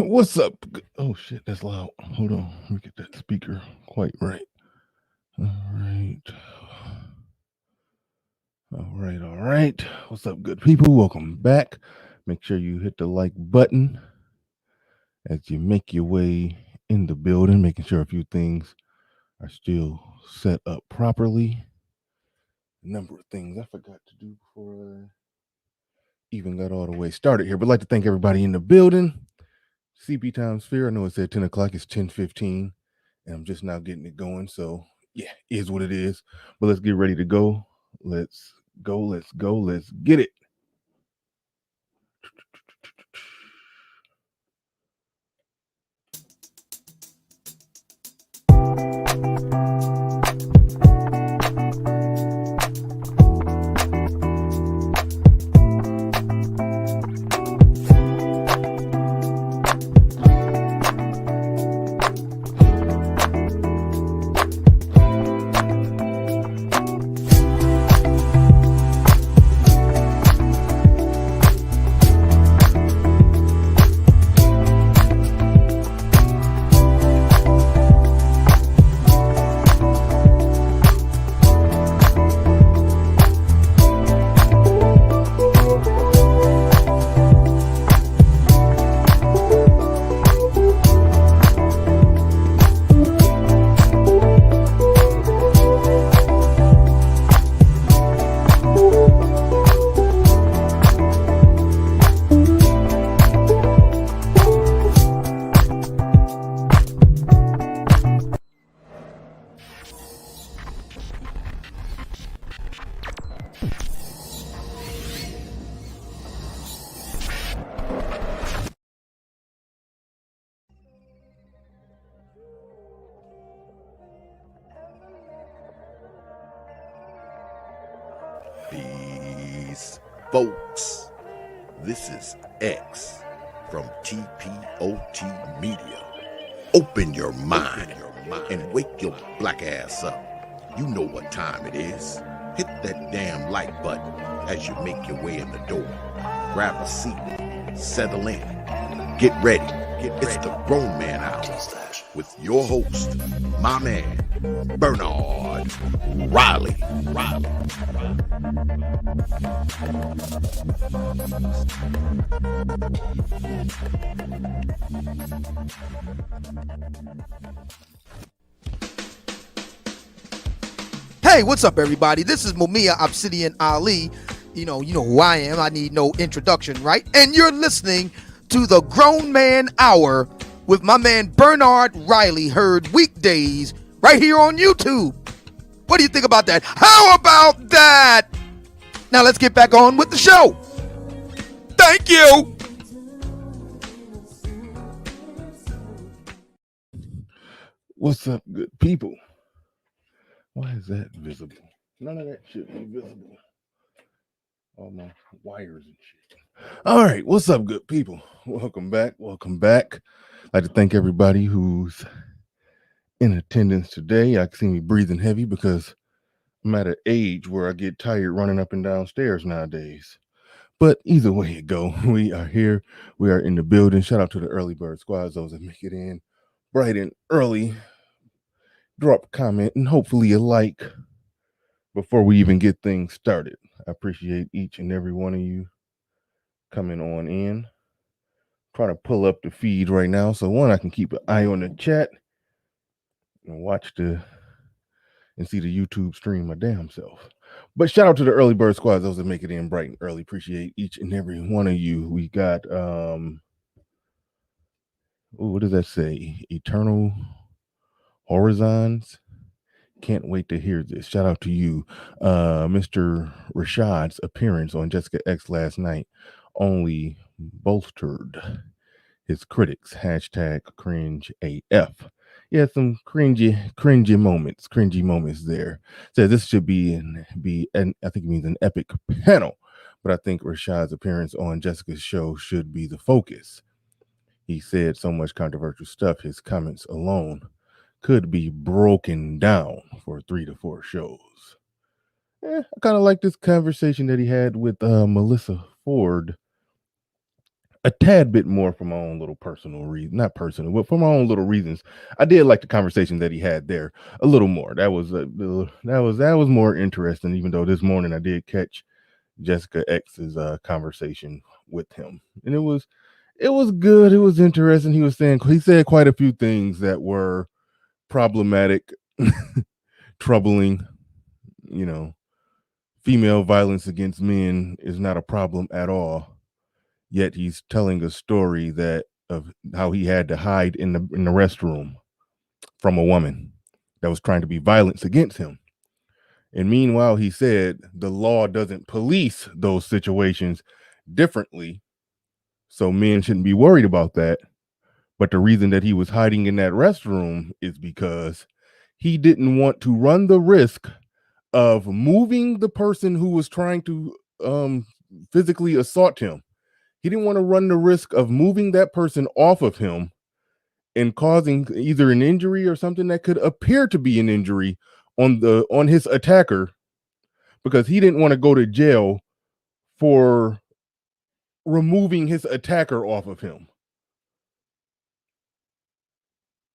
What's up? Oh shit, that's loud. Hold on, let me get that speaker quite right. All right. All right. What's up, good people? Welcome back. Make sure you hit the like button as you make your way in the building, making sure a few things are still set up properly. A number of things I forgot to do before I even got all the way started here. But I'd like to thank everybody in the building. CP Times Sphere. I know it said 10 o'clock. It's 10:15. And I'm just now getting it going. So yeah, is what it is. But let's get ready to go. Let's go. Let's get it. Peace, folks. This is X from TPOT Media. Open your mind and wake your black ass up. You know what time it is. Hit that damn like button as you make your way in the door. Grab a seat, settle in, get ready. It's the Grown Man Hour with your host, my man, Bernard Riley. Hey, what's up, everybody? This is Mumia Obsidian Ali. You know who I am. I need no introduction, right? And you're listening to the Grown Man Hour with my man Bernard Riley, heard weekdays right here on YouTube. What do you think about that? How about that? Now let's get back on with the show. Thank you. What's up, good people? Why is that visible? None of that should be visible. All my wires and shit. All right, what's up, good people? Welcome back. I'd like to thank everybody who's in attendance today. I can see me breathing heavy because I'm at an age where I get tired running up and down stairs nowadays. But either way it go, we are here. We are in the building. Shout out to the early bird squads, those that make it in bright and early. Drop a comment and hopefully a like before we even get things started. I appreciate each and every one of you coming on in. Trying to pull up the feed right now, so one, I can keep an eye on the chat and and see the YouTube stream my damn self. But shout out to the early bird squad, those that make it in bright and early. Appreciate each and every one of you. We got what does that say? Eternal Horizons. Can't wait to hear this. Shout out to you. Mr. Rashid's appearance on Jessica X last night only bolstered his critics. Hashtag cringe AF. Yeah, some cringy moments there. So this should be and I think it means an epic panel, but I think Rashid's appearance on Jessica's show should be the focus. He said so much controversial stuff. His comments alone could be broken down for 3 to 4 shows. I kind of like this conversation that he had with Melyssa Ford a tad bit more for my own little personal reason, not personal, but for my own little reasons. I did like the conversation that he had there a little more. That was more interesting. Even though this morning I did catch Jessica X's conversation with him, and it was good. It was interesting. He said quite a few things that were problematic, troubling. You know, female violence against men is not a problem at all. Yet he's telling a story that of how he had to hide in the restroom from a woman that was trying to be violence against him. And meanwhile, he said the law doesn't police those situations differently, so men shouldn't be worried about that. But the reason that he was hiding in that restroom is because he didn't want to run the risk of moving the person who was trying to physically assault him. He didn't want to run the risk of moving that person off of him and causing either an injury or something that could appear to be an injury on his attacker, because he didn't want to go to jail for removing his attacker off of him.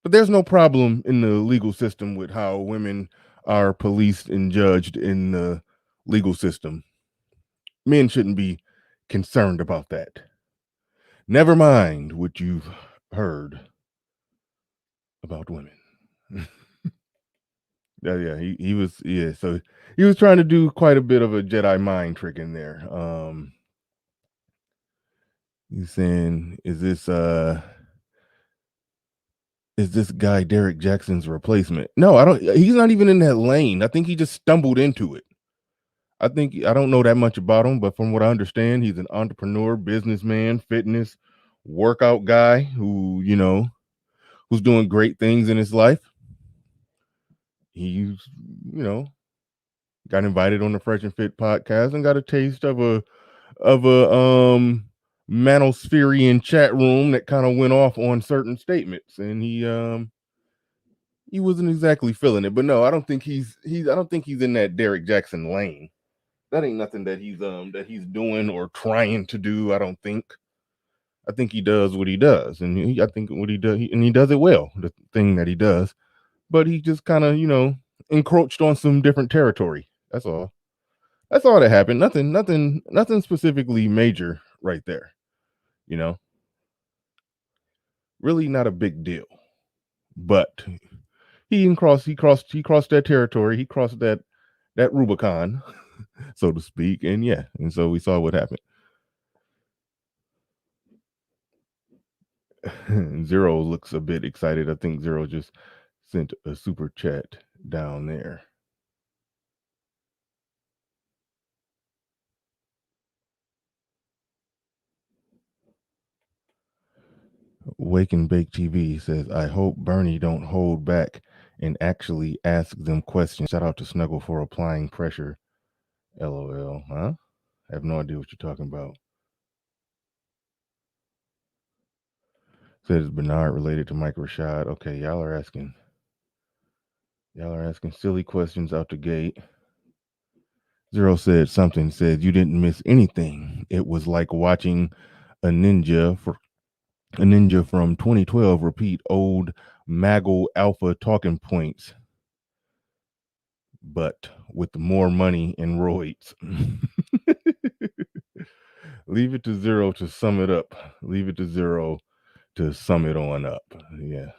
But there's no problem in the legal system with how women are policed and judged in the legal system. Men shouldn't be concerned about that. Never mind what you've heard about women. Yeah, so he was trying to do quite a bit of a Jedi mind trick in there. He's saying, is this guy Derek Jackson's replacement? No, I don't. He's not even in that lane. I think he just stumbled into it. I don't know that much about him, but from what I understand, he's an entrepreneur, businessman, fitness, workout guy who's doing great things in his life. He's, got invited on the Fresh and Fit podcast and got a taste of a manospherean chat room that kind of went off on certain statements, and he wasn't exactly feeling it. But no, I don't think he's in that Derek Jackson lane. That ain't nothing that he's doing or trying to do. I don't think. I think he does what he does, and I think what he does, and he does it well. The thing that he does, but he just kind of encroached on some different territory. That's all. That's all that happened. Nothing specifically major right there. You know, really not a big deal. But he crossed that territory. He crossed that Rubicon, so to speak. And yeah, and so we saw what happened. Zero looks a bit excited. I think Zero just sent a super chat down there. Wake and Bake TV says, I hope Bernie don't hold back and actually ask them questions. Shout out to Snuggle for applying pressure. LOL. Huh? I have no idea what you're talking about. Says Bernard related to Mike Rashad. Okay, y'all are asking silly questions out the gate. Zero said something. Said you didn't miss anything. It was like watching a ninja from 2012 repeat old Maggle Alpha talking points, but with more money and roids. Leave it to Zero to sum it up. Leave it to Zero to sum it on up. Yeah.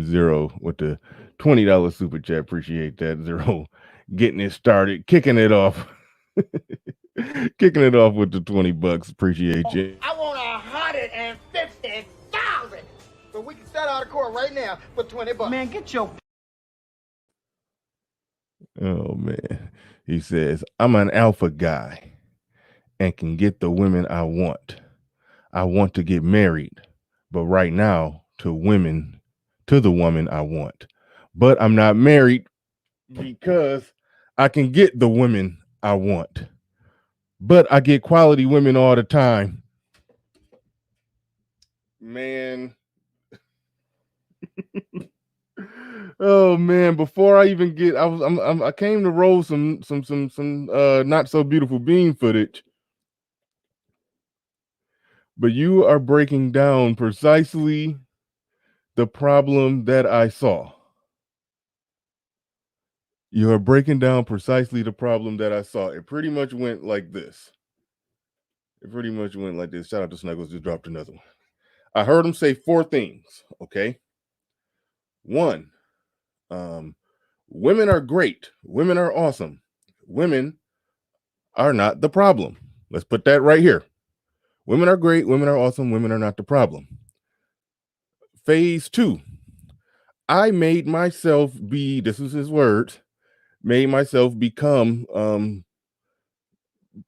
Zero with the $20 super chat. Appreciate that. Zero getting it started, kicking it off. Kicking it off with the $20. Appreciate you. I want 150,000. So we can start out of court right now for $20. Man, get your. Oh man. He says, I'm an alpha guy and can get the women I want. I want to get married, but right now to the woman I want. But I'm not married because I can get the women I want. But I get quality women all the time. Man. Oh man! Before I even get, I came to roll some not so beautiful bean footage, but you are breaking down precisely the problem that I saw. You are breaking down precisely the problem that I saw. It pretty much went like this. Shout out to Snuggles, just dropped another one. I heard him say 4 things. Okay. 1, women are great. Women are awesome. Women are not the problem. Let's put that right here. Women are great. Women are awesome. Women are not the problem. Phase 2. I made myself be, this is his words, made myself become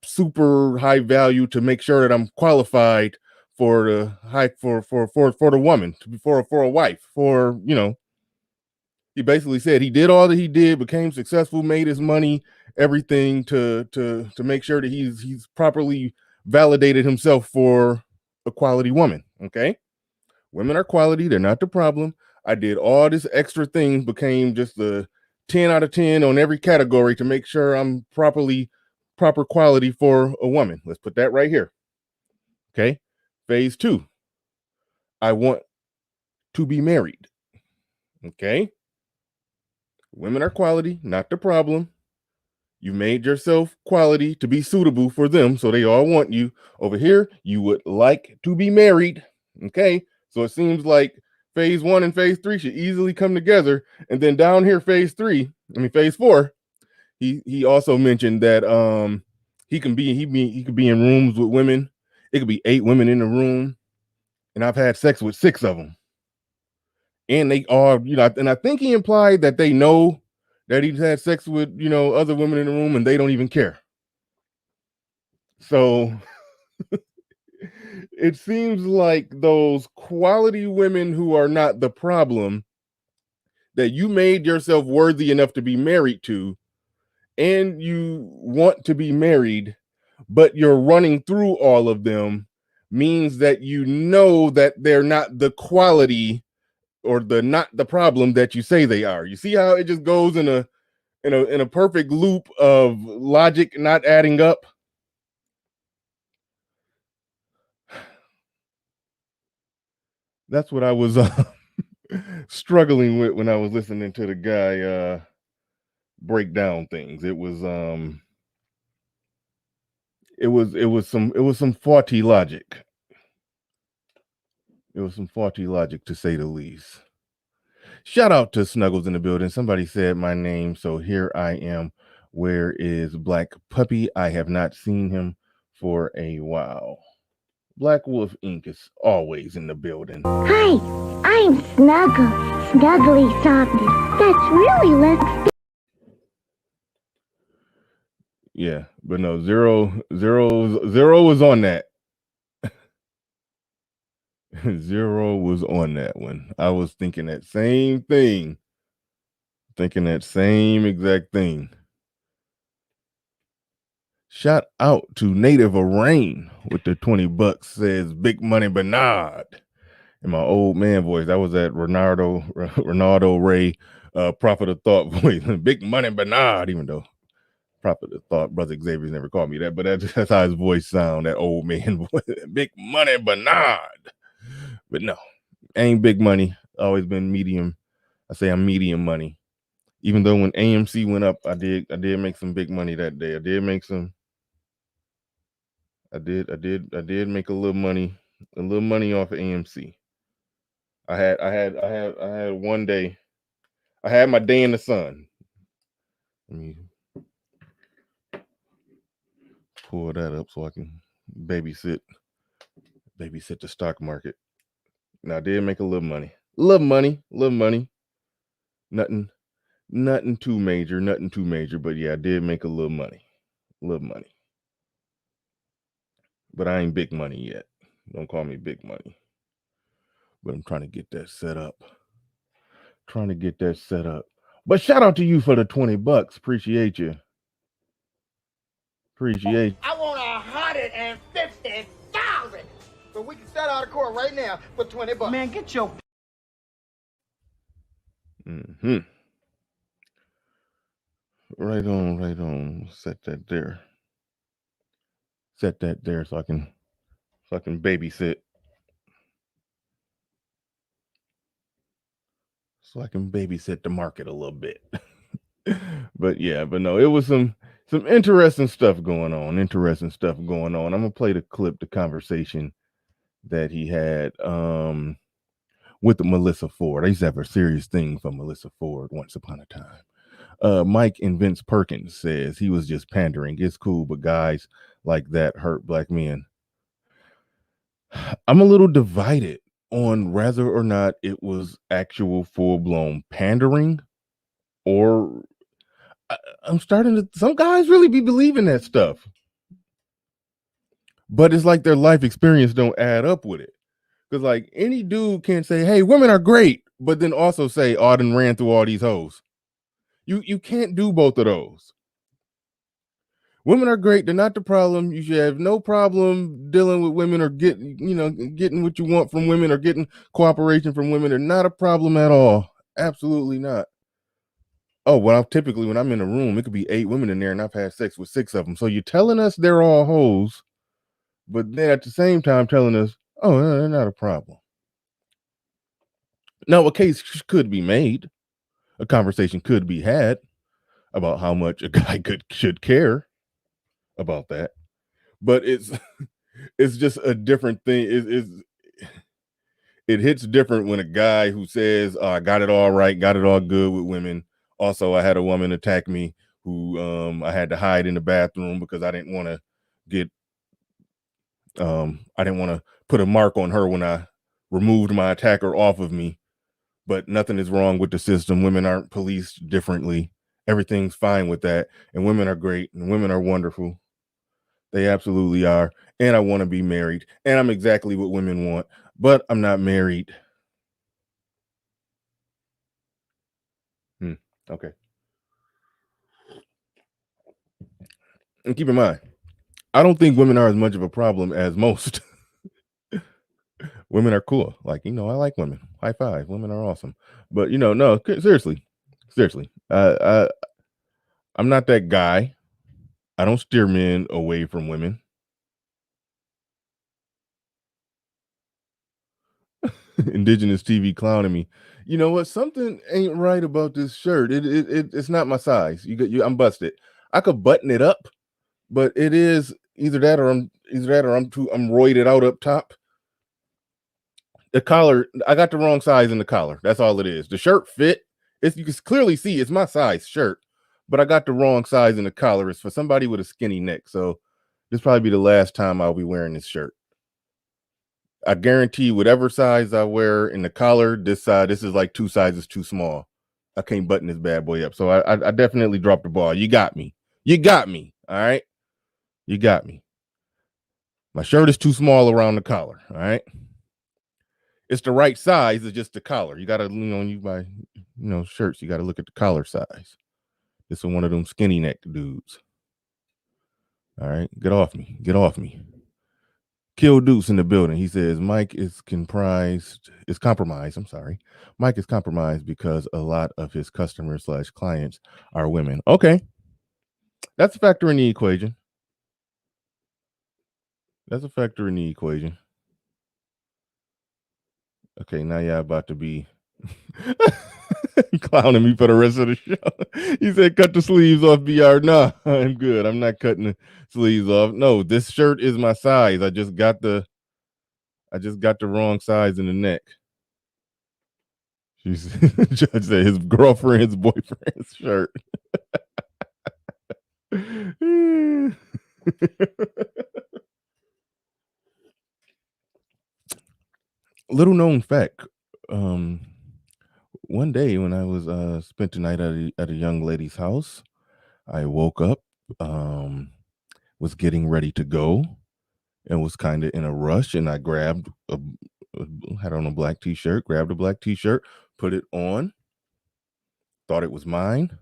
super high value to make sure that I'm qualified for the high for the woman, for a wife, for, you know, he basically said he did all that he did, became successful, made his money, everything to make sure that he's properly validated himself for a quality woman. Okay. Women are quality, they're not the problem. I did all this extra things, became just a 10 out of 10 on every category to make sure I'm proper quality for a woman. Let's put that right here. Okay. Phase 2. I want to be married. Okay. Women are quality, not the problem. You made yourself quality to be suitable for them, so they all want you. Over here, you would like to be married. Okay. So it seems like phase 1 and phase 3 should easily come together. And then down here, phase 4, he also mentioned that he could be in rooms with women. It could be 8 women in the room, and I've had sex with 6 of them. And they are, you know, and I think he implied that they know that he's had sex with, you know, other women in the room and they don't even care. So it seems like those quality women who are not the problem that you made yourself worthy enough to be married to, and you want to be married, but you're running through all of them, means that you know that they're not the quality or the not the problem that you say they are. You see how it just goes in a perfect loop of logic not adding up. That's what I was struggling with when I was listening to the guy break down things. It was some faulty logic. It was some faulty logic, to say the least. Shout out to Snuggles in the building. Somebody said my name, so here I am. Where is Black Puppy? I have not seen him for a while. Black Wolf Inc. is always in the building. Hi, I'm Snuggle. Snuggly softness. That's really less. Yeah, but no, zero was on that. Zero was on that one. I was thinking that same thing. Thinking that same exact thing. Shout out to Native of Rain with the $20, says Big Money Bernard. In my old man voice, that was that Ronaldo Ray, Prophet of Thought voice. Big Money Bernard, even though Prophet of Thought, Brother Xavier's never called me that, but that's how his voice sound, that old man voice. Big Money Bernard. But no, ain't big money. Always been medium. I say I'm medium money. Even though when AMC went up, I did make some big money that day. I did make a little money off of AMC. I had one day. I had my day in the sun. Let me pull that up so I can babysit the stock market. Now I did make a little money. Nothing too major, but yeah, I did make a little money. But I ain't big money yet. Don't call me big money. But I'm trying to get that set up. But shout out to you for the $20. Appreciate you. I want 150,000. So we can settle out of court right now for $20. Man, get your... Mm. Hmm. Right on, right on. Set that there. Set that there so I can babysit. So I can babysit the market a little bit. But yeah, but no, it was some interesting stuff going on. Interesting stuff going on. I'm gonna play the clip, the conversation that he had with Melyssa Ford. I used to have a serious thing for Melyssa Ford once upon a time. Mike and Vince Perkins says he was just pandering. It's cool, but guys like that hurt black men. I'm a little divided on whether or not it was actual full blown pandering or I'm starting to. Some guys really be believing that stuff, but it's like their life experience don't add up with it. Because like any dude can say, "Hey, women are great," but then also say, "Oh, I done ran through all these hoes." You can't do both of those. Women are great; they're not the problem. You should have no problem dealing with women or getting what you want from women or getting cooperation from women. They're not a problem at all. Absolutely not. Oh, well, typically when I'm in a room, it could be 8 women in there, and I've had sex with 6 of them. So you're telling us they're all hoes, but then at the same time telling us, oh, no, they're not a problem. Now, a case could be made, a conversation could be had about how much a guy should care about that, but it's it's just a different thing. It hits different when a guy who says, "I got it all right, got it all good with women." Also, I had a woman attack me who I had to hide in the bathroom because I didn't want to get I didn't want to put a mark on her when I removed my attacker off of me. But nothing is wrong with the system. Women aren't policed differently. Everything's fine with that. And women are great and women are wonderful. They absolutely are. And I want to be married. And I'm exactly what women want, but I'm not married. Okay. And keep in mind, I don't think women are as much of a problem as most. Women are cool. Like, I like women. High five. Women are awesome. But no, seriously. Seriously. I'm not that guy. I don't steer men away from women. Indigenous TV clowning me. You know what? Something ain't right about this shirt. It's not my size. I'm busted. I could button it up, but it is I'm roided out up top. The collar, I got the wrong size in the collar. That's all it is. The shirt fit. You can clearly see it's my size shirt, but I got the wrong size in the collar. It's for somebody with a skinny neck. So this probably be the last time I'll be wearing this shirt. I guarantee whatever size I wear in the collar, this side, this is like 2 sizes too small. I can't button this bad boy up. So I definitely dropped the ball. You got me. You got me. All right. You got me. My shirt is too small around the collar. All right. It's the right size. It's just the collar. You got to, when you buy, shirts, you got to look at the collar size. This is one of them skinny neck dudes. All right. Get off me. Get off me. Kill Deuce in the building. He says Mike is compromised. I'm sorry. Mike is compromised because a lot of his customers/clients are women. Okay. That's a factor in the equation. That's a factor in the equation. Okay, now y'all about to be clowning me for the rest of the show. He said, cut the sleeves off, BR. Nah, I'm good. I'm not cutting the sleeves off. No, this shirt is my size. I just got the wrong size in the neck. Judge said his girlfriend's boyfriend's shirt. Little known fact. One day when I was spent the night at a young lady's house, I woke up, was getting ready to go, and was kind of in a rush, and I had on a black t-shirt, grabbed a black t-shirt, put it on, thought it was mine.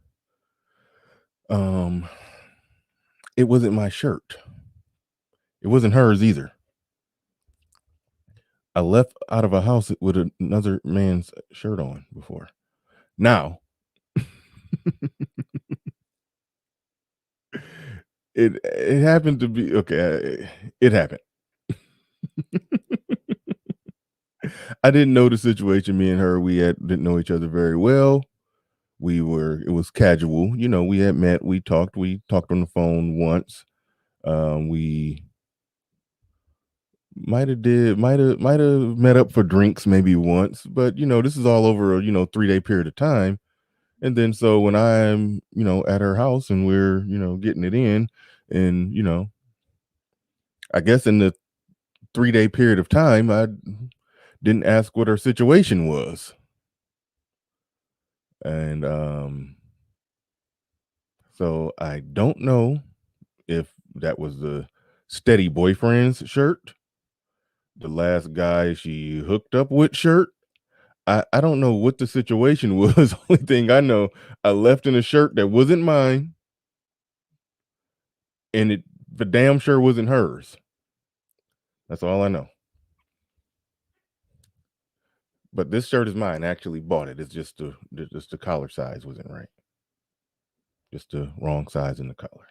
It wasn't my shirt. It wasn't hers either. I left out of a house with another man's shirt on before. Now, It happened to be okay. It happened. I didn't know the situation. Me and her, didn't know each other very well. It was casual. We had met. We talked on the phone once. We might have met up for drinks maybe once, but this is all over a 3-day period of time. And then so when I'm at her house and we're getting it in, and I guess in the 3-day period of time I didn't ask what her situation was. And so I don't know if that was the steady boyfriend's shirt, the last guy she hooked up with shirt. I don't know what the situation was. Only thing I know, I left in a shirt that wasn't mine, and it the damn sure wasn't hers. That's all I know. But this shirt is mine. I actually bought it. It's just the collar size wasn't right. Just the wrong size in the collar.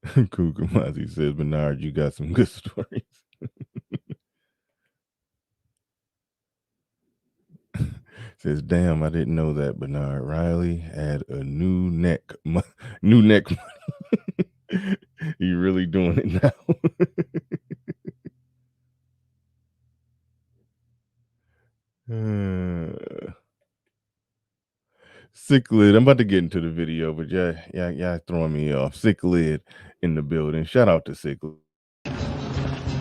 Kukumazi says, Bernard, you got some good stories. Says, damn, I didn't know that Bernard Riley had a new neck. New neck. You really doing it now. Sick lid. I'm about to get into the video, but yeah, throwing me off. Sick lid in the building. Shout out to Sick lid.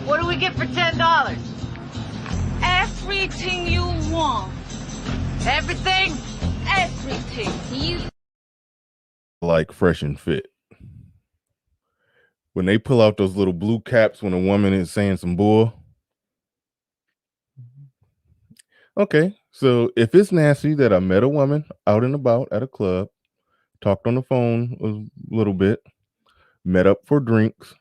What do we get for $10? Everything you want. Everything? Everything. You like Fresh and Fit. When they pull out those little blue caps when a woman is saying some bull. Okay, so if it's nasty that I met a woman out and about at a club, talked on the phone a little bit, met up for drinks,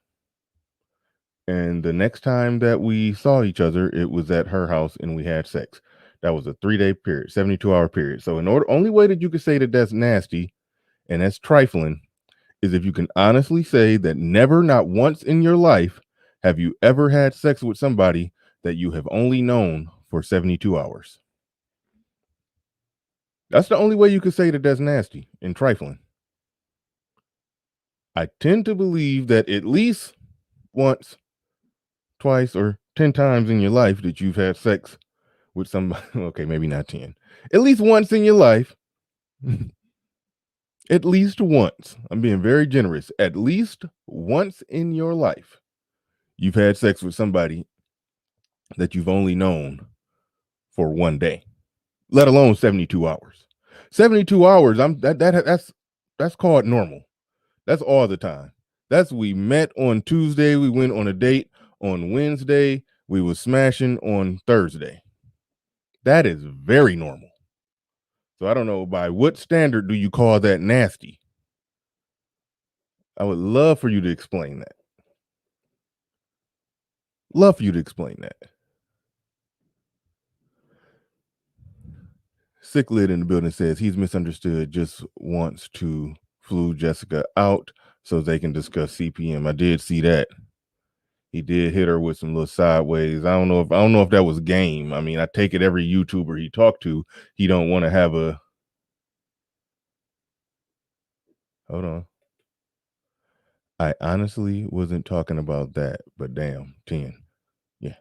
and the next time that we saw each other, it was at her house and we had sex. That was a 3-day period, 72-hour period. So only way that you could say that that's nasty and that's trifling is if you can honestly say that never, not once in your life, have you ever had sex with somebody that you have only known for 72 hours. That's the only way you could say that that's nasty and trifling. I tend to believe that at least once, twice, or 10 times in your life that you've had sex with somebody. Okay, maybe not 10. At least once in your life. At least once. I'm being very generous. At least once in your life, you've had sex with somebody that you've only known for one day, let alone 72 hours. 72 hours, that's called normal. That's all the time. We met on Tuesday, we went on a date on Wednesday, we was smashing on Thursday. That is very normal. So I don't know, by what standard do you call that nasty? I would love for you to explain that. Love for you to explain that. Sick lid in the building says he's misunderstood, just wants to flew Jessica out so they can discuss CPM. I did see that. He did hit her with some little sideways. I don't know if that was game. I mean, I take it every YouTuber he talked to, he don't want to have a. Hold on. I honestly wasn't talking about that, but damn, 10. Yeah.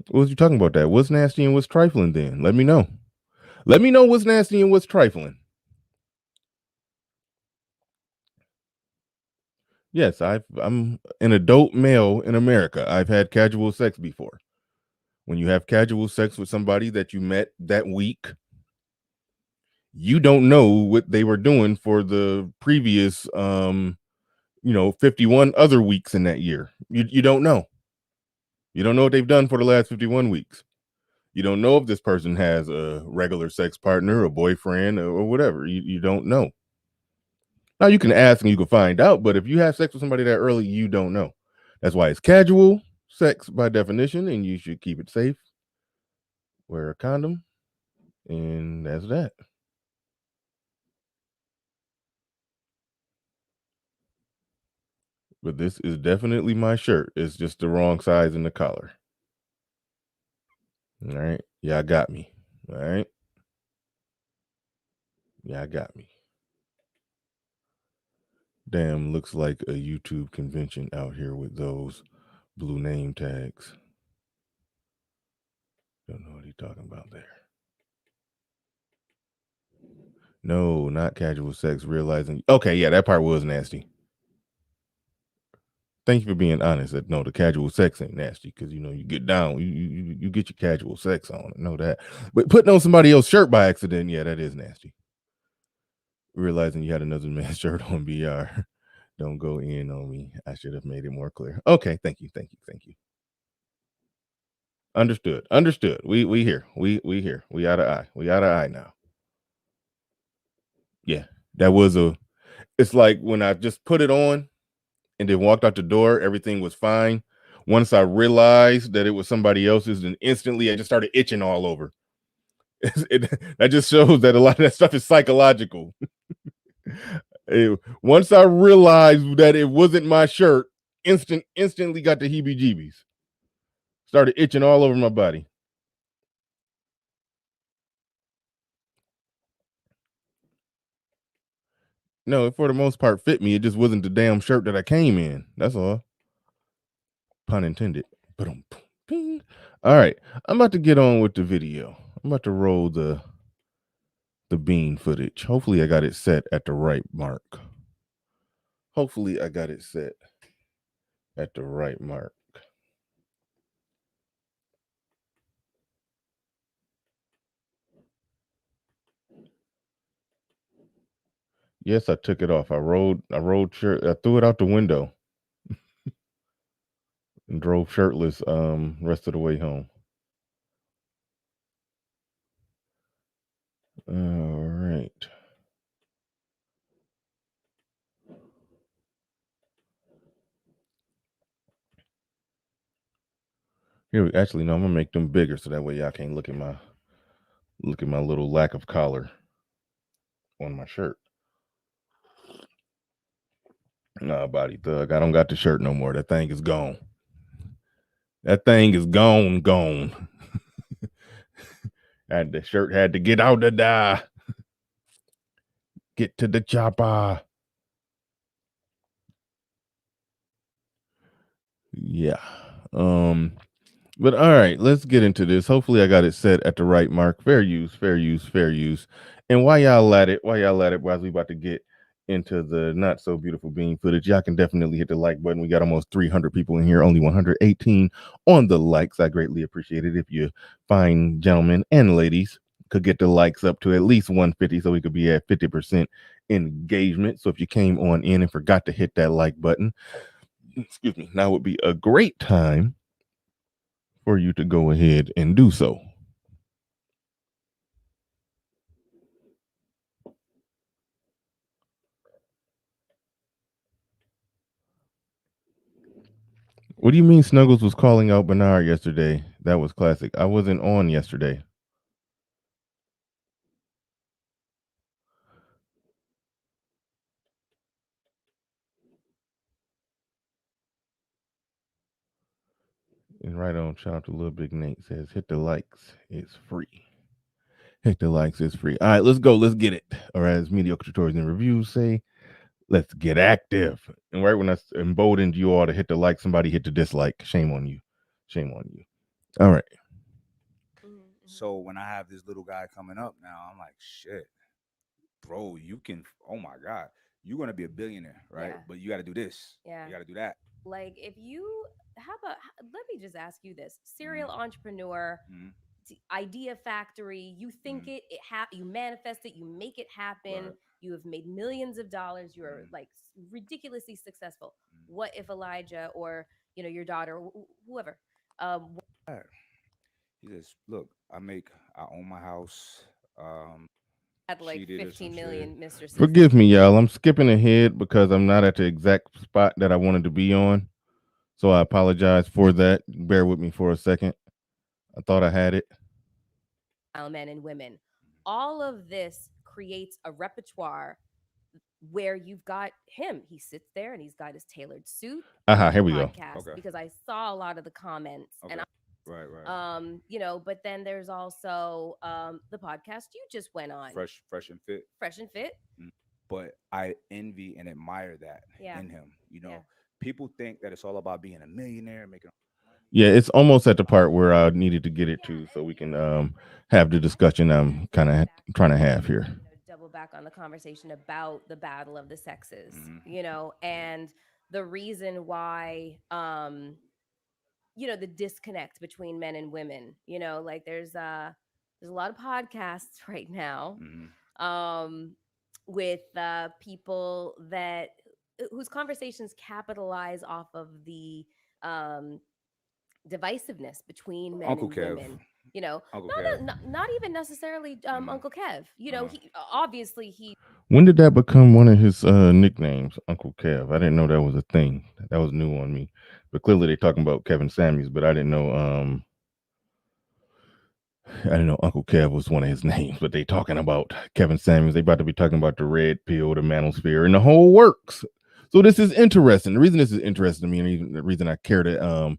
What was you talking about that? What's nasty and what's trifling then? Let me know. Let me know what's nasty and what's trifling. Yes, I'm an adult male in America. I've had casual sex before. When you have casual sex with somebody that you met that week, you don't know what they were doing for the previous 51 other weeks in that year. You don't know. You don't know what they've done for the last 51 weeks. You don't know if this person has a regular sex partner, a boyfriend, or whatever. You don't know. Now you can ask and you can find out, but if you have sex with somebody that early, you don't know. That's why it's casual sex by definition, and you should keep it safe wear a condom, and that's that. But this is definitely my shirt. It's just the wrong size in the collar. All right. Yeah, I got me. All right. Yeah, I got me. Damn, looks like a YouTube convention out here with those blue name tags. Don't know what he's talking about there. No, not casual sex. Realizing. Okay, yeah, that part was nasty. Thank you for being honest. That no, the casual sex ain't nasty because you get down, you get your casual sex on. I know that, but putting on somebody else's shirt by accident, yeah, that is nasty. Realizing you had another man's shirt on BR. Don't go in on me. I should have made it more clear. Okay, thank you. Understood. We here. We here. We out of eye. We out of eye now. Yeah, that was a. It's like when I just put it on and then walked out the door, everything was fine. Once I realized that it was somebody else's, then instantly I just started itching all over. That just shows that a lot of that stuff is psychological. Once I realized that it wasn't my shirt, instantly got the heebie-jeebies. Started itching all over my body. No, it for the most part fit me. It just wasn't the damn shirt that I came in. That's all. Pun intended. But all right, I'm about to get on with the video. I'm about to roll the bean footage. Hopefully, I got it set at the right mark. Yes, I took it off. I rolled shirt. I threw it out the window and drove shirtless rest of the way home. All right. Here, actually, no. I'm gonna make them bigger so that way y'all can't look at my little lack of collar on my shirt. Nah, body thug. I don't got the shirt no more. That thing is gone. That thing is gone. And the shirt had to get out the die. Get to the chopper. Yeah. But all right, let's get into this. Hopefully I got it set at the right mark. Fair use. And while y'all at it, while we about to get into the not so beautiful bean footage, y'all can definitely hit the like button. We got almost 300 people in here, only 118 on the likes. I greatly appreciate it if you fine gentlemen and ladies could get the likes up to at least 150 so we could be at 50% engagement. So if you came on in and forgot to hit that like button, excuse me, now would be a great time for you to go ahead and do so. What do you mean Snuggles was calling out Bernard yesterday? That was classic. I wasn't on yesterday. And right on, shout out to Little Big Nate says, hit the likes. It's free. Hit the likes. It's free. All right, let's go. Let's get it. Or as mediocre tutorials and reviews say, let's get active. And right when I emboldened you all to hit the like, somebody hit the dislike. Shame on you. All right. So when I have this little guy coming up now, I'm like, shit, bro, you can, oh my God, you're going to be a billionaire, right? Yeah. But you got to do this. Yeah. You got to do that. Like if you let me just ask you this: serial entrepreneur, idea factory. You think you manifest it, you make it happen. Right. You have made millions of dollars. You are like ridiculously successful. What if Elijah or your daughter, whoever, He says, look, I own my house. had like cheated or 15 some million shit. mistresses? Forgive me, y'all. I'm skipping ahead because I'm not at the exact spot that I wanted to be on. So I apologize for that. Bear with me for a second. I thought I had it. men and women. All of this creates a repertoire where you've got him. He sits there and he's got his tailored suit Here we go. podcast Okay. because I saw a lot of the comments and Okay. Right. you know, but then there's also the podcast you just went on. Fresh and fit. Fresh and Fit. But I envy and admire that Yeah. in him. You know, Yeah. people think that it's all about being a millionaire, making. Yeah, it's almost at the part where I needed to get it to so we can have the discussion I'm kind of trying to have here. Double back on the conversation about the battle of the sexes, Mm-hmm. you know, and the reason why you know, the disconnect between men and women, you know, like there's a lot of podcasts right now Mm-hmm. with people that whose conversations capitalize off of the um divisiveness between men Uncle and Kev. women, you know. Uncle not, Kev. not even necessarily Uncle Kev, you know. He obviously he When did that become one of his nicknames, Uncle Kev? I didn't know that was a thing. That was new on me. But clearly they're talking about Kevin Samuels, but I didn't know Uncle Kev was one of his names, but they talking about Kevin Samuels. They about to be talking about the red pill, the manosphere, and the whole works. So this is interesting. The reason this is interesting to me, and even the reason I care to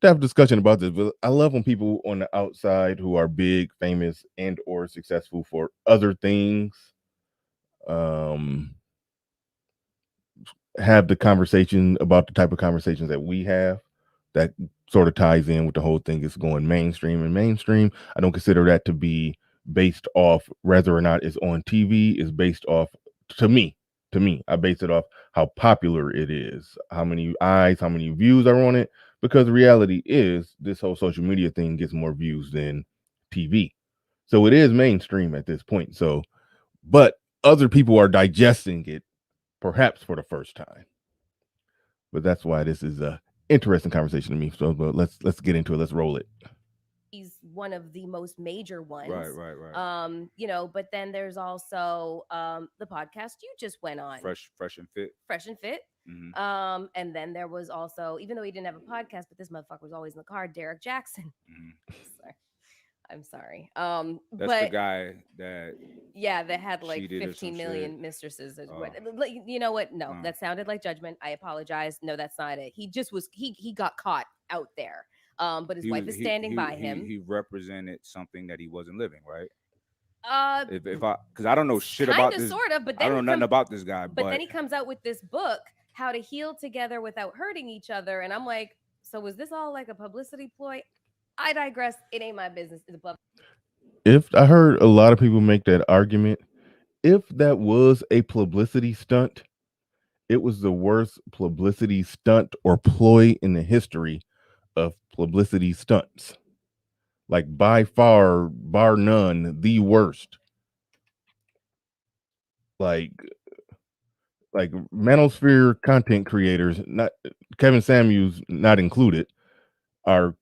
have a discussion about this, but I love when people on the outside who are big, famous, and or successful for other things um have the conversation about the type of conversations that we have that sort of ties in with the whole thing is going mainstream. And mainstream, I don't consider that to be based off whether or not it's on TV. Is based off to me I base it off how popular it is, how many eyes, how many views are on it, because the reality is this whole social media thing gets more views than TV. So it is mainstream at this point. So but other people are digesting it perhaps for the first time. But that's why this is a interesting conversation to me. So but let's get into it. Let's roll it. he's one of the most major ones. Right. You know, but then there's also the podcast you just went on. Fresh and fit. Fresh and Fit. Mm-hmm. And then there was also, even though he didn't have a podcast, but this motherfucker was always in the car, Derek Jackson. Mm-hmm. I'm sorry. That's but the guy that yeah, they had like cheated or 15 some million shit. mistresses. You know what? No, that sounded like judgment. I apologize. No, that's not it. He just was he got caught out there. But his wife is standing by him. He represented something that he wasn't living, right? If Uh, I, because I don't know shit about this. sort of, but then I don't know nothing about this guy. But then he comes out with this book, How to Heal Together Without Hurting Each Other, and I'm like, so was this all like a publicity ploy? I digress. It ain't my business. It's above. If I heard a lot of people make that argument, if that was a publicity stunt, it was the worst publicity stunt or ploy in the history of publicity stunts. Like by far, bar none, the worst. Like manosphere content creators, not Kevin Samuels not included, are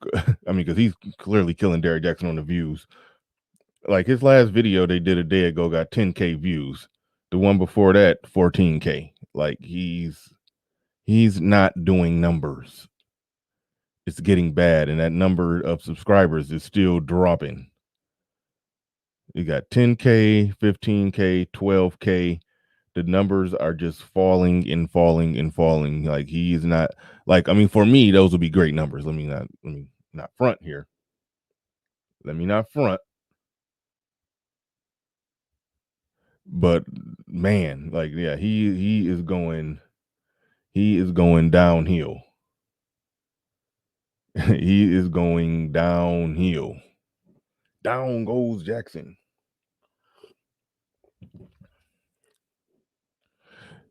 I mean, because he's clearly killing Derek Jackson on the views. Like his last video they did a day ago got 10K views. The one before that, 14K. Like he's not doing numbers. It's getting bad, and that number of subscribers is still dropping. You got 10K, 15K, 12K. The numbers are just falling and falling and falling. Like he is not like, I mean, for me, those would be great numbers. Let me not front here. Let me not front. But man, like, yeah, he is going downhill. He is going downhill. Down goes Jackson.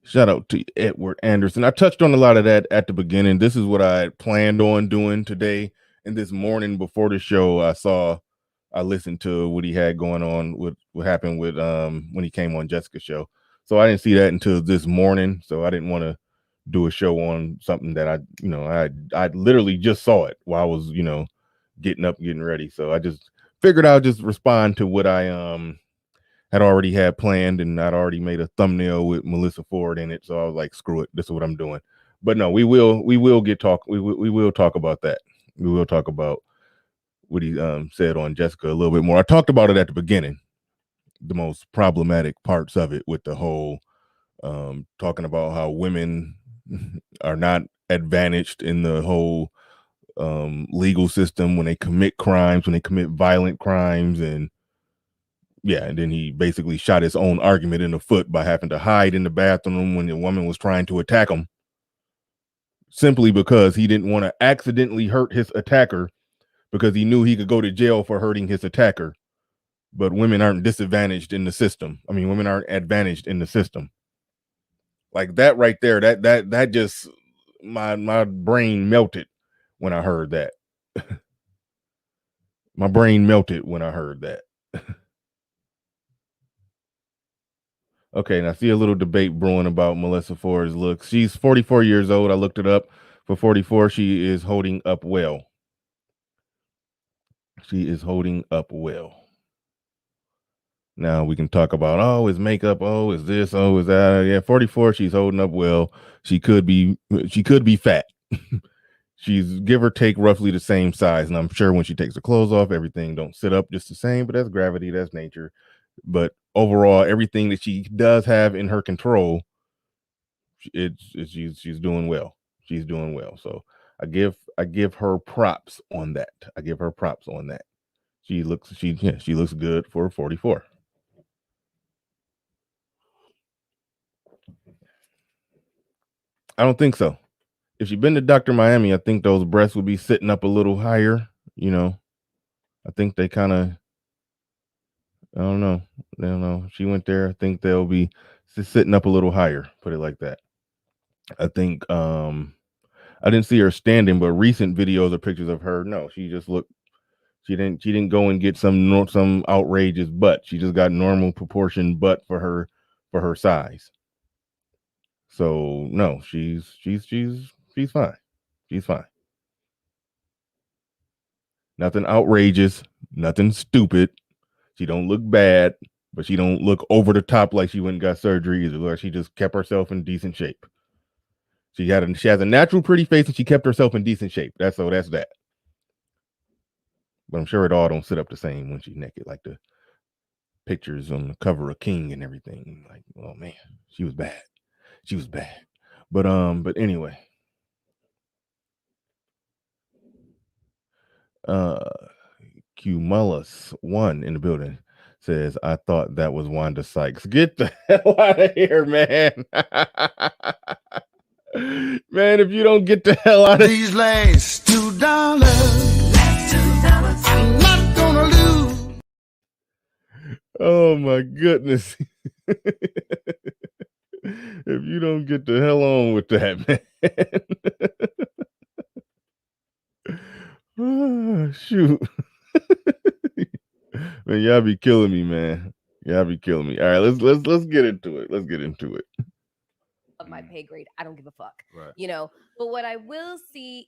Shout out to Edward Anderson. I touched on a lot of that at the beginning. This is what I had planned on doing today. And this morning before the show, I listened to what he had going on with what happened with when he came on Jessica's show. So I didn't see that until this morning. So I didn't want to do a show on something that I literally just saw it while I was, getting up, getting ready. So I just figured I'll just respond to what I had already had planned, and I'd already made a thumbnail with Melyssa Ford in it. So I was like, screw it, this is what I'm doing. But no, we will talk about that. We will talk about what he said on Jessica a little bit more. I talked about it at the beginning, the most problematic parts of it, with the whole talking about how women are not advantaged in the whole legal system when they commit crimes, when they commit violent crimes. And yeah, and then he basically shot his own argument in the foot by having to hide in the bathroom when the woman was trying to attack him, simply because he didn't want to accidentally hurt his attacker, because he knew he could go to jail for hurting his attacker. But women aren't disadvantaged in the system. I mean, women aren't advantaged in the system. Like that right there, that just my brain melted when I heard that. My brain melted when I heard that. Okay, and I see a little debate brewing about Melyssa Ford's looks. She's 44 years old. I looked it up. For 44, she is holding up well. She is holding up well. Now we can talk about, oh, is makeup, oh, is this, oh, is that? Yeah, 44, she's holding up well. She could be fat. She's give or take roughly the same size, and I'm sure when she takes her clothes off, everything don't sit up just the same, but that's gravity, that's nature. But overall, everything that she does have in her control, she's doing well. She's doing well. So I give her props on that. I give her props on that. She looks good for 44. I don't think so. If she'd been to Dr. Miami, I think those breasts would be sitting up a little higher. You know, I think they kind of, I don't know. She went there. I think they'll be sitting up a little higher. Put it like that. I think I didn't see her standing, but recent videos or pictures of her, no, she just looked. She didn't go and get some outrageous butt. She just got normal proportion butt for her size. So no, she's fine. She's fine. Nothing outrageous, nothing stupid. She don't look bad, but she don't look over the top like she went and got surgery either. Like she just kept herself in decent shape. She has a natural pretty face, and she kept herself in decent shape. That's that. But I'm sure it all don't sit up the same when she's naked, like the pictures on the cover of King and everything. Like, oh man, she was bad. She was bad. But anyway. Cumulus 1 in the building says, I thought that was Wanda Sykes. Get the hell out of here, man. Man, if you don't get the hell out of these last $2, I'm not gonna lose. Oh my goodness. If you don't get the hell on with that, man. Oh, shoot. Man, y'all be killing me, man. Y'all be killing me. All right, let's get into it. Let's get into it. Of my pay grade, I don't give a fuck. Right. You know, but what I will say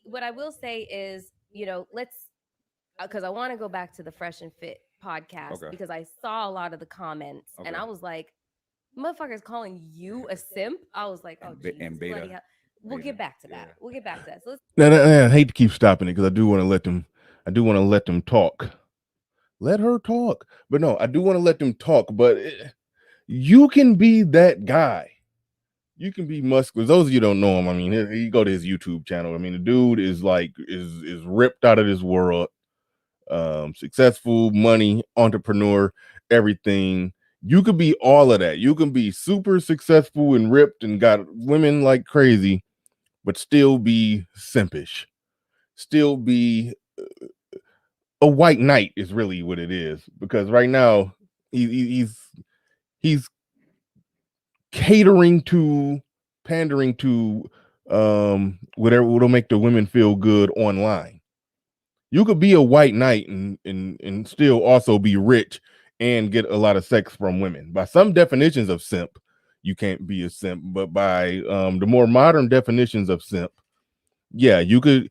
is, you know, let's, because I want to go back to the Fresh and Fit podcast, because I saw a lot of the comments and I was like, motherfuckers calling you a simp. I was like, oh, Jesus, bloody hell. We'll get back to that. We'll get back to that. So I hate to keep stopping it because I do want to let them talk. Let her talk. But no, I do want to let them talk. But you can be that guy. You can be muscular. Those of you don't know him, I mean, you go to his YouTube channel. I mean, the dude is like is ripped out of this world. Successful, money, entrepreneur, everything. You could be all of that. You can be super successful and ripped and got women like crazy, but still be simpish. Still be a white knight is really what it is. Because right now he's pandering to whatever will make the women feel good online. You could be a white knight and still also be rich and get a lot of sex from women. By some definitions of simp, you can't be a simp, but by the more modern definitions of simp, yeah, you could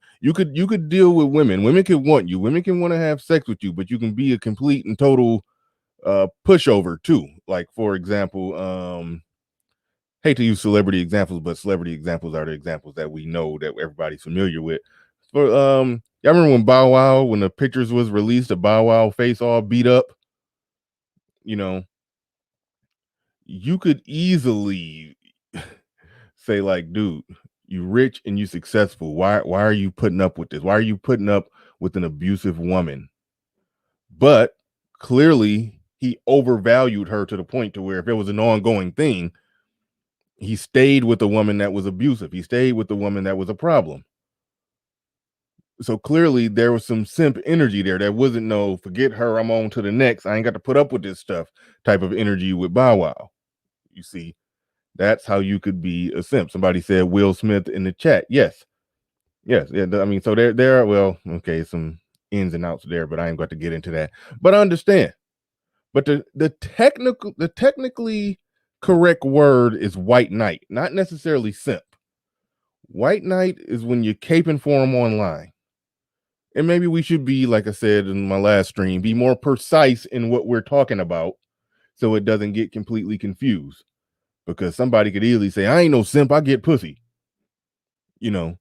deal with women. Women can want you. Women can want to have sex with you, but you can be a complete and total pushover too. Like, for example, hate to use celebrity examples, but celebrity examples are the examples that we know that everybody's familiar with. For y'all remember when Bow Wow, when the pictures was released, the Bow Wow face all beat up? You know, you could easily say like, dude, you rich and you successful. Why are you putting up with this? Why are you putting up with an abusive woman? But clearly he overvalued her to the point to where if it was an ongoing thing, he stayed with the woman that was abusive. He stayed with the woman that was a problem. So clearly there was some simp energy there. That wasn't no forget her, I'm on to the next. I ain't got to put up with this stuff type of energy with Bow Wow. You see, that's how you could be a simp. Somebody said Will Smith in the chat. Yes. Yes. Yeah. I mean, so there are, well, okay, some ins and outs there, but I ain't got to get into that. But I understand. But the technically correct word is white knight, not necessarily simp. White knight is when you're caping for them online. And maybe we should be, like I said in my last stream, be more precise in what we're talking about so it doesn't get completely confused. Because somebody could easily say, I ain't no simp, I get pussy. You know.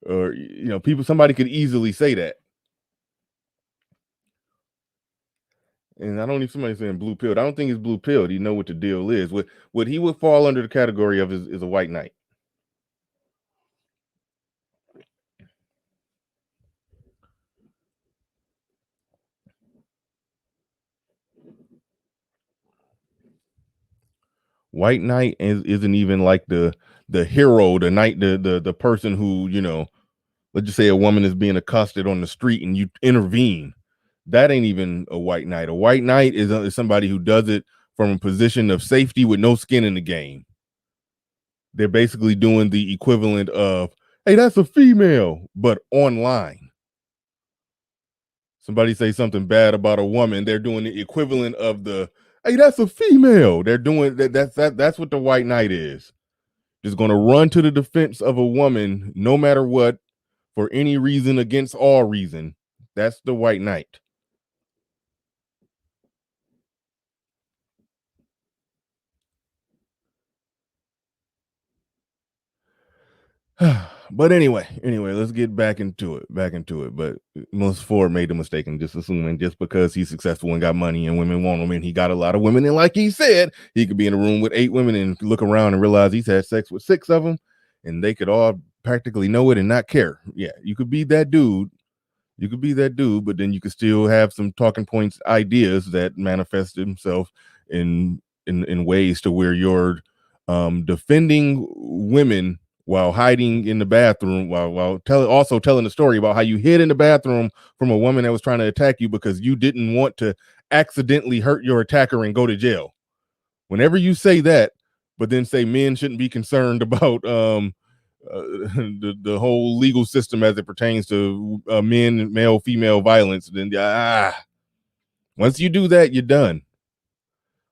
Or, you know, somebody could easily say that. And I don't need somebody saying blue pilled. I don't think it's blue pilled. You know what the deal is. What he would fall under the category of is a white knight. White knight isn't even like the hero, the knight, the person who, you know, let's just say a woman is being accosted on the street and you intervene. That ain't even a white knight. A white knight is somebody who does it from a position of safety with no skin in the game. They're basically doing the equivalent of, hey, that's a female, but online. Somebody say something bad about a woman, they're doing the equivalent of the, hey, that's a female. They're doing that's what the white knight is. Just going to run to the defense of a woman no matter what, for any reason, against all reason. That's the white knight. But anyway, let's get back into it. But Melyssa Ford made the mistake in just assuming just because he's successful and got money and women want him and he got a lot of women, and like he said, he could be in a room with 8 women and look around and realize he's had sex with 6 of them and they could all practically know it and not care. Yeah, you could be that dude. But then you could still have some talking points, ideas that manifest themselves in ways to where you're defending women while hiding in the bathroom, while telling the story about how you hid in the bathroom from a woman that was trying to attack you because you didn't want to accidentally hurt your attacker and go to jail. Whenever you say that, but then say men shouldn't be concerned about the whole legal system as it pertains to male female violence, then once you do that, you're done.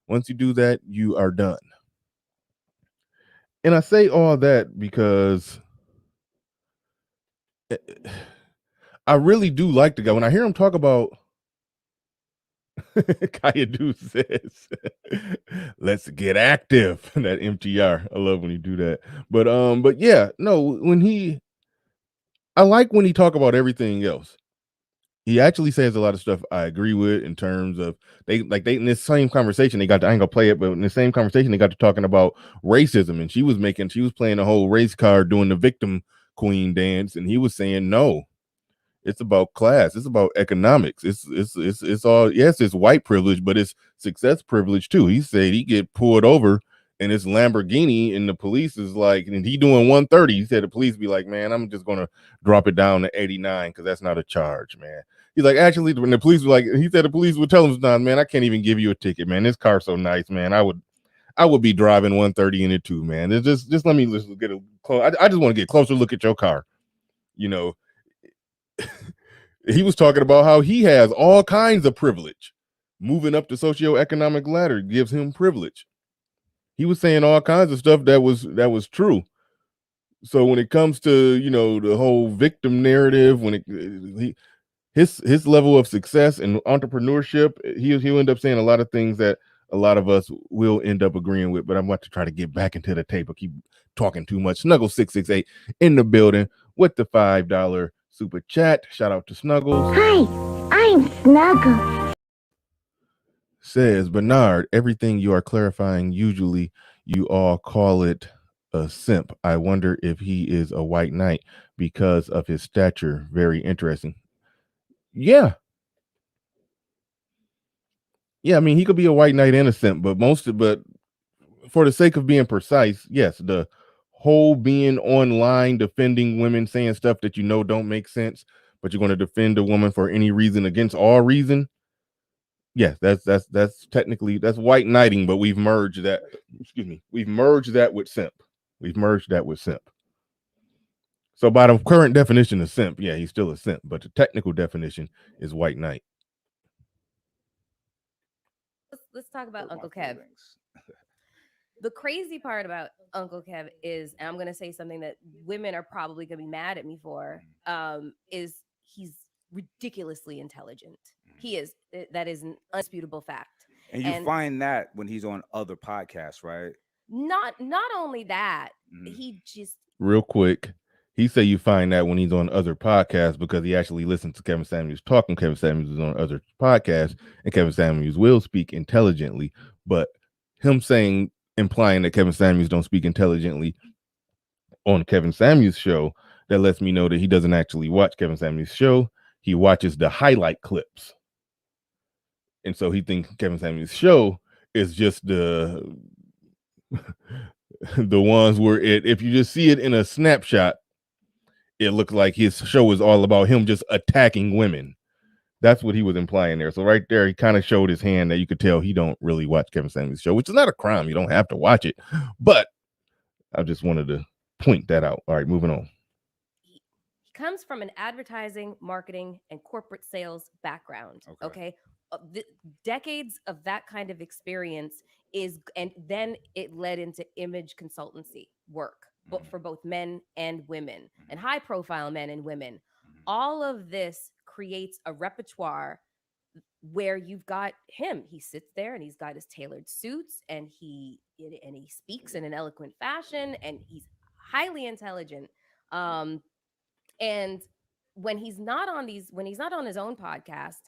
Once you do that, you are done. And I say all that because I really do like the guy. When I hear him talk about Kaya Du says, let's get active. That MTR. I love when you do that. But yeah, no, I like when he talk about everything else. He actually says a lot of stuff I agree with in terms of they in this same conversation, I ain't gonna play it, but in the same conversation, they got to talking about racism, and she was playing a whole race card doing the victim queen dance, and he was saying, no, it's about class, it's about economics, it's all, yes, it's white privilege, but it's success privilege too. He said he get pulled over and it's Lamborghini, and the police is like, and he doing 130. He said the police be like, man, I'm just gonna drop it down to 89 because that's not a charge, man. He's like, actually, when the police were like, he said the police would tell him, nah, man, I can't even give you a ticket, man. This car's so nice, man. I would be driving 130 in it too, man. It's just let me get a close. I just want to get a closer look at your car. You know, he was talking about how he has all kinds of privilege. Moving up the socioeconomic ladder gives him privilege. He was saying all kinds of stuff that was true. So when it comes to, you know, the whole victim narrative, his level of success and entrepreneurship, he'll end up saying a lot of things that a lot of us will end up agreeing with, but I'm about to try to get back into the tape. I keep talking too much. Snuggle668 in the building with the $5 super chat. Shout out to Snuggles. Hi, I'm Snuggle. Says Bernard, everything you are clarifying, usually you all call it a simp. I wonder if he is a white knight because of his stature. Very interesting. Yeah. Yeah, I mean, he could be a white knight and a simp, but for the sake of being precise, yes, the whole being online defending women, saying stuff that you know don't make sense, but you're going to defend a woman for any reason against all reason. Yes, that's technically that's white knighting, but we've merged that. Excuse me, we've merged that with simp. We've merged that with simp. So by the current definition of simp, yeah, he's still a simp, but the technical definition is white knight. Let's talk about Uncle Kev. The crazy part about Uncle Kev is, and I'm going to say something that women are probably going to be mad at me for, is he's ridiculously intelligent. He is. That is an undisputable fact. And you find that when he's on other podcasts, right? Not only that, he just real quick. He said you find that when he's on other podcasts because he actually listens to Kevin Samuels talking. Kevin Samuels is on other podcasts, and Kevin Samuels will speak intelligently. But him implying that Kevin Samuels don't speak intelligently on Kevin Samuels' show, that lets me know that he doesn't actually watch Kevin Samuels' show. He watches the highlight clips. And so he thinks Kevin Samuels' show is just the ones where if you just see it in a snapshot, it looks like his show is all about him just attacking women. That's what he was implying there. So right there, he kind of showed his hand that you could tell he don't really watch Kevin Samuels' show, which is not a crime. You don't have to watch it. But I just wanted to point that out. All right, moving on. He comes from an advertising, marketing, and corporate sales background. Okay. Decades of that kind of experience and then it led into image consultancy work, but for both men and women, and high profile men and women. All of this creates a repertoire where you've got him. He sits there and he's got his tailored suits and he speaks in an eloquent fashion and he's highly intelligent. And when he's not on his own podcast,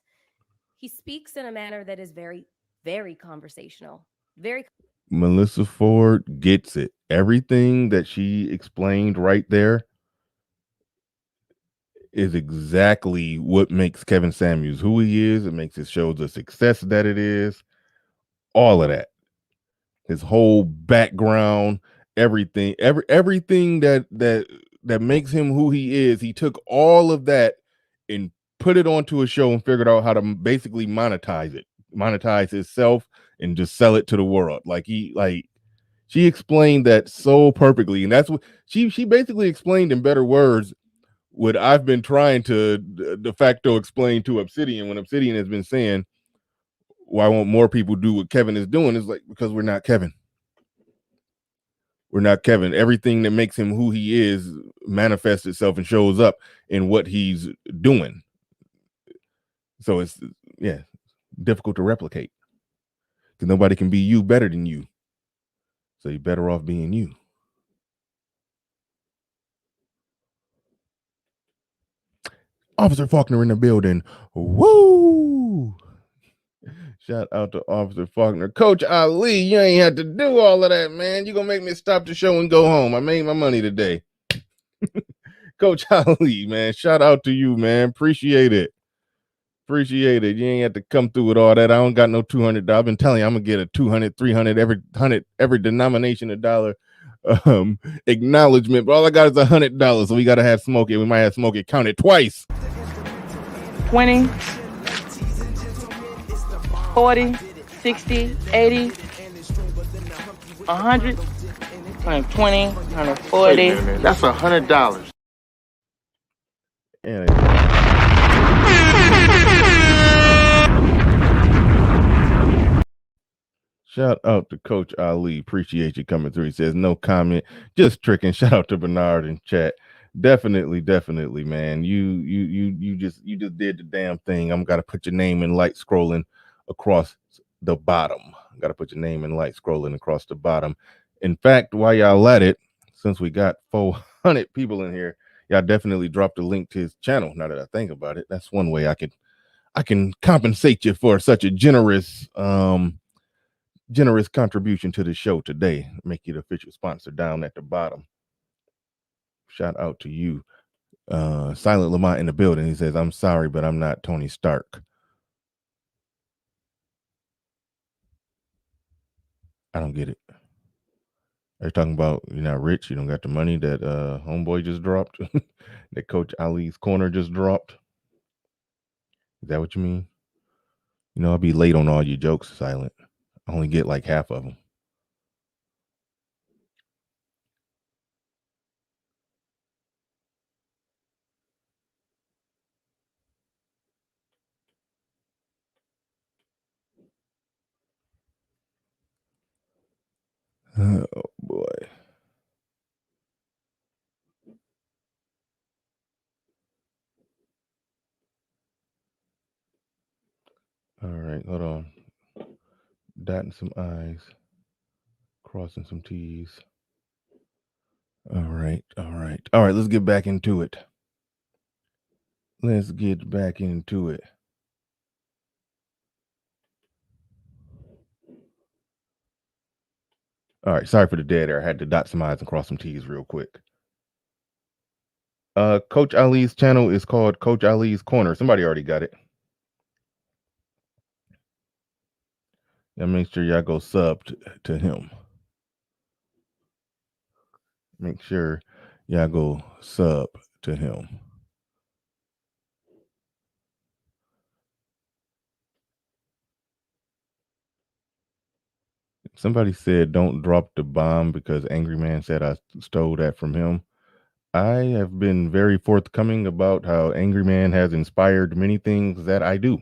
he speaks in a manner that is very, very conversational. Melyssa Ford gets it. Everything that she explained right there is exactly what makes Kevin Samuels who he is. It makes his show the success that it is. All of that. His whole background, everything, everything that makes him who he is. He took all of that and put it onto a show and figured out how to basically monetize himself and just sell it to the world. She explained that so perfectly, and that's what she basically explained in better words what I've been trying to de facto explain to Obsidian when Obsidian has been saying, why won't more people do what Kevin is doing? Is like, because we're not Kevin. We're not Kevin. Everything that makes him who he is manifests itself and shows up in what he's doing. So it's difficult to replicate because nobody can be you better than you. So you're better off being you. Officer Faulkner in the building. Woo! Shout out to Officer Faulkner. Coach Ali, you ain't had to do all of that, man. You gonna make me stop the show and go home. I made my money today. Coach Ali, man. Shout out to you, man. Appreciate it. Appreciate it. You ain't have to come through with all that. I don't got no $200. I've been telling you, I'm gonna get a 200, 300, every denomination of dollar acknowledgement. But all I got is $100. So we gotta have Smokey. We might have Smokey count it twice. 20, 40, 60, 80, 100, 120, 140. That's $100. Yeah. Shout out to Coach Ali. Appreciate you coming through. He says no comment, just tricking. Shout out to Bernard in chat. Definitely, man. You just did the damn thing. I'm gotta put your name in light scrolling across the bottom. Got to put your name in light scrolling across the bottom. In fact, while y'all at it, since we got 400 people in here, y'all definitely drop the link to his channel. Now that I think about it, that's one way I can compensate you for such a generous contribution to the show today. Make you the official sponsor down at the bottom. Shout out to you. Silent Lamont in the building. He says, I'm sorry, but I'm not Tony Stark. I don't get it. Are you talking about you're not rich, you don't got the money that homeboy just dropped? That Coach Ali's corner just dropped? Is that what you mean? You know, I'll be late on all your jokes, Silent. I only get like half of them. Oh boy. All right, hold on. Dotting some I's, crossing some T's. All right. Let's get back into it. All right, sorry for the dead air. I had to dot some I's and cross some T's real quick. Coach Ali's channel is called Coach Ali's Corner. Somebody already got it. Yeah, make sure y'all go sub to him. Make sure y'all go sub to him. Somebody said don't drop the bomb because Angry Man said I stole that from him. I have been very forthcoming about how Angry Man has inspired many things that I do.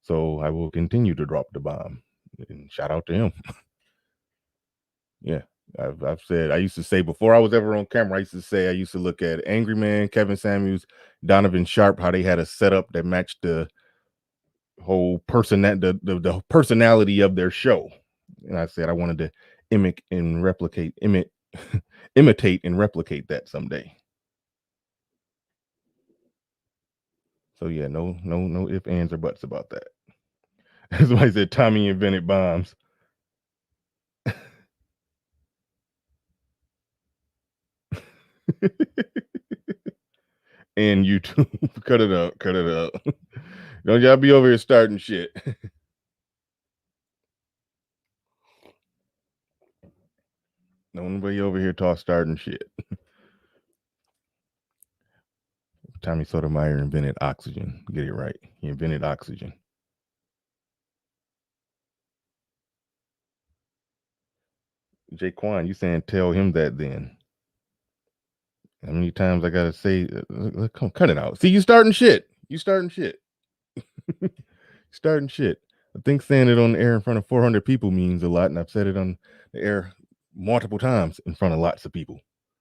So I will continue to drop the bomb. And shout out to him. Yeah. I've said, I used to say before I was ever on camera, I used to look at Angry Man, Kevin Samuels, Donovan Sharp, how they had a setup that matched the whole the personality of their show. And I said I wanted to imitate and replicate that someday. So yeah, no ifs, ands, or buts about that. Somebody said Tommy invented bombs. And YouTube, cut it out. Don't y'all be over here starting shit. Nobody over here starting shit. Tommy Sotomayor invented oxygen. Get it right. He invented oxygen. Jaquan, you saying tell him that then? How many times I gotta say? Come, cut it out. See, you starting shit. Starting shit. I think saying it on the air in front of 400 people means a lot, and I've said it on the air multiple times in front of lots of people.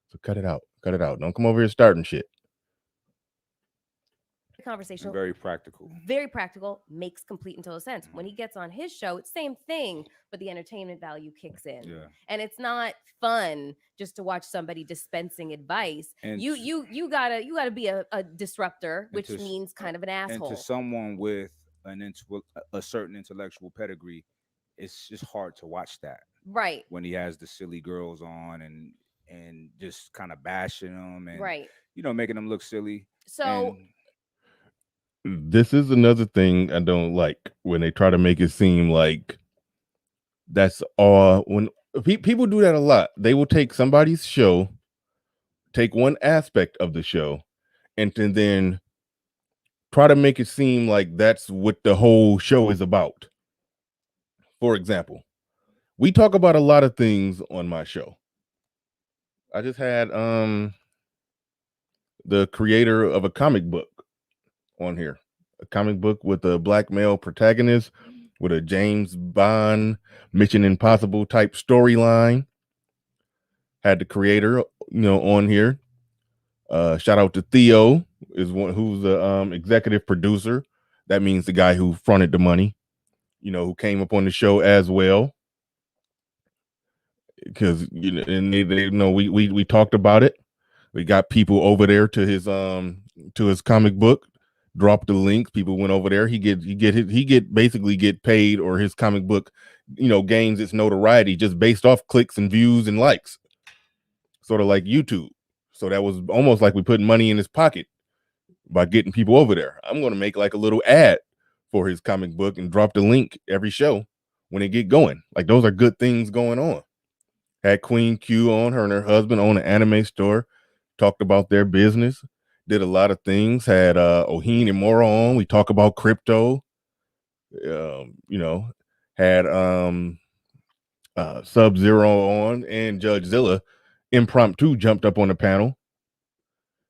So cut it out. Don't come over here starting shit. Conversation, very practical, makes complete and total sense. When he gets on his show, it's same thing, but the entertainment value kicks in. And it's not fun just to watch somebody dispensing advice. And you gotta be a disruptor, which means kind of an asshole. And to someone with a certain intellectual pedigree, it's just hard to watch that, right? When he has the silly girls on and just kind of bashing them and making them look silly. So this is another thing I don't like, when they try to make it seem like that's all. When people do that a lot, they will take somebody's show, take one aspect of the show, and then try to make it seem like that's what the whole show is about. For example, we talk about a lot of things on my show. I just had the creator of a comic book on here, a comic book with a black male protagonist with a James Bond Mission Impossible type storyline. Had the creator, on here. Shout out to Theo, who's the executive producer. That means the guy who fronted the money. who came up on the show as well. Because and they know we talked about it. We got people over there to his comic book. Dropped the links. People went over there. He basically get paid, or his comic book, gains its notoriety just based off clicks and views and likes, sort of like YouTube. So that was almost like we put money in his pocket by getting people over there. I'm going to make like a little ad for his comic book and drop the link every show when it get going. Like, those are good things going on. Had Queen Q on, her and her husband own an anime store, talked about their business, did a lot of things. Had Oheen and Mora on. We talk about crypto. Had Sub-Zero on, and Judge Zilla impromptu jumped up on the panel.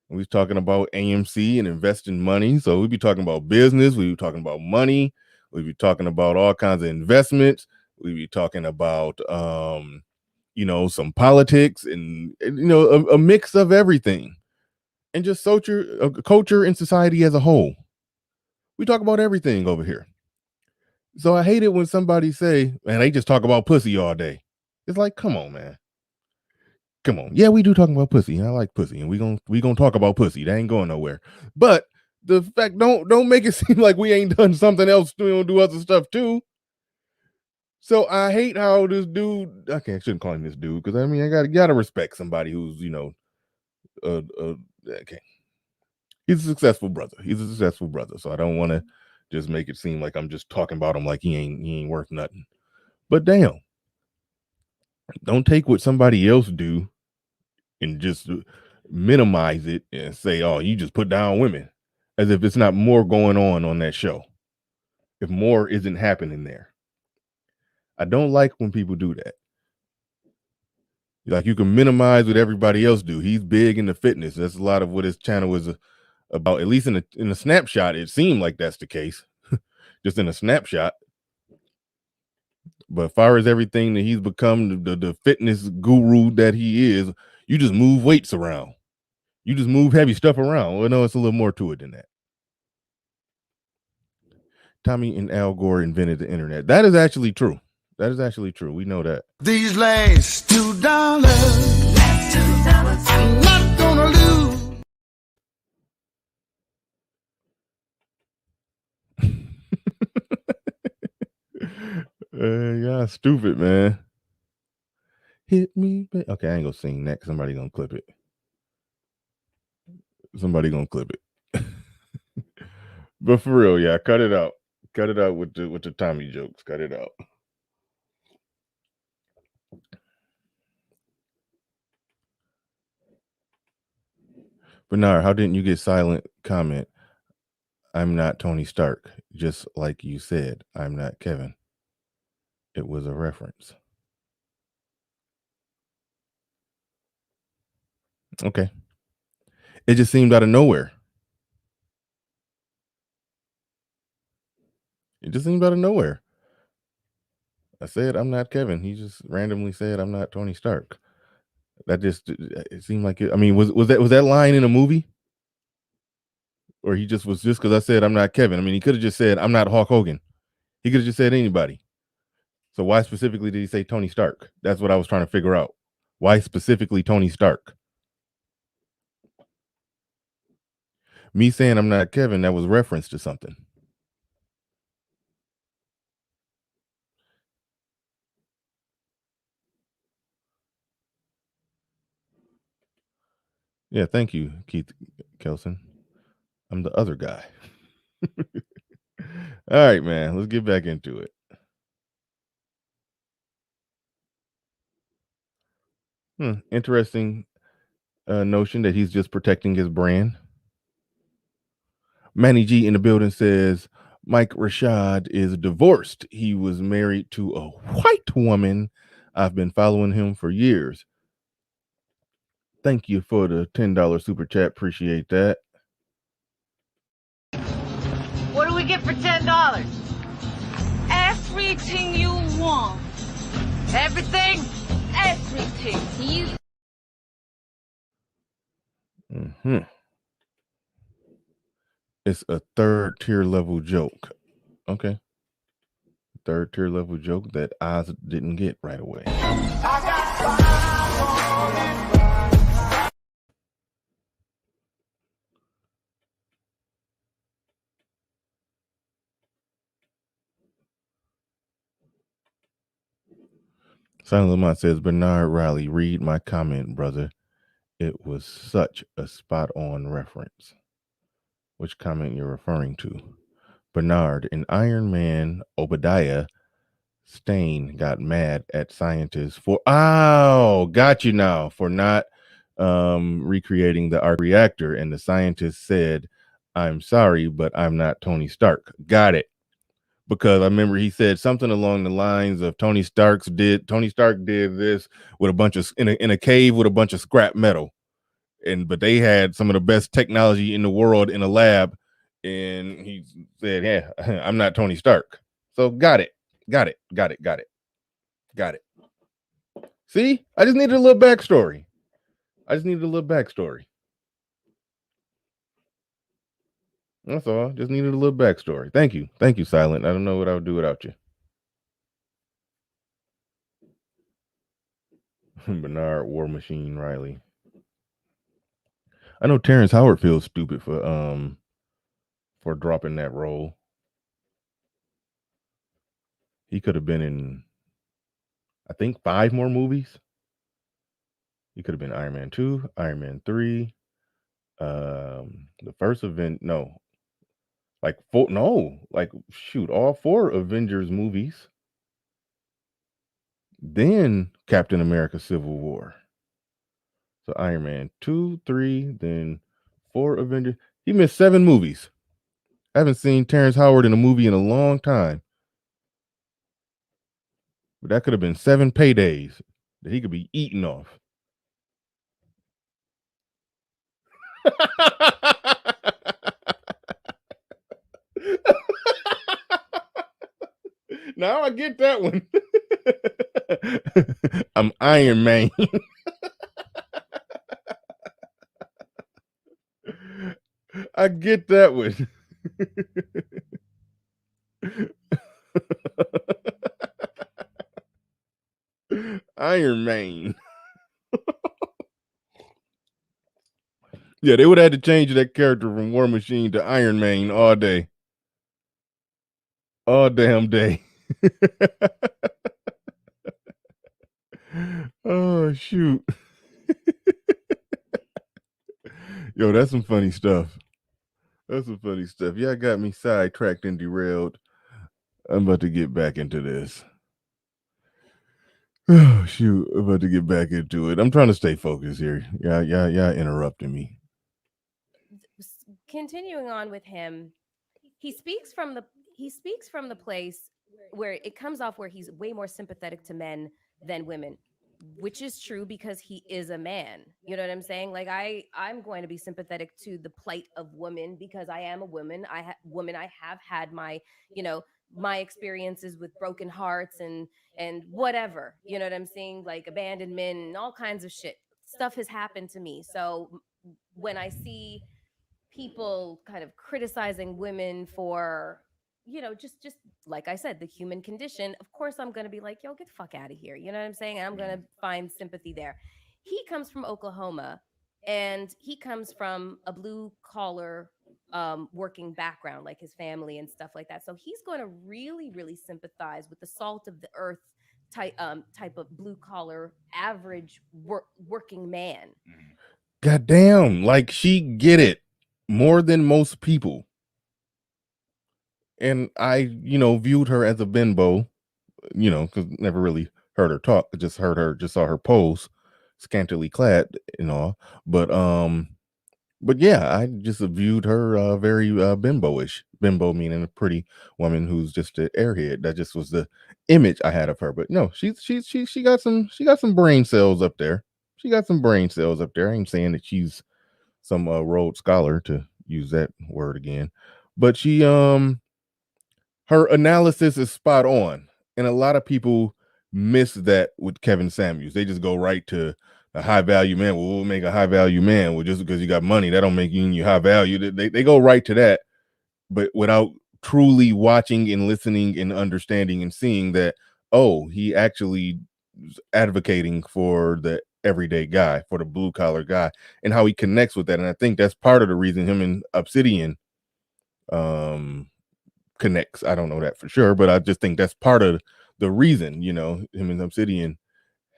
We was talking about AMC and investing money. So we'd be talking about business. We'd be talking about money. We'd be talking about all kinds of investments. We'd be talking about some politics and a mix of everything, and just culture and society as a whole. We talk about everything over here. So I hate it when somebody say, man, they just talk about pussy all day. It's like, come on, man. Come on. Yeah, we do talk about pussy. I like pussy, and we gonna talk about pussy. That ain't going nowhere. But the fact, don't make it seem like we ain't done something else. We don't do other stuff too. So I hate how this dude. Okay, I shouldn't call him this dude, because I mean, I gotta respect somebody who's okay. He's a successful brother. So I don't want to just make it seem like I'm just talking about him like he ain't worth nothing. But damn, don't take what somebody else do and just minimize it and say, oh, you just put down women, as if it's not more going on that show, if more isn't happening there. I don't like when people do that. Like, you can minimize what everybody else do. He's big into fitness. That's a lot of what his channel is about. At least in a snapshot, it seemed like that's the case. Just in a snapshot. But as far as everything that he's become, the fitness guru that he is, you just move weights around. You just move heavy stuff around. Well, no, it's a little more to it than that. Tommy and Al Gore invented the internet. That is actually true. We know that. These last $2, I'm not gonna lose. Yeah, stupid, man. Hit me. Okay, I ain't gonna sing that. Somebody gonna clip it. But for real, yeah, cut it out. Cut it out with the Tommy jokes. Cut it out. Bernard, how didn't you get silent comment? I'm not Tony Stark. Just like you said, I'm not Kevin. It was a reference. Okay. It just seemed out of nowhere. I said, I'm not Kevin. He just randomly said, I'm not Tony Stark. That just, it seemed like it. I mean, was that line in a movie? Or he just was just because I said, I'm not Kevin. I mean, he could have just said, I'm not Hulk Hogan. He could have just said anybody. So why specifically did he say Tony Stark? That's what I was trying to figure out. Why specifically Tony Stark? Me saying I'm not Kevin, that was reference to something. Yeah, thank you, Keith Kelson. I'm the other guy. All right, man, let's get back into it. Interesting notion that he's just protecting his brand. Manny G in the building says Mike Rashid is divorced. He was married to a white woman. I've been following him for years. Thank you for the $10 super chat. Appreciate that. What do we get for $10? Everything you want. Everything? Everything. You. It's a third tier level joke. Okay. third tier level joke that Oz didn't get right away. Silent Lamont says, Bernard Riley, read my comment, brother. It was such a spot on reference. Which comment you're referring to? Bernard, in Iron Man, Obadiah Stane got mad at scientists for got you now, for not recreating the arc reactor, and the scientist said, I'm sorry, but I'm not Tony Stark. Got it. Because I remember he said something along the lines of Tony Stark did this with a bunch of in a cave with a bunch of scrap metal. But they had some of the best technology in the world in a lab, and he said, yeah, I'm not Tony Stark. So got it. See, I just needed a little backstory. That's all. Just needed a little backstory. Thank you, Silent. I don't know what I would do without you. Bernard War Machine Riley. I know Terrence Howard feels stupid for dropping that role. He could have been in, I think, 5 more movies. He could have been Iron Man 2, Iron Man 3, the first event. No, like 4. No, like shoot, all 4 Avengers movies. Then Captain America: Civil War. So Iron Man 2, 3, then 4 Avengers. He missed 7 movies. I haven't seen Terrence Howard in a movie in a long time. But that could have been 7 paydays that he could be eating off. Now I get that one. I'm Iron Man. I get that one. Iron Man. Yeah, they would have had to change that character from War Machine to Iron Man all day. All damn day. Oh, shoot. Yo, that's some funny stuff. Yeah, got me sidetracked and derailed. I'm about to get back into this. Oh, shoot. I'm about to get back into it. I'm trying to stay focused here. Yeah, interrupting me. Continuing on with him, he speaks from the place where it comes off where he's way more sympathetic to men than women, which is true because he is a man. You know what I'm saying? Like I'm going to be sympathetic to the plight of women because I am a woman. I have had my, my experiences with broken hearts and whatever. You know what I'm saying? Like abandonment and all kinds of shit. Stuff has happened to me. So when I see people kind of criticizing women for, just like I said, the human condition, of course I'm going to be like, yo, get the fuck out of here. You know what I'm saying? And I'm going to find sympathy there. He comes from Oklahoma and he comes from a blue collar working background, like his family and stuff like that. So he's going to really, really sympathize with the salt of the earth type of blue collar average working man. God damn, like she get it more than most people. And I, viewed her as a bimbo, because never really heard her talk, just saw her pose, scantily clad and all. But yeah, I just viewed her very bimbo-ish. Bimbo meaning a pretty woman who's just an airhead. That just was the image I had of her. But no, she got some brain cells up there. I ain't saying that she's some Rhodes Scholar, to use that word again, but she her analysis is spot on, and a lot of people miss that with Kevin Samuels. They just go right to a high value man. Well, we'll make a high value man. Well, just because you got money, that don't make you high value. They go right to that, but without truly watching and listening and understanding and seeing that, oh, he actually is advocating for the everyday guy, for the blue collar guy, and how he connects with that. And I think that's part of the reason him and Obsidian um connects. I don't know that for sure, but I just think that's part of the reason, him and Obsidian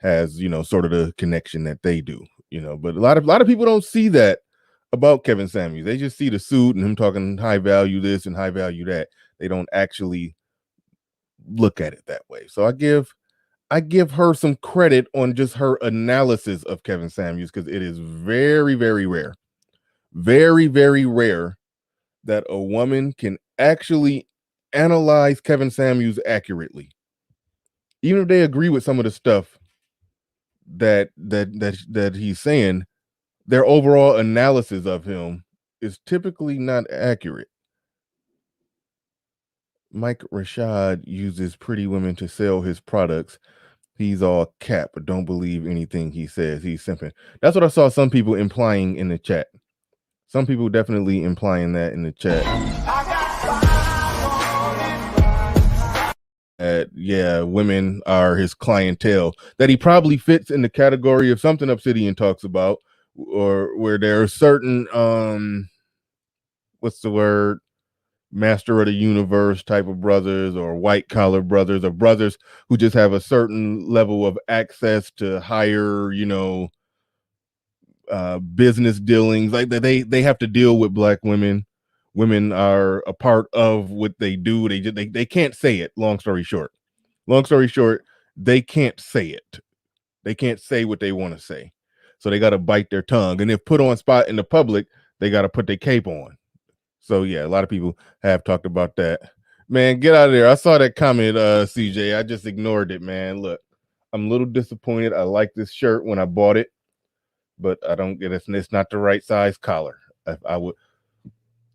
has, sort of the connection that they do, but a lot of people don't see that about Kevin Samuels. They just see the suit and him talking high value this and high value that. They don't actually look at it that way. So I give her some credit on just her analysis of Kevin Samuels, because it is very, very rare. Very, very rare that a woman can actually analyze Kevin Samuels accurately. Even if they agree with some of the stuff that he's saying, their overall analysis of him is typically not accurate. Mike Rashid uses pretty women to sell his products. He's all cap, but don't believe anything he says. He's simping. That's what I saw some people implying in the chat. Some people definitely implying that in the chat. Yeah, women are his clientele. That he probably fits in the category of something Obsidian talks about, or where there are certain what's the word? Master of the universe type of brothers, or white collar brothers, or brothers who just have a certain level of access to higher, business dealings. Like they have to deal with black women. Women are a part of what they do. They can't say it. Long story short, they can't say it. They can't say what they want to say, so they got to bite their tongue. And if put on spot in the public, they got to put their cape on. So yeah, a lot of people have talked about that. Man, get out of there. I saw that comment, CJ. I just ignored it, man. Look, I'm a little disappointed. I like this shirt when I bought it, but I don't get it. It's not the right size collar.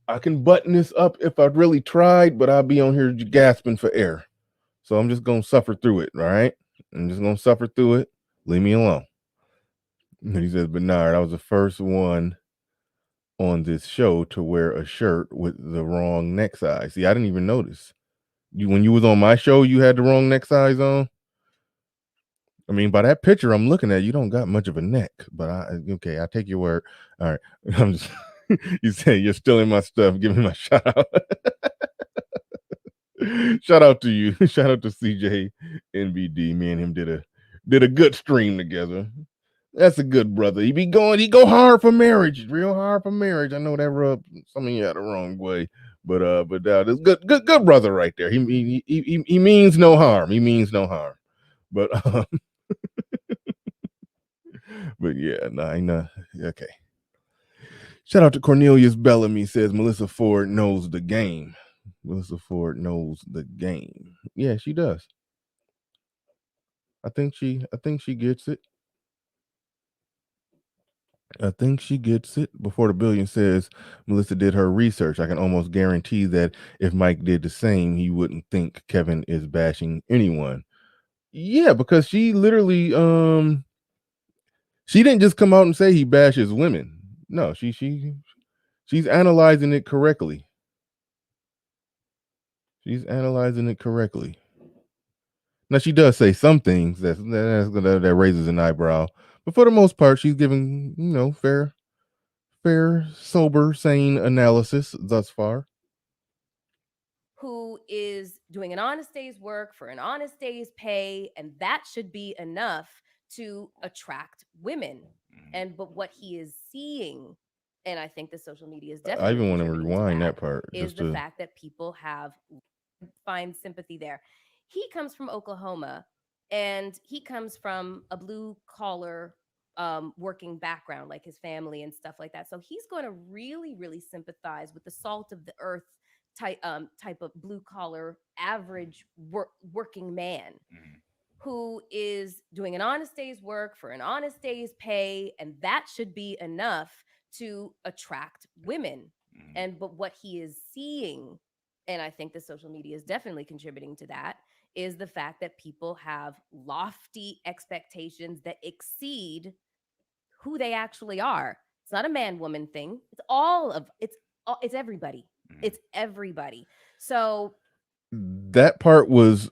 I can button this up if I really tried, but I'll be on here gasping for air. So I'm just gonna suffer through it. All right, I'm just gonna suffer through it. Leave me alone. And he says, Bernard, I was the first one on this show to wear a shirt with the wrong neck size. See, I didn't even notice. When you was on my show, you had the wrong neck size on. I mean, by that picture I'm looking at, you don't got much of a neck. But okay, I take your word. All right, I'm just. You say you're stealing my stuff. Give me my shout out. Shout out to you. Shout out to CJ NBD. Me and him did a good stream together. That's a good brother. He go hard for marriage, real hard for marriage. I know that rubbed some of you the wrong way, but this good brother right there. He means no harm. He means no harm. But but yeah, no, I know. Okay. Shout out to Cornelius Bellamy, says Melyssa Ford knows the game. Melyssa Ford knows the game. Yeah, she does. I think she gets it. I think she gets it. Before the Billion says Melyssa did her research. I can almost guarantee that if Mike did the same, he wouldn't think Kevin is bashing anyone. Yeah, because she literally she didn't just come out and say he bashes women. No, she's analyzing it correctly. She's analyzing it correctly. Now she does say some things that raises an eyebrow, but for the most part, she's giving fair, sober, sane analysis thus far. Who is doing an honest day's work for an honest day's pay, and that should be enough to attract women. But what he is seeing, and I think the social media is definitely. I even want to rewind that part. Is the fact that people find sympathy there. He comes from Oklahoma, and he comes from a blue collar working background, like his family and stuff like that. So he's going to really, really sympathize with the salt of the earth type of blue collar average working man who is doing an honest day's work for an honest day's pay, and that should be enough to attract women. But what he is seeing, and I think the social media is definitely contributing to that, is the fact that people have lofty expectations that exceed who they actually are. It's not a man-woman thing. It's everybody. It's everybody. So that part was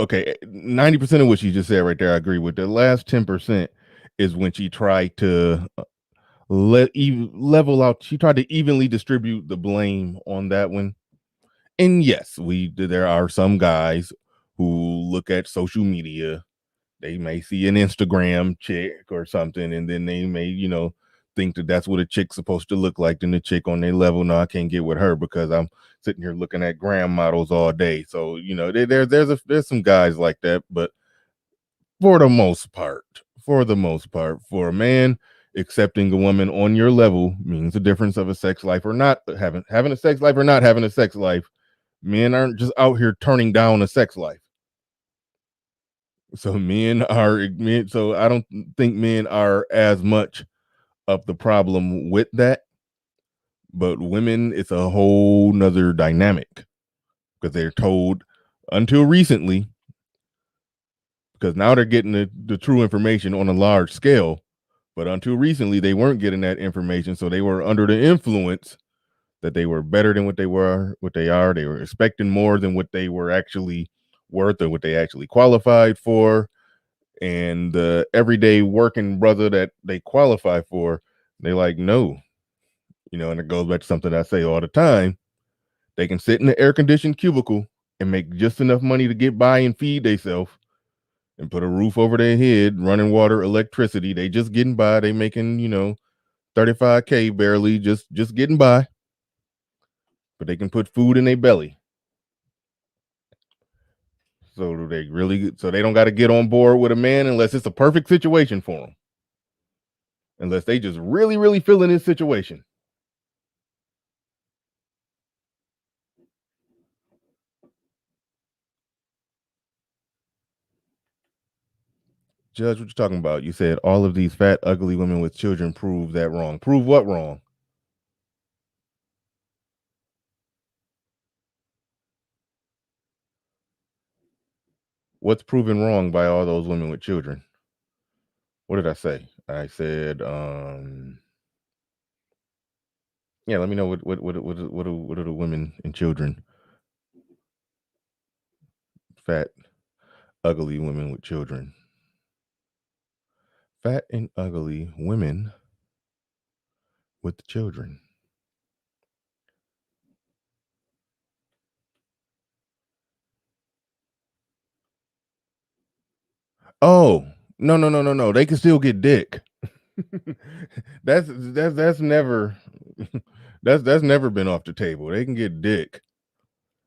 okay. 90% of what she just said right there, I agree with. The last 10% is when she tried to level out. She tried to evenly distribute the blame on that one. And yes, there are some guys who look at social media. They may see an Instagram chick or something, and then they may, think that that's what a chick's supposed to look like. Then the chick on their level, no, I can't get with her because I'm sitting here looking at gram models all day. So there's some guys like that, but for the most part, for a man, accepting a woman on your level means the difference of a sex life or not having a sex life or not having a sex life. Men aren't just out here turning down a sex life. So so I don't think men are as much of the problem with that. But women, it's a whole nother dynamic because they're told until recently, because now they're getting the true information on a large scale. But until recently, they weren't getting that information. So they were under the influence that they were better than what they are. They were expecting more than what they were actually worth or what they actually qualified for. And the everyday working brother that they qualify for, they like, no. And it goes back to something I say all the time. They can sit in the air conditioned cubicle and make just enough money to get by and feed themselves and put a roof over their head, running water, electricity. They just getting by. They making, 35K barely, just getting by. But they can put food in their belly. So do they really? So they don't got to get on board with a man unless it's a perfect situation for them. Unless they just really, really feeling this situation. Judge, what you talking about? You said all of these fat, ugly women with children prove that wrong. Prove what wrong? What's proven wrong by all those women with children? What did I say? I said, yeah. Let me know what are the women and children? Fat, ugly women with children. Fat and ugly women with children. Oh, no. They can still get dick. that's never that's never been off the table. They can get dick.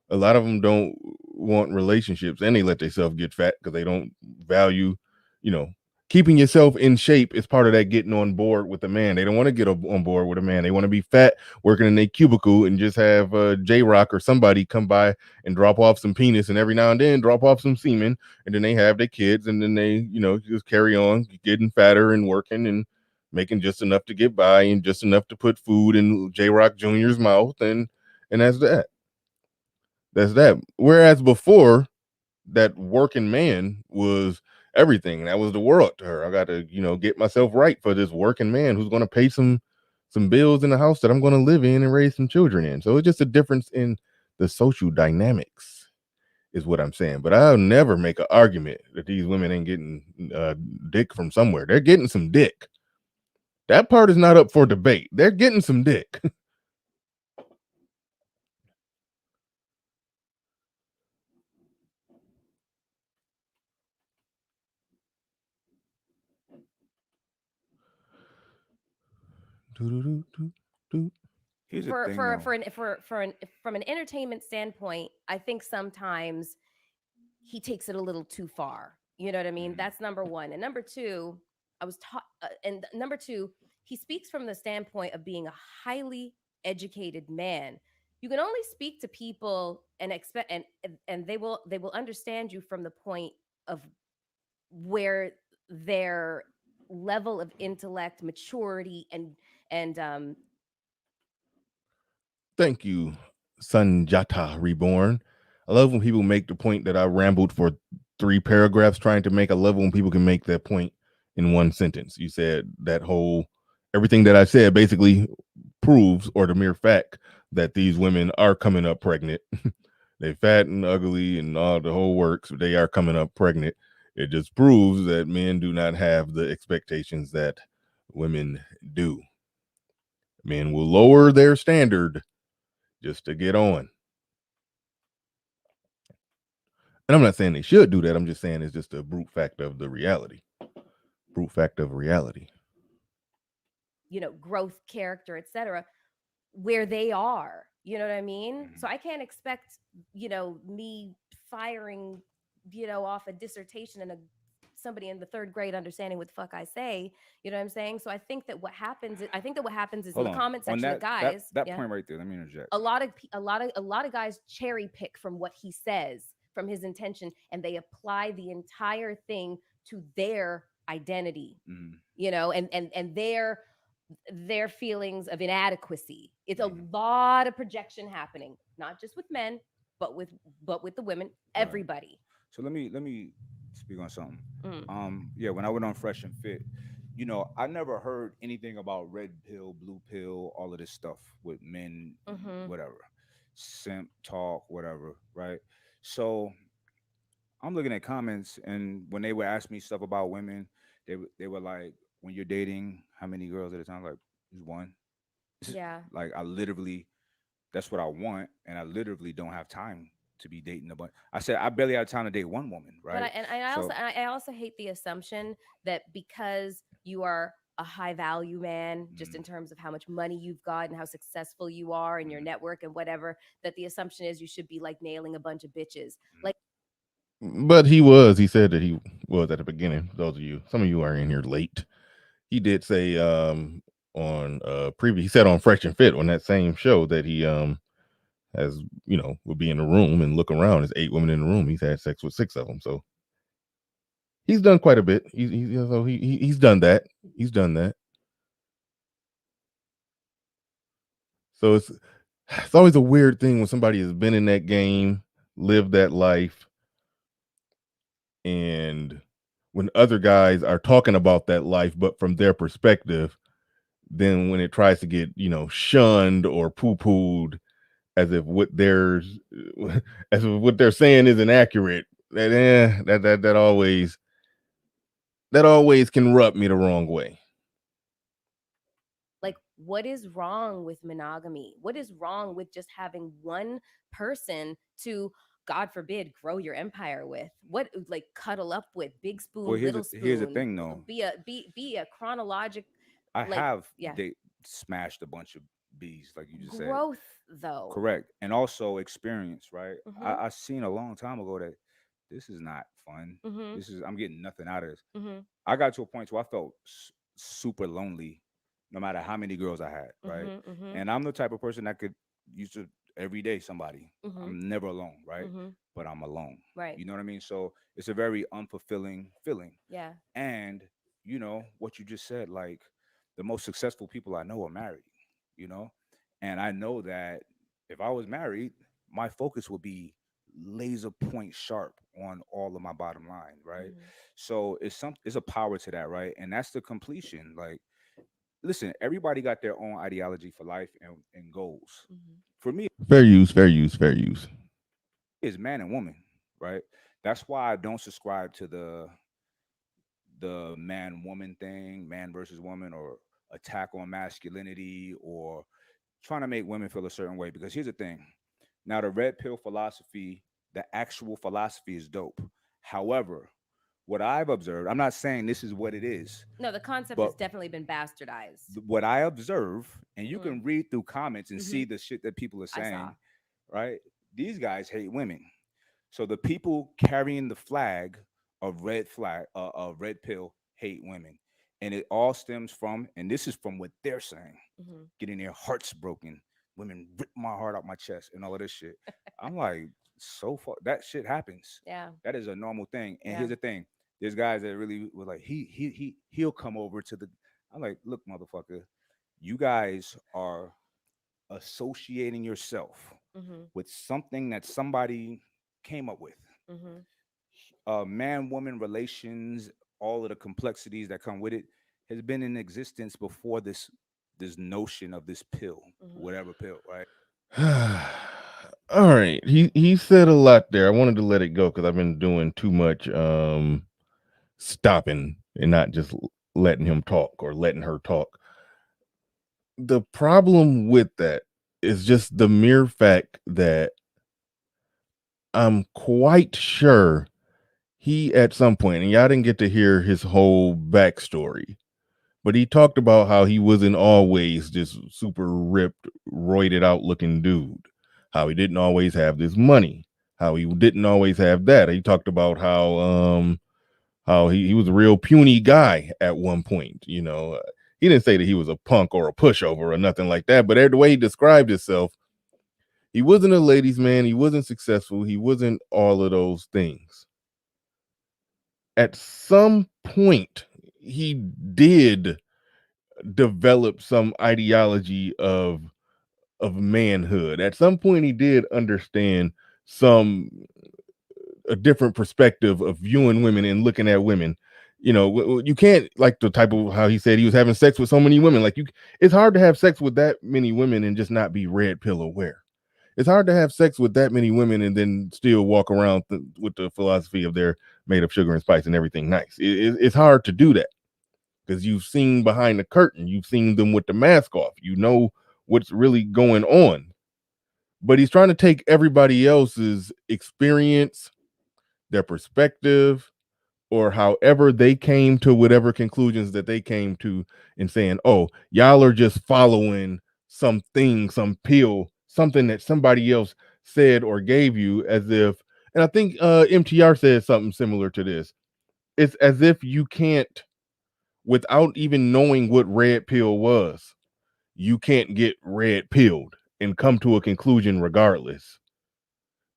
A lot of them don't want relationships and they let themselves get fat because they don't value, you know, keeping yourself in shape is part of that getting on board with a man. They don't want to get on board with a man. They want to be fat, working in a cubicle, and just have J-Rock or somebody come by and drop off some penis and every now and then drop off some semen, and then they have their kids, and then they, just carry on getting fatter and working and making just enough to get by and just enough to put food in J-Rock Jr.'s mouth, and that's that. That's that. Whereas before, that working man was everything. That was the world to her. I got to, get myself right for this working man who's going to pay some bills in the house that I'm going to live in and raise some children in. So it's just a difference in the social dynamics, is what I'm saying. But I'll never make an argument that these women ain't getting dick from somewhere. They're getting some dick. That part is not up for debate. They're getting some dick. Here's the for thing, for though. for an for an from an entertainment standpoint, I think sometimes he takes it a little too far. You know what I mean? That's number one. And number two, number two, he speaks from the standpoint of being a highly educated man. You can only speak to people and expect and they will understand you from the point of where their level of intellect, maturity, and Thank you, Sanjata Reborn. I love when people make the point that I rambled for 3 paragraphs trying to make. I love when people can make that point in one sentence. You said that whole everything that I said basically proves, or the mere fact that these women are coming up pregnant they fat and ugly and all the whole works. They are coming up pregnant. It just proves that men do not have the expectations that women do. Men will lower their standard just to get on. And I'm not saying they should do that. I'm just saying it's just a brute fact of the reality. Brute fact of reality. Growth, character, etc., where they are. You know what I mean? So I can't expect, me firing, off a dissertation and somebody in the third grade understanding what the fuck I say. You know what I'm saying? So I think that what happens is in Hold the on. comment On section, the guys, that point right there, let me interject. a lot of guys cherry pick from what he says, from his intention, and they apply the entire thing to their identity, and their feelings of inadequacy. It's a lot of projection happening, not just with men, but with the women, everybody. So let me speak on something. Yeah, when I went on Fresh and Fit, I never heard anything about red pill, blue pill, all of this stuff with men, whatever, simp talk, whatever, right? So I'm looking at comments, and when they would ask me stuff about women, they were like, "When you're dating, how many girls at a time?" Like, just one. Yeah. Like, I literally, that's what I want, and I literally don't have time to be dating a bunch. I said I barely have time to date one woman, right? But I also hate the assumption that because you are a high value man, just in terms of how much money you've got and how successful you are in your network and whatever, that the assumption is you should be like nailing a bunch of bitches. Like, But he said that he was at the beginning. Those of you, some of you are in here late. He did say on previous, he said on Fresh and Fit on that same show that he has, would be in a room and look around. There's 8 women in the room. He's had sex with 6 of them. So he's done quite a bit. He's done that. He's done that. So it's always a weird thing when somebody has been in that game, lived that life, and when other guys are talking about that life, but from their perspective, then when it tries to get, shunned or poo-pooed as if what they're as if what they're saying isn't accurate, that always can rub me the wrong way. Like, what is wrong with monogamy? What is wrong with just having one person to, God forbid, grow your empire with? What, like, cuddle up with, big spoon, little spoon? Here's the thing, though. Be a chronologic. I have they smashed a bunch of bees, like you just said. Growth, though. Correct, and also experience, right? I seen a long time ago that this is not fun. I'm getting nothing out of this. I got to a point where I felt super lonely, no matter how many girls I had, right? And I'm the type of person that could use to every day somebody. I'm never alone, right? But I'm alone, right? You know what I mean? So it's a very unfulfilling feeling. Yeah. And what you just said, like the most successful people I know are married, and I know that if I was married, my focus would be laser point sharp on all of my bottom line, right? So it's a power to that, right? And that's the completion. Like, listen, everybody got their own ideology for life and goals. For me, fair use. Is man and woman, right? That's why I don't subscribe to the man woman thing, man versus woman, or attack on masculinity, or trying to make women feel a certain way. Because here's the thing. Now, the red pill philosophy, the actual philosophy is dope. However, what I've observed, I'm not saying this is what it is. No, the concept has definitely been bastardized. What I observe, and you can read through comments and see the shit that people are saying, right? These guys hate women. So the people carrying the flag of red pill hate women. And it all stems from, and this is from what they're saying, getting their hearts broken. Women rip my heart out my chest and all of this shit. I'm like, so far, that shit happens. Yeah. That is a normal thing. And here's the thing. There's guys that really were like, he'll come over to the, I'm like, look, motherfucker, you guys are associating yourself with something that somebody came up with. Man-woman relations, all of the complexities that come with it, has been in existence before this notion of this pill, whatever pill, right? All right. He said a lot there. I wanted to let it go because I've been doing too much stopping and not just letting him talk or letting her talk. The problem with that is just the mere fact that I'm quite sure he at some point, and y'all didn't get to hear his whole backstory, but he talked about how he wasn't always this super ripped, roided out looking dude, how he didn't always have this money, how he didn't always have that. He talked about how he was a real puny guy at one point. You know, he didn't say that he was a punk or a pushover or nothing like that, but the way he described himself, he wasn't a ladies' man. He wasn't successful. He wasn't all of those things. At some point, he did develop some ideology of manhood. At some point, he did understand some a different perspective of viewing women and looking at women. You know, you can't like the type of how he said he was having sex with so many women. Like it's hard to have sex with that many women and just not be red pill aware. It's hard to have sex with that many women and then still walk around with the philosophy of they're made of sugar and spice and everything nice. It's hard to do that because you've seen behind the curtain, you've seen them with the mask off, you know what's really going on. But he's trying to take everybody else's experience, their perspective, or however they came to whatever conclusions that they came to, and saying, oh, y'all are just following something, some pill, something that somebody else said or gave you, as if, and I think MTR said something similar to this. It's as if you can't, without even knowing what red pill was, you can't get red pilled and come to a conclusion regardless.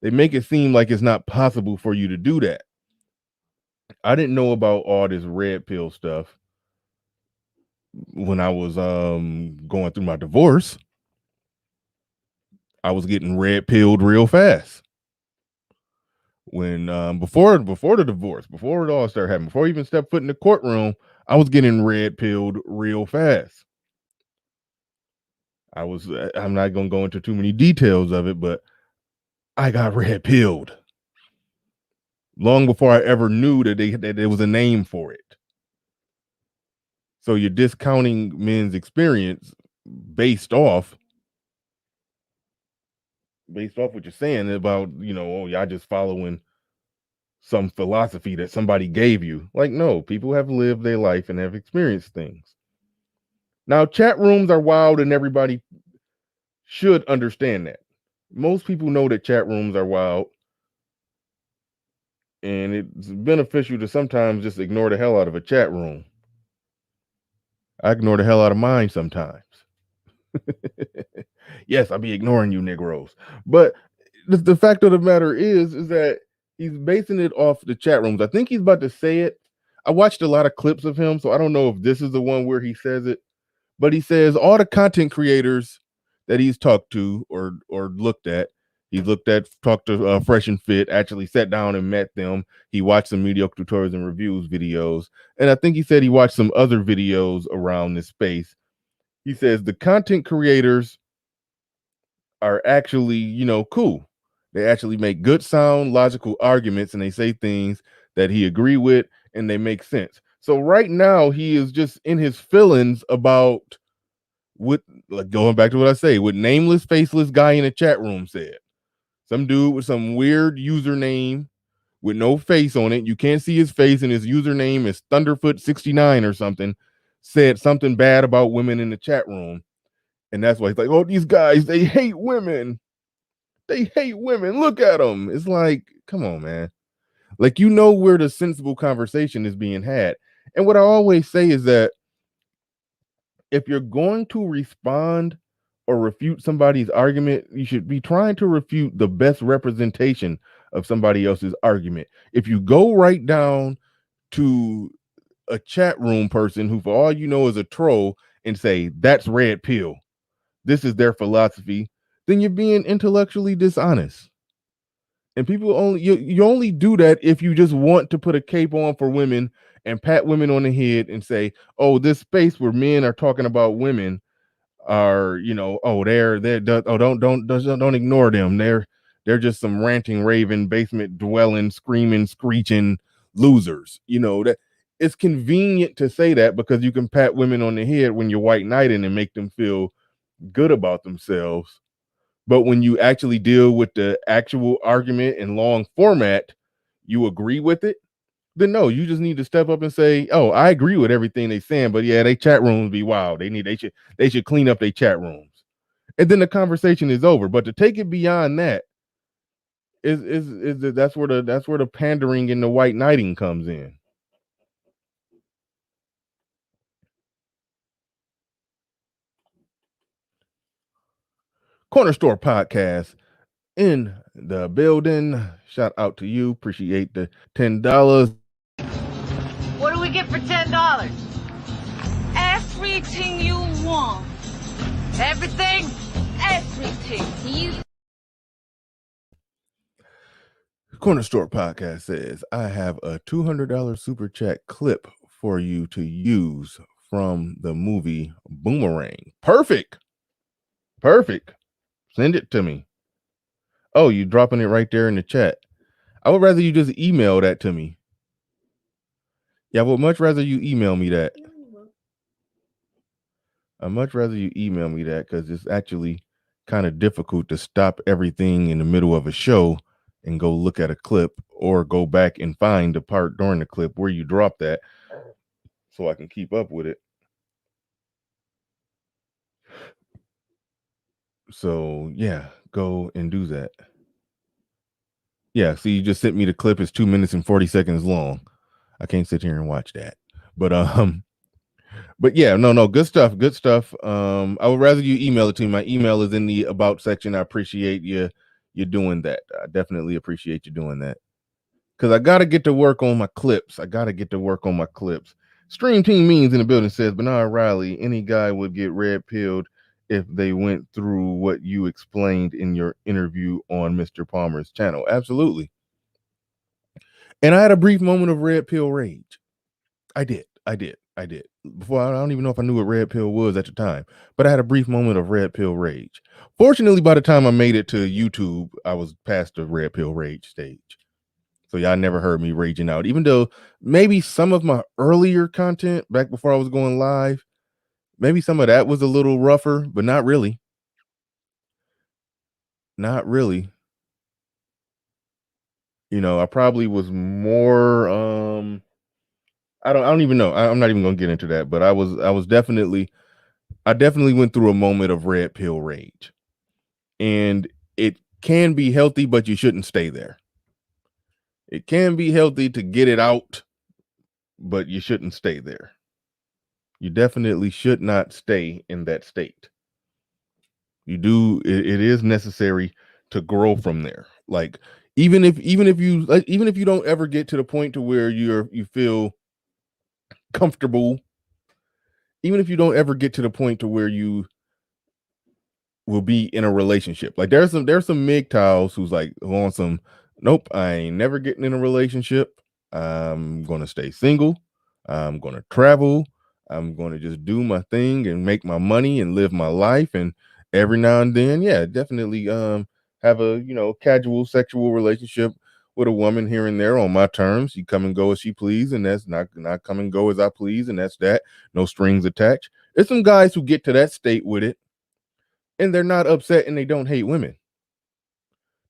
They make it seem like it's not possible for you to do that. I didn't know about all this red pill stuff when I was going through my divorce. I was getting red pilled real fast. When before the divorce, before it all started happening, before I even stepped foot in the courtroom, I was getting red pilled real fast. I'm not gonna go into too many details of it, but I got red pilled long before I ever knew that there was a name for it. So you're discounting men's experience based off what you're saying about, you know, oh, y'all just following some philosophy that somebody gave you. Like, no, people have lived their life and have experienced things. Now, chat rooms are wild, and everybody should understand that. Most people know that chat rooms are wild, and it's beneficial to sometimes just ignore the hell out of a chat room. I ignore the hell out of mine sometimes. Yes, I'll be ignoring you, Negroes. But the fact of the matter is that he's basing it off the chat rooms. I think he's about to say it. I watched a lot of clips of him, so I don't know if this is the one where he says it. But he says all the content creators that he's talked to or looked at, talked to Fresh and Fit, actually sat down and met them. He watched some mediocre tutorials and reviews videos, and I think he said he watched some other videos around this space. He says the content creators are actually, you know, cool. They actually make good sound, logical arguments, and they say things that he agree with and they make sense. So right now he is just in his feelings about what, like going back to what I say, what nameless, faceless guy in the chat room said. Some dude with some weird username with no face on it. You can't see his face, and his username is Thunderfoot69 or something. Said something bad about women in the chat room. And that's why he's like, oh, these guys, they hate women. They hate women. Look at them. It's like, come on, man. Like, you know where the sensible conversation is being had. And what I always say is that if you're going to respond or refute somebody's argument, you should be trying to refute the best representation of somebody else's argument. If you go right down to a chat room person who, for all you know, is a troll and say, that's red pill, this is their philosophy, then you're being intellectually dishonest. And people only you only do that if you just want to put a cape on for women and pat women on the head and say, oh, this space where men are talking about women are, you know, oh, they're oh, don't ignore them. They're just some ranting, raving, basement dwelling, screaming, screeching losers. That it's convenient to say that because you can pat women on the head when you're white knighting and make them feel good about themselves. But when you actually deal with the actual argument in long format, you agree with it, then no, you just need to step up and say, "Oh, I agree with everything they saying, but yeah, they chat rooms be wild. They should clean up their chat rooms." And then the conversation is over. But to take it beyond that that's where the pandering and the white knighting comes in. Corner Store Podcast in the building. Shout out to you. Appreciate the $10. What do we get for $10? Everything you want. Everything? Everything. Corner Store Podcast says, I have a $200 super chat clip for you to use from the movie Boomerang. Perfect. Send it to me. Oh, you dropping it right there in the chat. I would rather you just email that to me. Yeah, I would much rather you email me that. I'd much rather you email me that because it's actually kind of difficult to stop everything in the middle of a show and go look at a clip or go back and find the part during the clip where you dropped that so I can keep up with it. So yeah, go and do that. Yeah, see, you just sent me the clip. It's 2 minutes and 40 seconds long. I can't sit here and watch that. But yeah, no, good stuff. I would rather you email it to me. My email is in the about section. I appreciate you doing that. I definitely appreciate you doing that. Because I got to get to work on my clips. Stream Team Means in the building says, Bernard Riley, any guy would get red pilled if they went through what you explained in your interview on Mr. Palmer's channel. Absolutely. And I had a brief moment of red pill rage. I did. Before, I don't even know if I knew what red pill was at the time, but I had a brief moment of red pill rage. Fortunately, by the time I made it to YouTube, I was past the red pill rage stage. So y'all never heard me raging out, even though maybe some of my earlier content back before I was going live, maybe some of that was a little rougher, but not really. I probably was more I don't even know. I'm not even gonna get into that, but I definitely went through a moment of red pill rage. And it can be healthy, but you shouldn't stay there. It can be healthy to get it out, but you shouldn't stay there. You definitely should not stay in that state. It is necessary to grow from there. Like even if you don't ever get to the point to where you feel comfortable, even if you don't ever get to the point to where you will be in a relationship. Like there's some MGTOWs who's like on some, nope, I ain't never getting in a relationship. I'm gonna stay single. I'm gonna travel. I'm gonna just do my thing and make my money and live my life. And every now and then, yeah, definitely have a casual sexual relationship with a woman here and there on my terms. You come and go as she please, and that's not come and go as I please, and that's that. No strings attached. There's some guys who get to that state with it, and they're not upset and they don't hate women.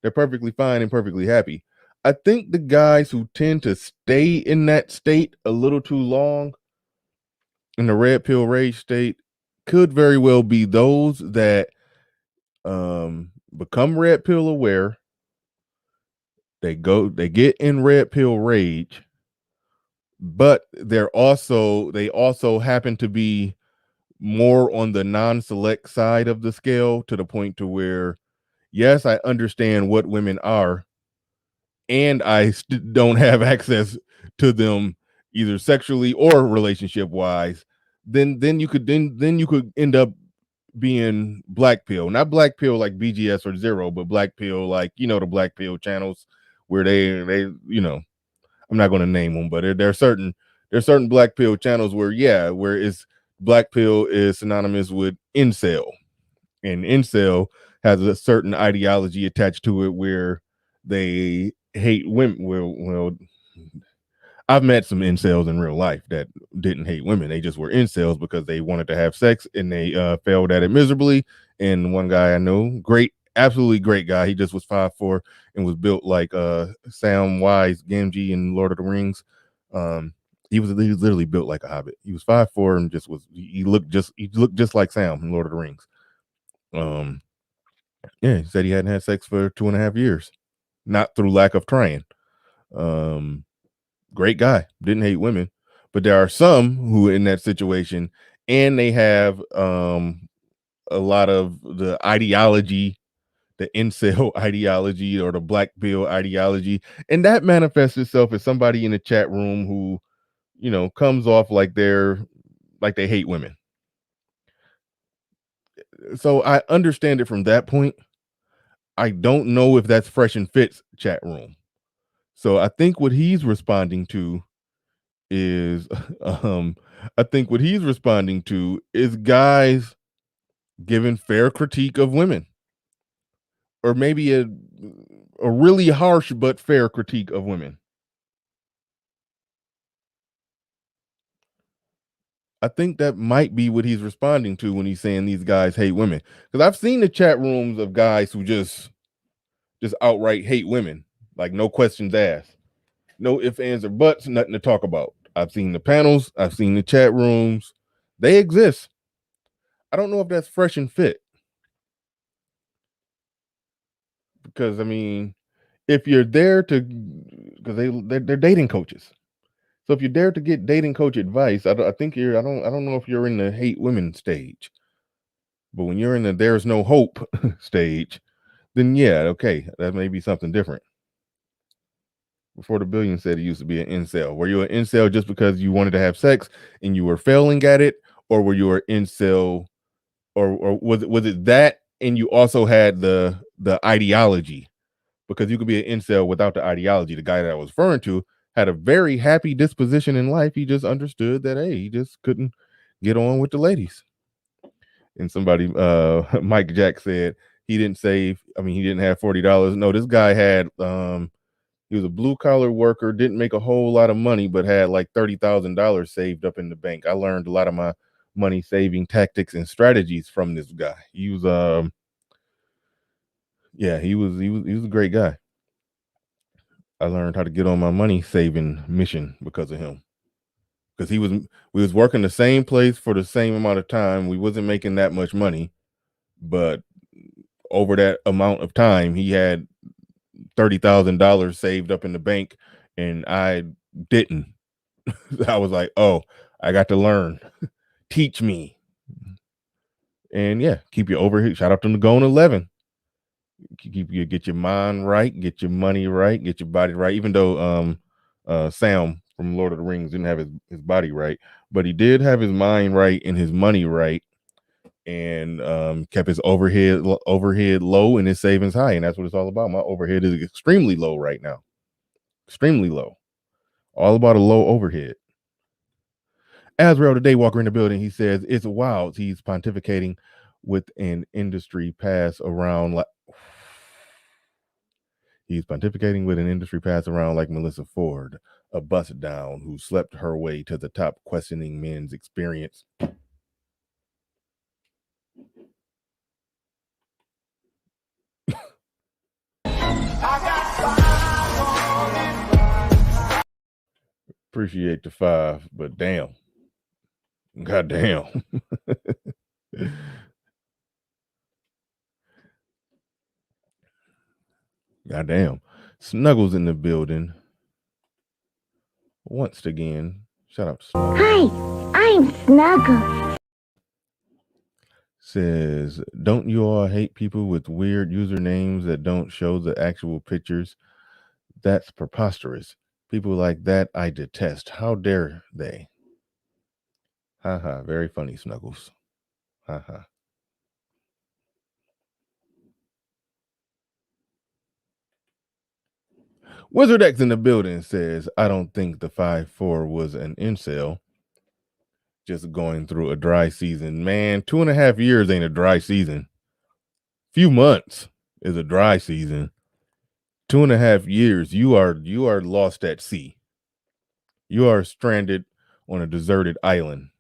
They're perfectly fine and perfectly happy. I think the guys who tend to stay in that state a little too long, in the red pill rage state, could very well be those that become red pill aware. They get in red pill rage, but they also happen to be more on the non-select side of the scale, to the point to where, yes, I understand what women are, and I don't have access to them either sexually or relationship wise. Then you could end up being black pill, not black pill like BGS or Zero, but black pill like the black pill channels where they I'm not going to name them, but there are certain black pill channels where it's black pill is synonymous with incel, and incel has a certain ideology attached to it where they hate women. Well, I've met some incels in real life that didn't hate women. They just were incels because they wanted to have sex and they failed at it miserably. And one guy I know, great, absolutely great guy. He just was 5'4" and was built like Samwise Gamgee in Lord of the Rings. He was literally built like a hobbit. He was 5'4" and he looked just like Sam in Lord of the Rings. Yeah, he said he hadn't had sex for 2.5 years, not through lack of trying. Great guy, didn't hate women, but there are some who are in that situation and they have a lot of the ideology, the incel ideology or the black pill ideology, and that manifests itself as somebody in the chat room who, comes off like they hate women. So I understand it from that point. I don't know if that's Fresh and Fit's chat room. So I think what he's responding to is guys giving fair critique of women, or maybe a really harsh but fair critique of women. I think that might be what he's responding to when he's saying these guys hate women, because I've seen the chat rooms of guys who just outright hate women, like no questions asked, no ifs, ands, or buts, nothing to talk about. I've seen the panels, I've seen the chat rooms. They exist. I don't know if that's Fresh and Fit. Because I mean, if you're there to, because they're dating coaches. So if you're there to get dating coach advice, I think I don't know if you're in the hate women stage. But when you're in the there's no hope stage, then yeah, okay, that may be something different. Before the Billion said he used to be an incel. Were you an incel just because you wanted to have sex and you were failing at it, or were you an incel, or was it that and you also had the ideology? Because you could be an incel without the ideology. The guy that I was referring to had a very happy disposition in life. He just understood that, hey, he just couldn't get on with the ladies. And somebody, Mike Jack said he didn't save. I mean, he didn't have $40. No, this guy had, he was a blue collar worker, didn't make a whole lot of money, but had like $30,000 saved up in the bank. I learned a lot of my money saving tactics and strategies from this guy. He was, he was a great guy. I learned how to get on my money saving mission because of him. Because we was working the same place for the same amount of time. We wasn't making that much money, but over that amount of time, he had $30,000 saved up in the bank, and I didn't. I was like, oh, I got to learn. Teach me. And yeah, keep your overhead. Shout out to the Gone 11. Get your mind right, get your money right, get your body right. Even though Sam from Lord of the Rings didn't have his body right, but he did have his mind right and his money right, and kept his overhead low and his savings high. And that's what it's all about. My overhead is extremely low right now. Extremely low. All about a low overhead. Azrael today, Walker in the building, he says it's wild. He's pontificating with an industry pass around like Melyssa Ford, a bust down who slept her way to the top, questioning men's experience. Appreciate the 5, but damn. Goddamn. Goddamn. Snuggles in the building. Once again. Shout out to Snuggles. Hi, I'm Snuggles. Says, don't you all hate people with weird usernames that don't show the actual pictures? That's preposterous. People like that I detest. How dare they? Haha, very funny, Snuggles. Haha. Wizard X in the building says, I don't think the 5'4" was an incel. Just going through a dry season. Man, 2.5 years ain't a dry season. Few months is a dry season. 2.5 years, you are lost at sea. You are stranded on a deserted island.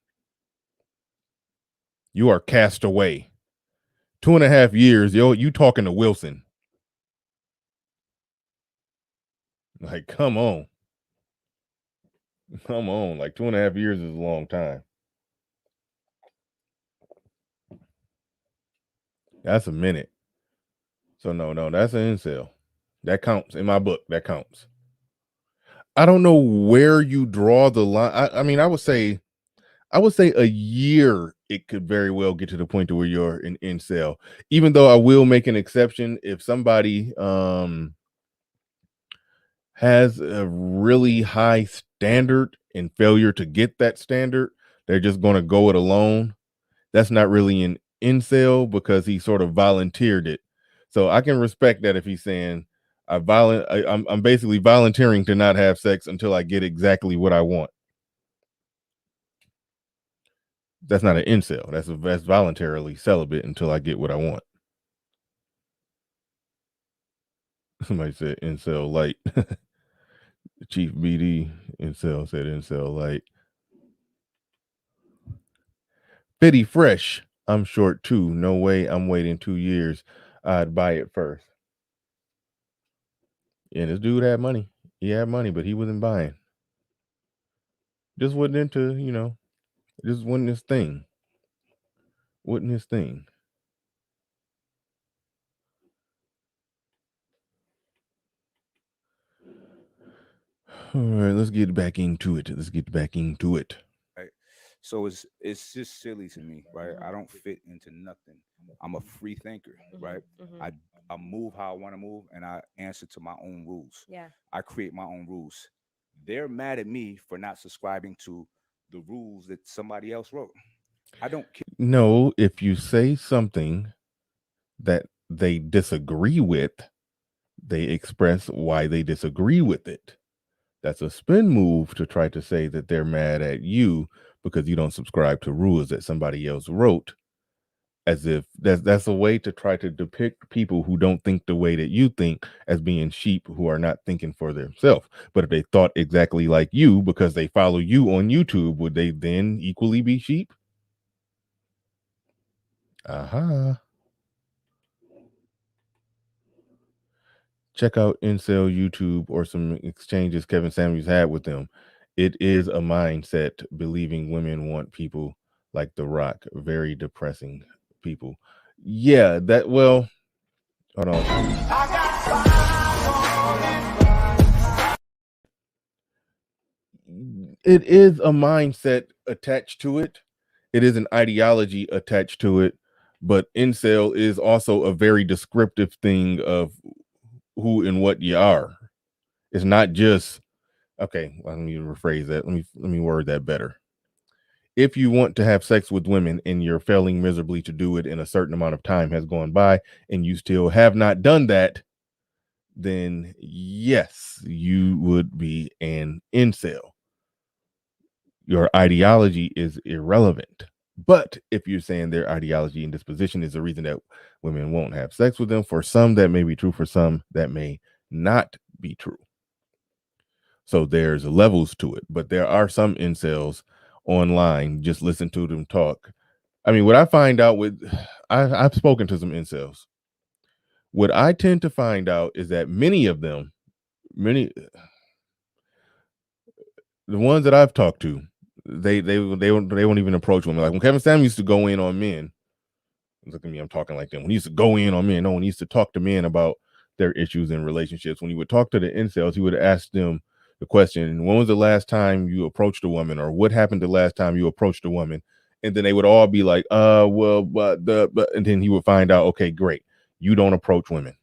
You are cast away. 2.5 years, you talking to Wilson. Like, come on. Come on. Like 2.5 years is a long time. That's a minute. So no, that's an incel. That counts in my book. That counts. I don't know where you draw the line. I mean, I would say a year it could very well get to the point to where you're an incel. Even though I will make an exception if somebody has a really high standard and failure to get that standard, they're just going to go it alone. That's not really an incel because he sort of volunteered it. So I can respect that if he's saying I'm basically volunteering to not have sex until I get exactly what I want. That's not an incel. That's voluntarily celibate until I get what I want. Somebody said incel light. Chief BD incel said incel light. Fitty fresh. I'm short too. No way. I'm waiting 2 years. I'd buy it first. And this dude had money. He had money, but he wasn't buying. Just wasn't into, just wasn't his thing. Wasn't his thing. All right, let's get back into it. Right. So it's just silly to me, right? I don't fit into nothing. I'm a free thinker, right? I move how I want to move, and I answer to my own rules. Yeah. I create my own rules. They're mad at me for not subscribing to the rules that somebody else wrote. I don't care. No, if you say something that they disagree with, they express why they disagree with it. That's a spin move to try to say that they're mad at you because you don't subscribe to rules that somebody else wrote, as if that's a way to try to depict people who don't think the way that you think as being sheep who are not thinking for themselves. But if they thought exactly like you because they follow you on YouTube, would they then equally be sheep? Aha. Check out Incel YouTube or some exchanges Kevin Samuels had with them. It is a mindset believing women want people like The Rock. Very depressing people. Yeah, hold on. It is a mindset attached to it. It is an ideology attached to it. But incel is also a very descriptive thing of who and what you are. It's not just okay. Let me rephrase that. Let me word that better. If you want to have sex with women and you're failing miserably to do it, and a certain amount of time has gone by and you still have not done that, then yes, you would be an incel. Your ideology is irrelevant. But if you're saying their ideology and disposition is the reason that women won't have sex with them, for some that may be true, for some that may not be true. So there's levels to it, but there are some incels online. Just listen to them talk. I mean, what I find out I've spoken to some incels. What I tend to find out is that many of them, the ones that I've talked to, they won't even approach women. Like when Kevin Samuels used to go in on men. Look at me, I'm talking like them. When he used to go in on men, no one used to talk to men about their issues in relationships. When he would talk to the incels, he would ask them the question, when was the last time you approached a woman, or what happened the last time you approached a woman? And then they would all be like, and then he would find out, okay, great, you don't approach women.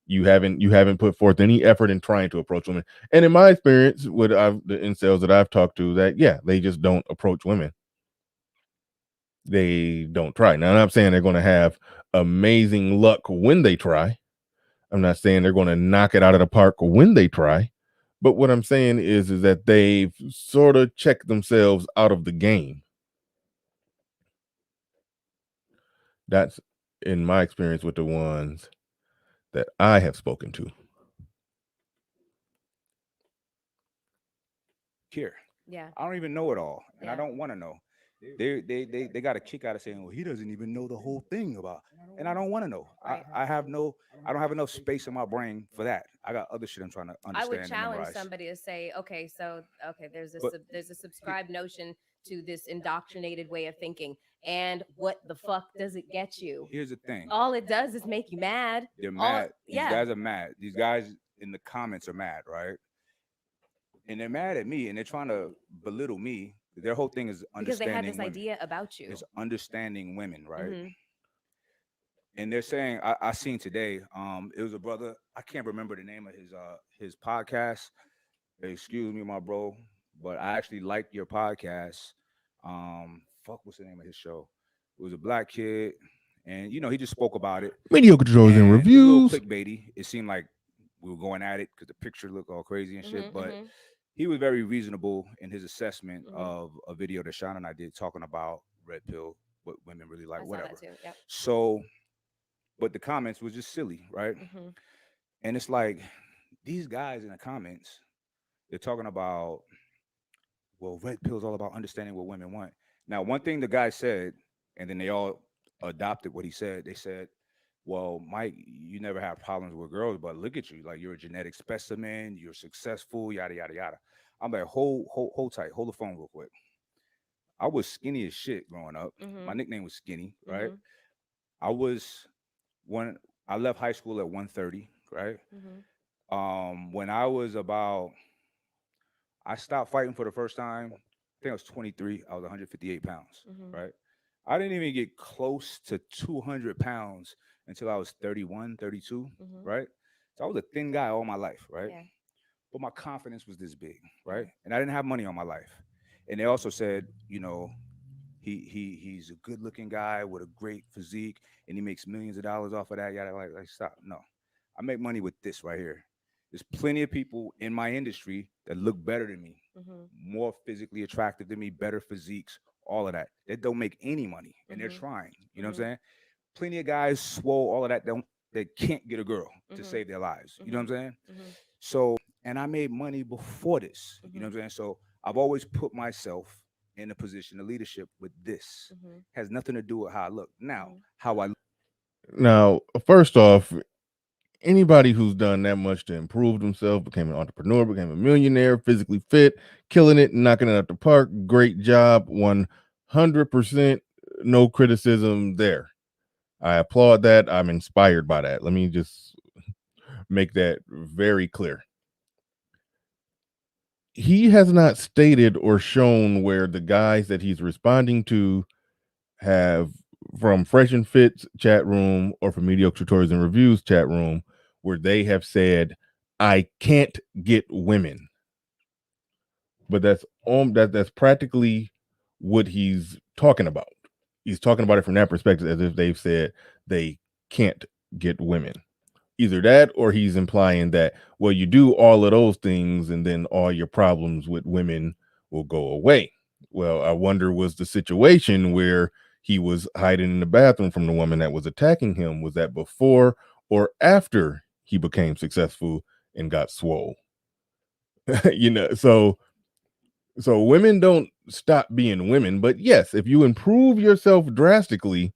You haven't put forth any effort in trying to approach women. And in my experience with the incels that I've talked to, that they just don't approach women. They don't try. Now, I'm not saying they're going to have amazing luck when they try. I'm not saying they're going to knock it out of the park when they try. But what I'm saying is that they've sort of checked themselves out of the game. That's in my experience with the ones that I have spoken to. Here. Yeah. I don't even know it all, and I don't want to know. They got a kick out of saying, well, he doesn't even know the whole thing about, and I don't want to know. Right. I don't have enough space in my brain for that. I got other shit I'm trying to understand. I would and challenge memorize. somebody to say, okay, there's a subscribed notion to this indoctrinated way of thinking, and what the fuck does it get you? Here's the thing. All it does is make you mad. They're mad. These guys are mad. These guys in the comments are mad, right? And they're mad at me, and they're trying to belittle me. Their whole thing is understanding because they had this women. idea about you. It's understanding women, right? Mm-hmm. And they're saying, I seen today, it was a brother. I can't remember the name of his podcast. Excuse me, my bro, but I actually like your podcast. What's the name of his show? It was a black kid, and he just spoke about it. Mediocre Controls and Reviews. Clickbaity. It seemed like we were going at it because the picture looked all crazy and shit, but he was very reasonable in his assessment of a video that Sean and I did talking about red pill, what women really like, whatever. Yep. So, but the comments was just silly, right? And it's like these guys in the comments, they're talking about, well, red pill is all about understanding what women want. Now, one thing the guy said, and then they all adopted what he said. They said, well, Mike, you never have problems with girls, but look at you, like you're a genetic specimen, you're successful, yada yada yada. I'm like, hold tight, hold the phone real quick. I was skinny as shit growing up. My nickname was Skinny, right? I left high school at 130, right? When I stopped fighting for the first time, I think I was 23. I was 158 pounds, right? I didn't even get close to 200 pounds until I was 31, 32, right? So I was a thin guy all my life, right? Yeah. But my confidence was this big, right? And I didn't have money on my life. And they also said, he's a good-looking guy with a great physique, and he makes millions of dollars off of that. Yada, like stop. No, I make money with this right here. There's plenty of people in my industry that look better than me, more physically attractive than me, better physiques, all of that. They don't make any money, and they're trying. You know what I'm saying? Plenty of guys swole, all of that. They can't get a girl to save their lives. You know what I'm saying? So, and I made money before this. You know what I'm saying? So I've always put myself in a position of leadership with this. Has nothing to do with how I look. Now, first off, anybody who's done that much to improve themselves, became an entrepreneur, became a millionaire, physically fit, killing it, knocking it out the park, great job, 100%, no criticism there. I applaud that. I'm inspired by that. Let me just make that very clear. He has not stated or shown where the guys that he's responding to have, from Fresh and Fit's chat room or from Mediocre Tutorials and Reviews chat room, where they have said, I can't get women. But that's practically what he's talking about. He's talking about it from that perspective, as if they've said they can't get women. Either that, or he's implying that, well, you do all of those things and then all your problems with women will go away. Well, I wonder, was the situation where he was hiding in the bathroom from the woman that was attacking him, was that before or after he became successful and got swole? So women don't stop being women, but yes, if you improve yourself drastically,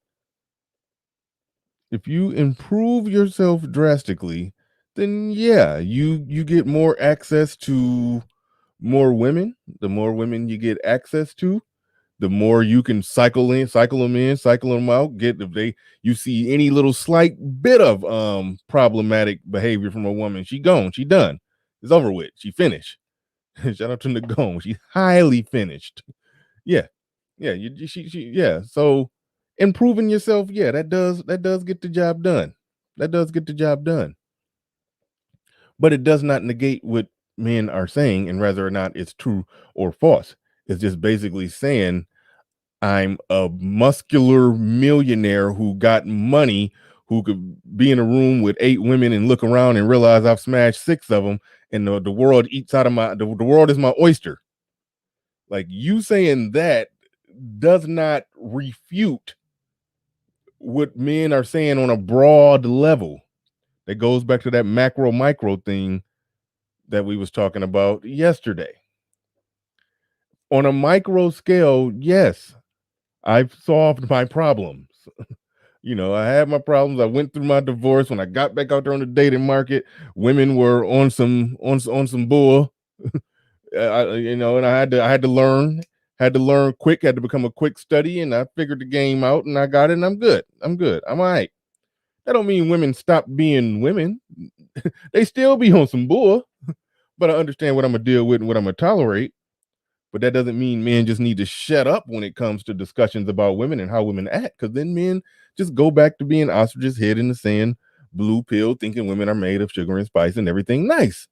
then yeah, you get more access to more women. The more women you get access to, the more you can cycle them in, cycle them out. If you see any little slight bit of problematic behavior from a woman, she gone, she done. It's over with. She finished. Shout out to Nagone. She's highly finished. Yeah. Yeah. So improving yourself, yeah, that does get the job done. But it does not negate what men are saying and whether or not it's true or false. It's just basically saying, I'm a muscular millionaire who got money, who could be in a room with 8 women and look around and realize I've smashed 6 of them, and the world eats out of the world is my oyster. Like, you saying that does not refute what men are saying on a broad level. That goes back to that macro micro thing that we was talking about yesterday. On a micro scale, yes, I've solved my problems. I had my problems. I went through my divorce. When I got back out there on the dating market, women were on some bull. And had to learn quick, had to become a quick study, and I figured the game out, and I got it, and I'm good. I'm all right. That don't mean women stop being women. They still be on some bull, but I understand what I'm gonna deal with and what I'm gonna tolerate. But that doesn't mean men just need to shut up when it comes to discussions about women and how women act, because then men just go back to being ostriches, head in the sand, blue pill, thinking women are made of sugar and spice and everything nice.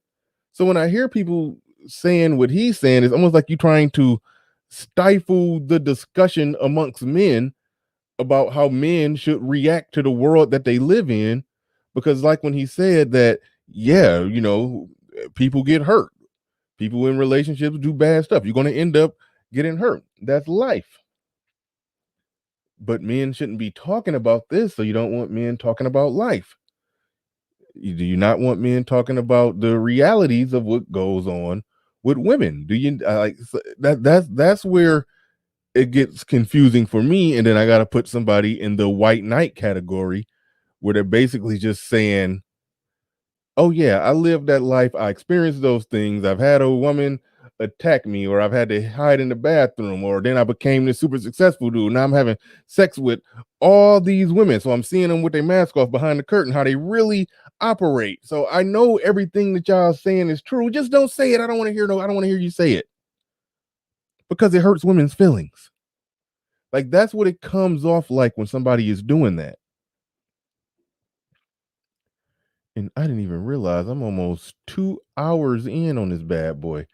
So when I hear people saying what he's saying, it's almost like you trying to stifle the discussion amongst men about how men should react to the world that they live in. Because, like when he said that, yeah, people get hurt, people in relationships do bad stuff. You're going to end up getting hurt. That's life. But men shouldn't be talking about this. So you don't want men talking about life. Do you not want men talking about the realities of what goes on with women? Do you like that's where it gets confusing for me? And then I got to put somebody in the white knight category where they're basically just saying, oh yeah, I lived that life. I experienced those things. I've had a woman attack me, or I've had to hide in the bathroom, or then I became this super successful dude. Now I'm having sex with all these women. So I'm seeing them with their mask off behind the curtain, how they really operate. So I know everything that y'all saying is true. Just don't say it. I don't want to hear I don't want to hear you say it. Because it hurts women's feelings. Like that's what it comes off like when somebody is doing that. And I didn't even realize I'm almost 2 hours in on this bad boy.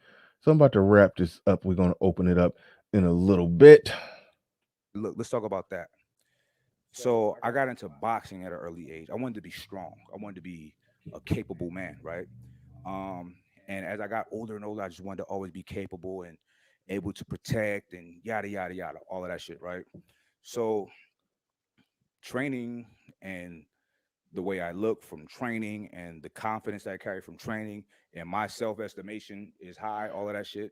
So I'm about to wrap this up. We're going to open it up in a little bit. Look, let's talk about that. So I got into boxing at an early age. I wanted to be strong. I wanted to be a capable man, right? And as I got older and older, I just wanted to always be capable and able to protect and yada yada yada, all of that shit, right? So training and the way I look from training and the confidence that I carry from training and my self-estimation is high, all of that shit,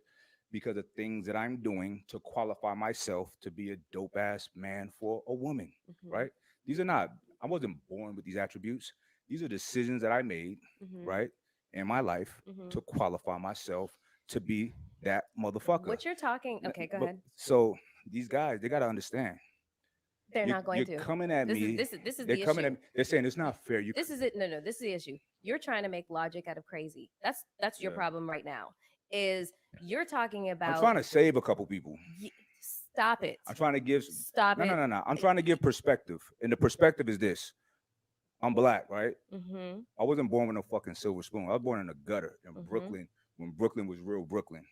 because of things that I'm doing to qualify myself to be a dope ass man for a woman, right? These are not, I wasn't born with these attributes. These are decisions that I made, right, in my life to qualify myself to be that motherfucker. What you're talking, okay, go ahead. So these guys, they got to understand. They're not going to. You're coming at me. This is they're the coming issue. at me. They're saying it's not fair. This is it. No. This is the issue. You're trying to make logic out of crazy. That's your problem right now. Is you're talking about. I'm trying to save a couple people. Stop it. I'm trying to give. Stop it. No. I'm trying to give perspective, and the perspective is this: I'm black, right? I wasn't born with no fucking silver spoon. I was born in a gutter in Brooklyn when Brooklyn was real Brooklyn.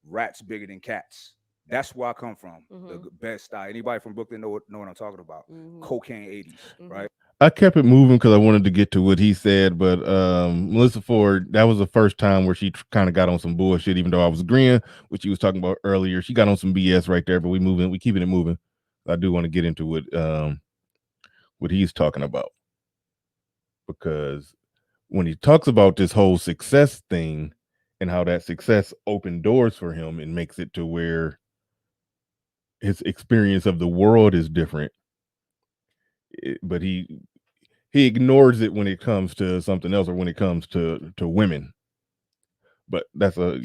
Rats bigger than cats. That's where I come from. The best style. Anybody from Brooklyn know what I'm talking about. Cocaine 80s, right? I kept it moving because I wanted to get to what he said, but Melyssa Ford, that was the first time where she kind of got on some bullshit, even though I was agreeing with she was talking about earlier. She got on some BS right there, but we keeping it moving. I do want to get into what he's talking about. Because when he talks about this whole success thing and how that success opened doors for him and makes it to where his experience of the world is different, but he ignores it when it comes to something else or when it comes to women. But that's I'm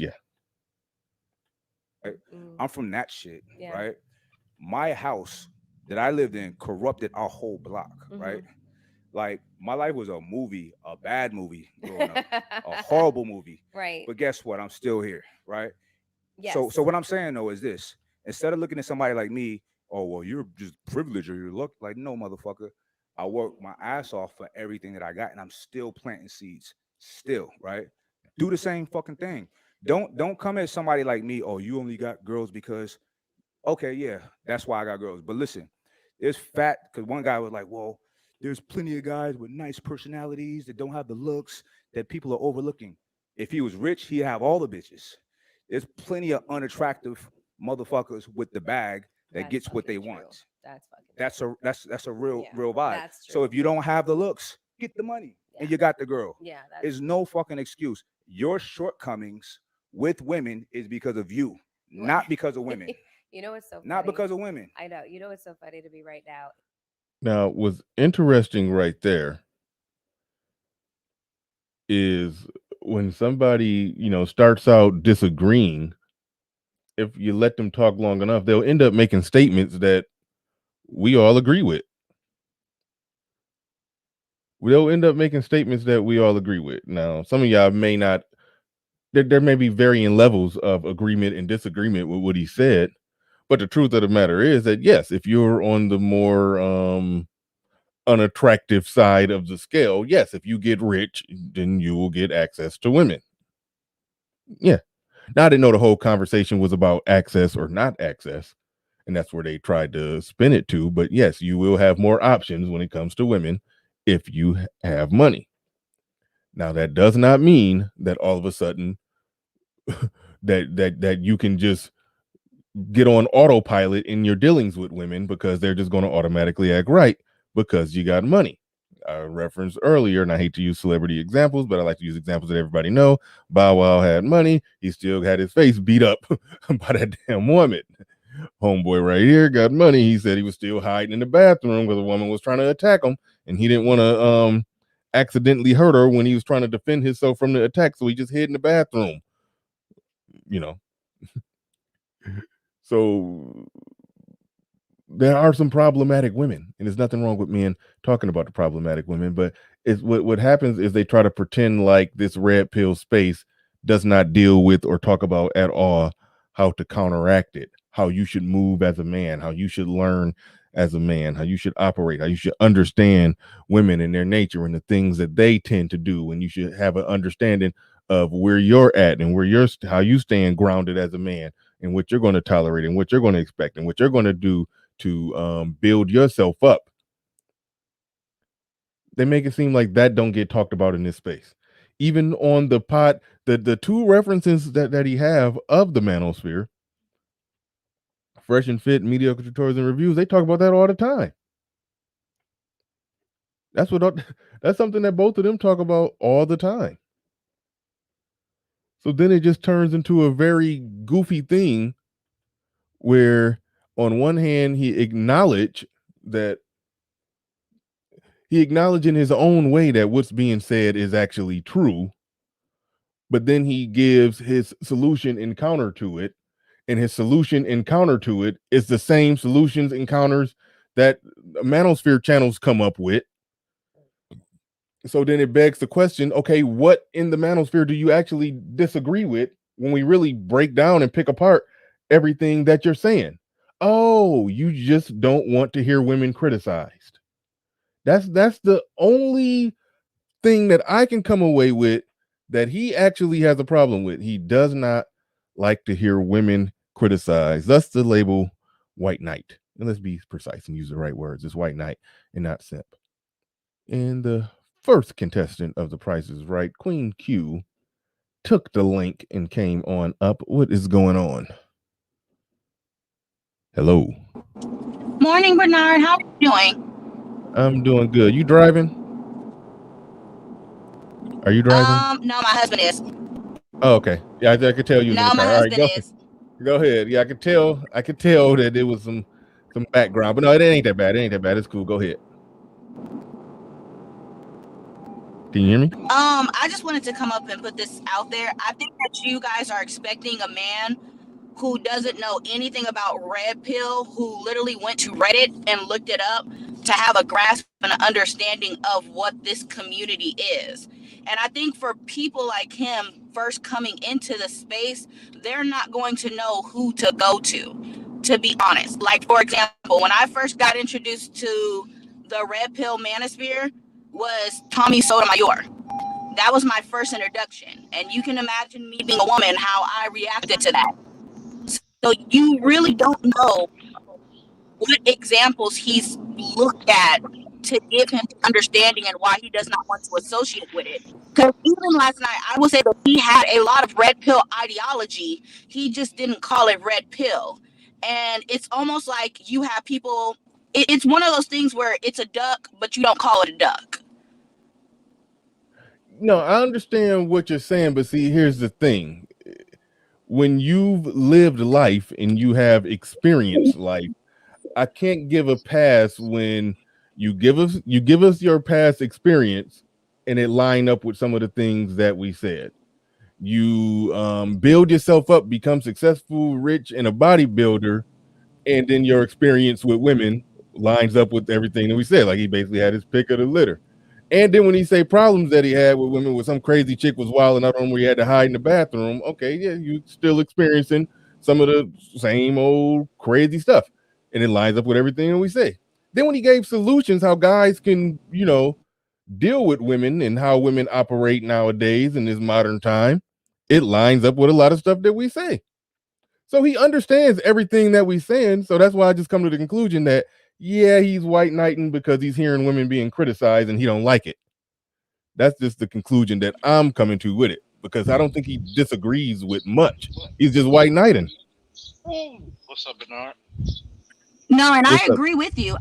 from that shit, right? My house that I lived in corrupted our whole block, right? Like my life was a movie, a bad movie growing up, a horrible movie. Right. But guess what? I'm still here, right? Yes. So what I'm saying though is this: instead of looking at somebody like me, oh well, you're just privileged or you're like, no, motherfucker. I work my ass off for everything that I got, and I'm still planting seeds. Still, right? Do the same fucking thing. Don't come at somebody like me. Oh, you only got girls because, okay, yeah, that's why I got girls. But listen, it's fat because one guy was like, well, there's plenty of guys with nice personalities that don't have the looks that people are overlooking. If he was rich, he'd have all the bitches. There's plenty of unattractive motherfuckers with the bag that gets what they want. That's fucking. That's a real vibe. That's true. So if you don't have the looks, get the money, and you got the girl. Yeah, there's no fucking excuse. Your shortcomings with women is because of you, not because of women. You know what's so funny? Not because of women. I know. You know what's so funny to me right now? Now, what's interesting right there is when somebody, starts out disagreeing, if you let them talk long enough, they'll end up making statements that we all agree with. They'll end up making statements that we all agree with. Now, some of y'all may not, there may be varying levels of agreement and disagreement with what he said. But the truth of the matter is that, yes, if you're on the more unattractive side of the scale, yes, if you get rich, then you will get access to women. Yeah. Now, I didn't know the whole conversation was about access or not access, and that's where they tried to spin it to. But yes, you will have more options when it comes to women if you have money. Now, that does not mean that all of a sudden that you can just get on autopilot in your dealings with women because they're just going to automatically act right because you got money. I referenced earlier, and I hate to use celebrity examples, but I like to use examples that everybody know. Bow Wow had money. He still had his face beat up by that damn woman. Homeboy right here got money. He said he was still hiding in the bathroom because a woman was trying to attack him, and he didn't want to accidentally hurt her when he was trying to defend himself from the attack, so he just hid in the bathroom. So there are some problematic women, and there's nothing wrong with men talking about the problematic women, but it's what happens is they try to pretend like this red pill space does not deal with or talk about at all how to counteract it, how you should move as a man, how you should learn as a man, how you should operate, how you should understand women and their nature and the things that they tend to do, and you should have an understanding of where you're at and how you stand grounded as a man and what you're going to tolerate and what you're going to expect and what you're going to do to build yourself up. They make it seem like that don't get talked about in this space. Even on the pod, the two references that he have of the manosphere, Fresh and Fit, Mediocre Tutorials and Reviews, they talk about that all the time. That's something that both of them talk about all the time. So then it just turns into a very goofy thing where on one hand he acknowledged in his own way that what's being said is actually true, but then he gives his solution and counter to it, and his solution and counter to it is the same solutions and counters that manosphere channels come up with. So then it begs the question, okay, what in the manosphere do you actually disagree with when we really break down and pick apart everything that you're saying? Oh, you just don't want to hear women criticized. That's the only thing that I can come away with that he actually has a problem with. He does not like to hear women criticized. Thus the label white knight. And let's be precise and use the right words. It's white knight and not simp. And the first contestant of The Price is Right, Queen Q, took the link and came on up. What is going on? Hello. Morning, Bernard. How are you doing? I'm doing good. You driving? Are you driving? No, my husband is. Oh, okay. Yeah, I could tell you. No, my husband is. Go ahead. Yeah, I could tell that there was some background, but no, it ain't that bad. It's cool. Go ahead. Can you hear me? I just wanted to come up and put this out there. I think that you guys are expecting a man who doesn't know anything about red pill, who literally went to Reddit and looked it up to have a grasp and an understanding of what this community is. And I think for people like him first coming into the space, they're not going to know who to go to be honest. Like, for example, when I first got introduced to the red pill manosphere was Tommy Sotomayor. That was my first introduction. And you can imagine me being a woman, how I reacted to that. So you really don't know what examples he's looked at to give him understanding and why he does not want to associate with it. Because even last night, I would say that he had a lot of red pill ideology. He just didn't call it red pill. And it's almost like you have people it's one of those things where it's a duck, but you don't call it a duck. No, I understand what you're saying, but see, here's the thing. When you've lived life and you have experienced life, I can't give a pass when you give us your past experience and it line up with some of the things that we said. You build yourself up, become successful, rich, and a bodybuilder, and then your experience with women lines up with everything that we said. Like he basically had his pick of the litter. And then when he say problems that he had with women, with some crazy chick was wilding out on him where he had to hide in the bathroom. Okay, yeah, you still experiencing some of the same old crazy stuff, and it lines up with everything that we say. Then when he gave solutions, how guys can, deal with women and how women operate nowadays in this modern time, it lines up with a lot of stuff that we say. So he understands everything that we're saying. So that's why I just come to the conclusion that, yeah, he's white knighting because he's hearing women being criticized and he don't like it. That's just the conclusion that I'm coming to with it, because I don't think he disagrees with much. He's just white knighting. What's up, Bernard? No, and I agree with you.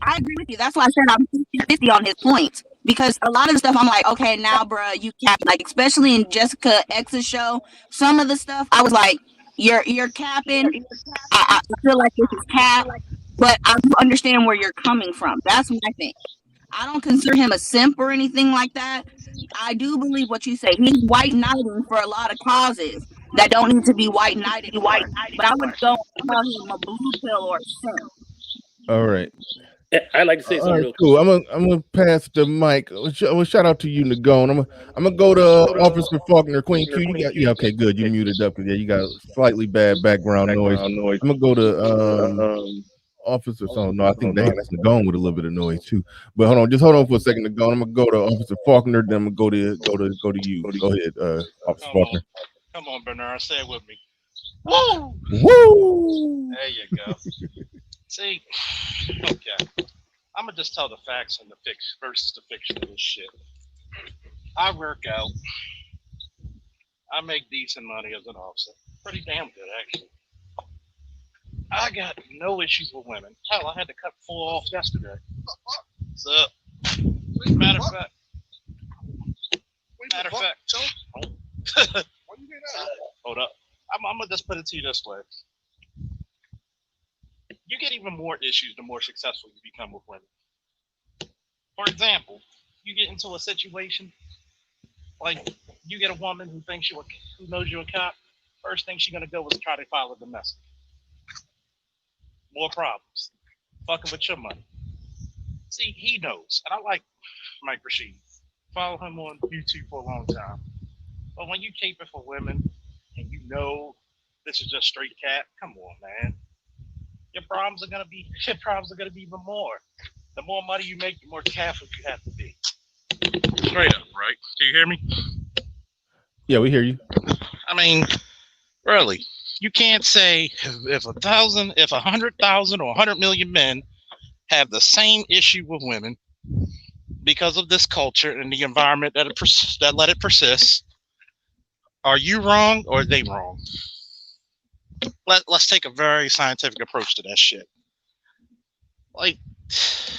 That's why I said I'm 50 on his points. Because a lot of the stuff I'm like, okay, now, bruh, you cap. Like, especially in Jessica X's show, some of the stuff I was like, you're capping. I feel like this is cap, but I do understand where you're coming from. That's my thing. I don't consider him a simp or anything like that. I do believe what you say. He's white knighting for a lot of causes that don't need to be white knighted for. But I would go call him a blue pill or a simp. All right. I'd like to say something real cool. I'm gonna pass the mic. Well, shout out to you, Nagone. I'm gonna go to Officer Faulkner. Queen Q, you got okay, good. You muted up because you got slightly bad background noise. I'm gonna go to Officer. So no, I think that's Nagone with a little bit of noise too. But hold on for a second, Nagone. I'm gonna go to Officer Faulkner. Then I'm gonna go to you. Go ahead, Officer Faulkner. Come on, Bernard, say it with me. Woo! Woo! There you go. See, okay. I'm gonna just tell the facts and the fiction versus the fiction of this shit. I work out. I make decent money as an officer. Pretty damn good, actually. I got no issues with women. Hell, I had to cut 4 off yesterday. So, matter of fact, hold up. I'm gonna just put it to you this way. You get even more issues the more successful you become with women. For example, you get into a situation like you get a woman who knows you're a cop. First thing she's gonna go is try to file a domestic. More problems. Fucking with your money. See, he knows, and I like Mike Rashid. Follow him on YouTube for a long time. But when you cape it for women and you know this is just straight cat, come on, man. Your problems are gonna be even more. The more money you make, the more careful you have to be. Straight up, right? Do you hear me? Yeah, we hear you. I mean, really, you can't say if 100,000 or 100 million men have the same issue with women because of this culture and the environment that let it persist. Are you wrong or are they wrong? Let's take a very scientific approach to that shit. Like,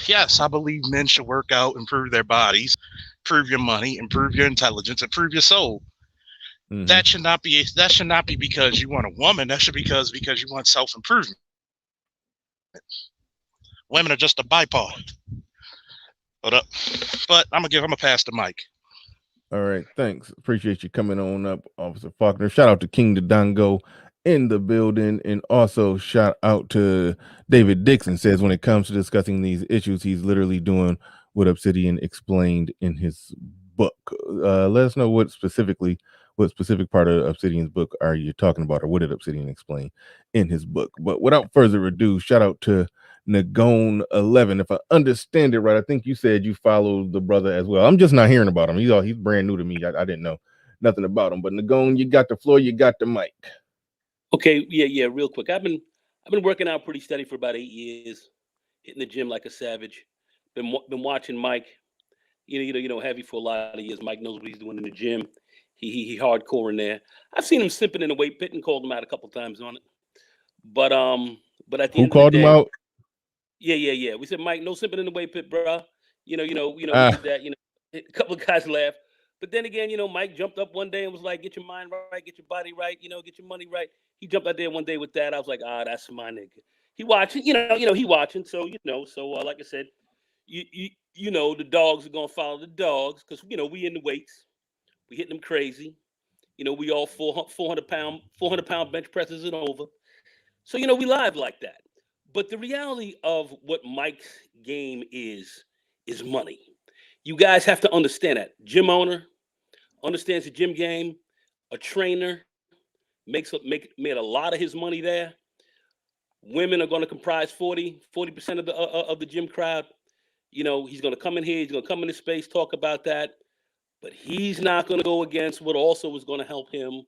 yes, I believe men should work out, improve their bodies, improve your money, improve your intelligence, improve your soul. Mm-hmm. That should not be because you want a woman. That should be because you want self-improvement. Women are just a byproduct. Hold up. But I'm gonna pass the mic. All right, thanks. Appreciate you coming on up, Officer Faulkner. Shout out to King Dodongo in the building, and also shout out to David Dixon. Says when it comes to discussing these issues, he's literally doing what Obsidian explained in his book. Let us know what specific part of Obsidian's book are you talking about, or what did Obsidian explain in his book? But without further ado, shout out to Nagone 11. If I understand it right, I think you said you followed the brother as well. I'm just not hearing about him. He's brand new to me. I didn't know nothing about him. But Nagone, you got the floor. You got the mic. Okay, yeah, real quick. I've been working out pretty steady for about 8 years, hitting the gym like a savage. Been watching Mike, heavy for a lot of years. Mike knows what he's doing in the gym. He hardcore in there. I've seen him simping in the weight pit and called him out a couple times on it. But at the Who end called of the him day, out? Yeah. We said, Mike, no simping in the weight pit, bro. We did that. A couple of guys laughed. But then again, Mike jumped up one day and was like, get your mind right, get your body right, get your money right. He jumped out there one day with that. I was like, that's my nigga. He watching, he watching. So, like I said, the dogs are going to follow the dogs because, we in the weights. We hitting them crazy. We all 400-pound bench presses and over. So, we live like that. But the reality of what Mike's game is money. You guys have to understand that. Gym owner understands the gym game. A trainer made a lot of his money there. Women are going to comprise 40% of the gym crowd. He's going to come in here. He's going to come into space, talk about that. But he's not going to go against what also is going to help him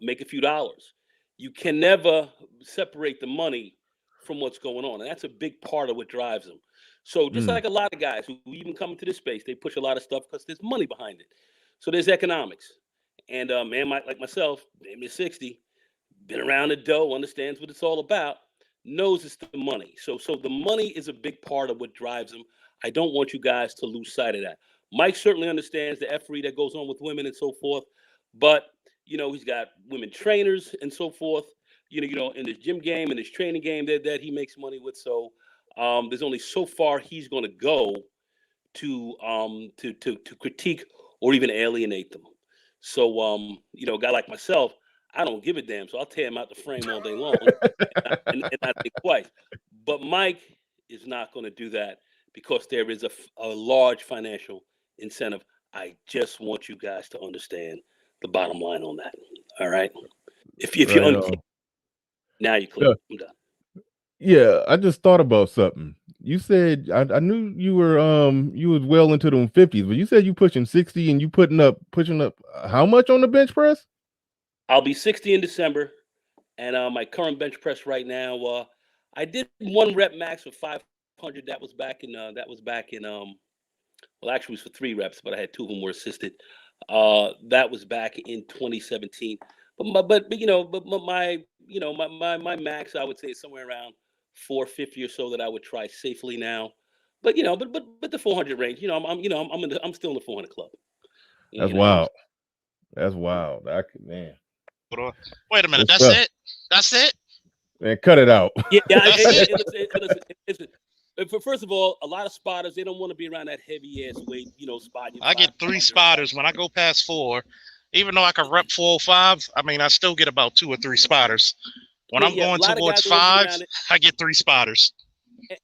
make a few dollars. You can never separate the money from what's going on. And that's a big part of what drives them. So just like a lot of guys who even come into this space, they push a lot of stuff because there's money behind it. So there's economics. And man, like myself, damn 60, been around the dough, understands what it's all about, knows it's the money. So the money is a big part of what drives them. I don't want you guys to lose sight of that. Mike certainly understands the effery that goes on with women and so forth. But, he's got women trainers and so forth, in his gym game and his training game that he makes money with. So there's only so far he's going to go to critique or even alienate them. So, a guy like myself, I don't give a damn. So I'll tear him out the frame all day long and not think twice. But Mike is not going to do that because there is a large financial incentive. I just want you guys to understand the bottom line on that. All right. If you're unclear, now you're clear. I'm done. Yeah, I just thought about something. You said I knew you was well into them 50s, but you said you pushing 60 and you pushing up how much on the bench press? I'll be 60 in December, and my current bench press right now, I did one rep max of 500. That was back in well, actually it was for 3 reps, but I had 2 of them were assisted. That was back in 2017. But my max, I would say, is somewhere around 450 or so that I would try safely now. But but the 400 range, I'm still in the 400 club. That's wild. That's wild. Man. Wait a minute. That's it. That's it. Man, cut it out. First of all, a lot of spotters, they don't want to be around that heavy ass weight, spot. I get 3 spotters when I go past 4. Even though I can rep 405, I mean, I still get about 2 or 3 spotters. When I'm going towards 5, I get 3 spotters.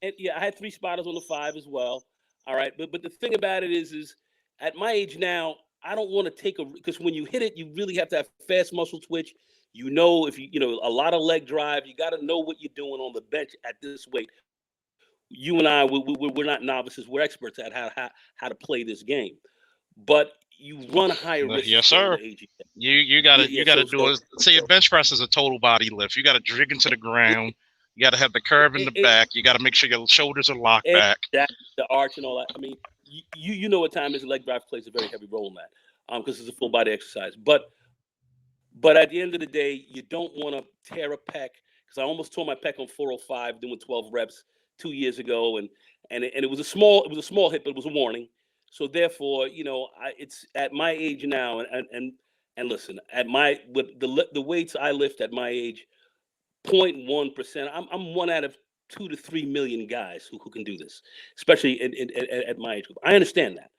And I had 3 spotters on the 5 as well. All right, but the thing about it is at my age now, I don't want to take because when you hit it, you really have to have fast muscle twitch. If a lot of leg drive, you got to know what you're doing on the bench at this weight. You and I, we're not novices. We're experts at how to play this game. But you run higher risk. Yes, sir. You gotta do it. See, a bench press is a total body lift. You gotta dig into the ground. You gotta have the curve in the back. You gotta make sure your shoulders are locked back. The arch and all that. I mean, you know what time is. Leg drive plays a very heavy role in that because it's a full body exercise. But at the end of the day, you don't want to tear a pec because I almost tore my pec on 405 doing 12 reps 2 years ago, and it was a small hit, but it was a warning. So therefore, it's at my age now, and listen, with the weights I lift at my age, 0.1%. I'm one out of 2 to 3 million guys who can do this, especially at my age group. I understand that,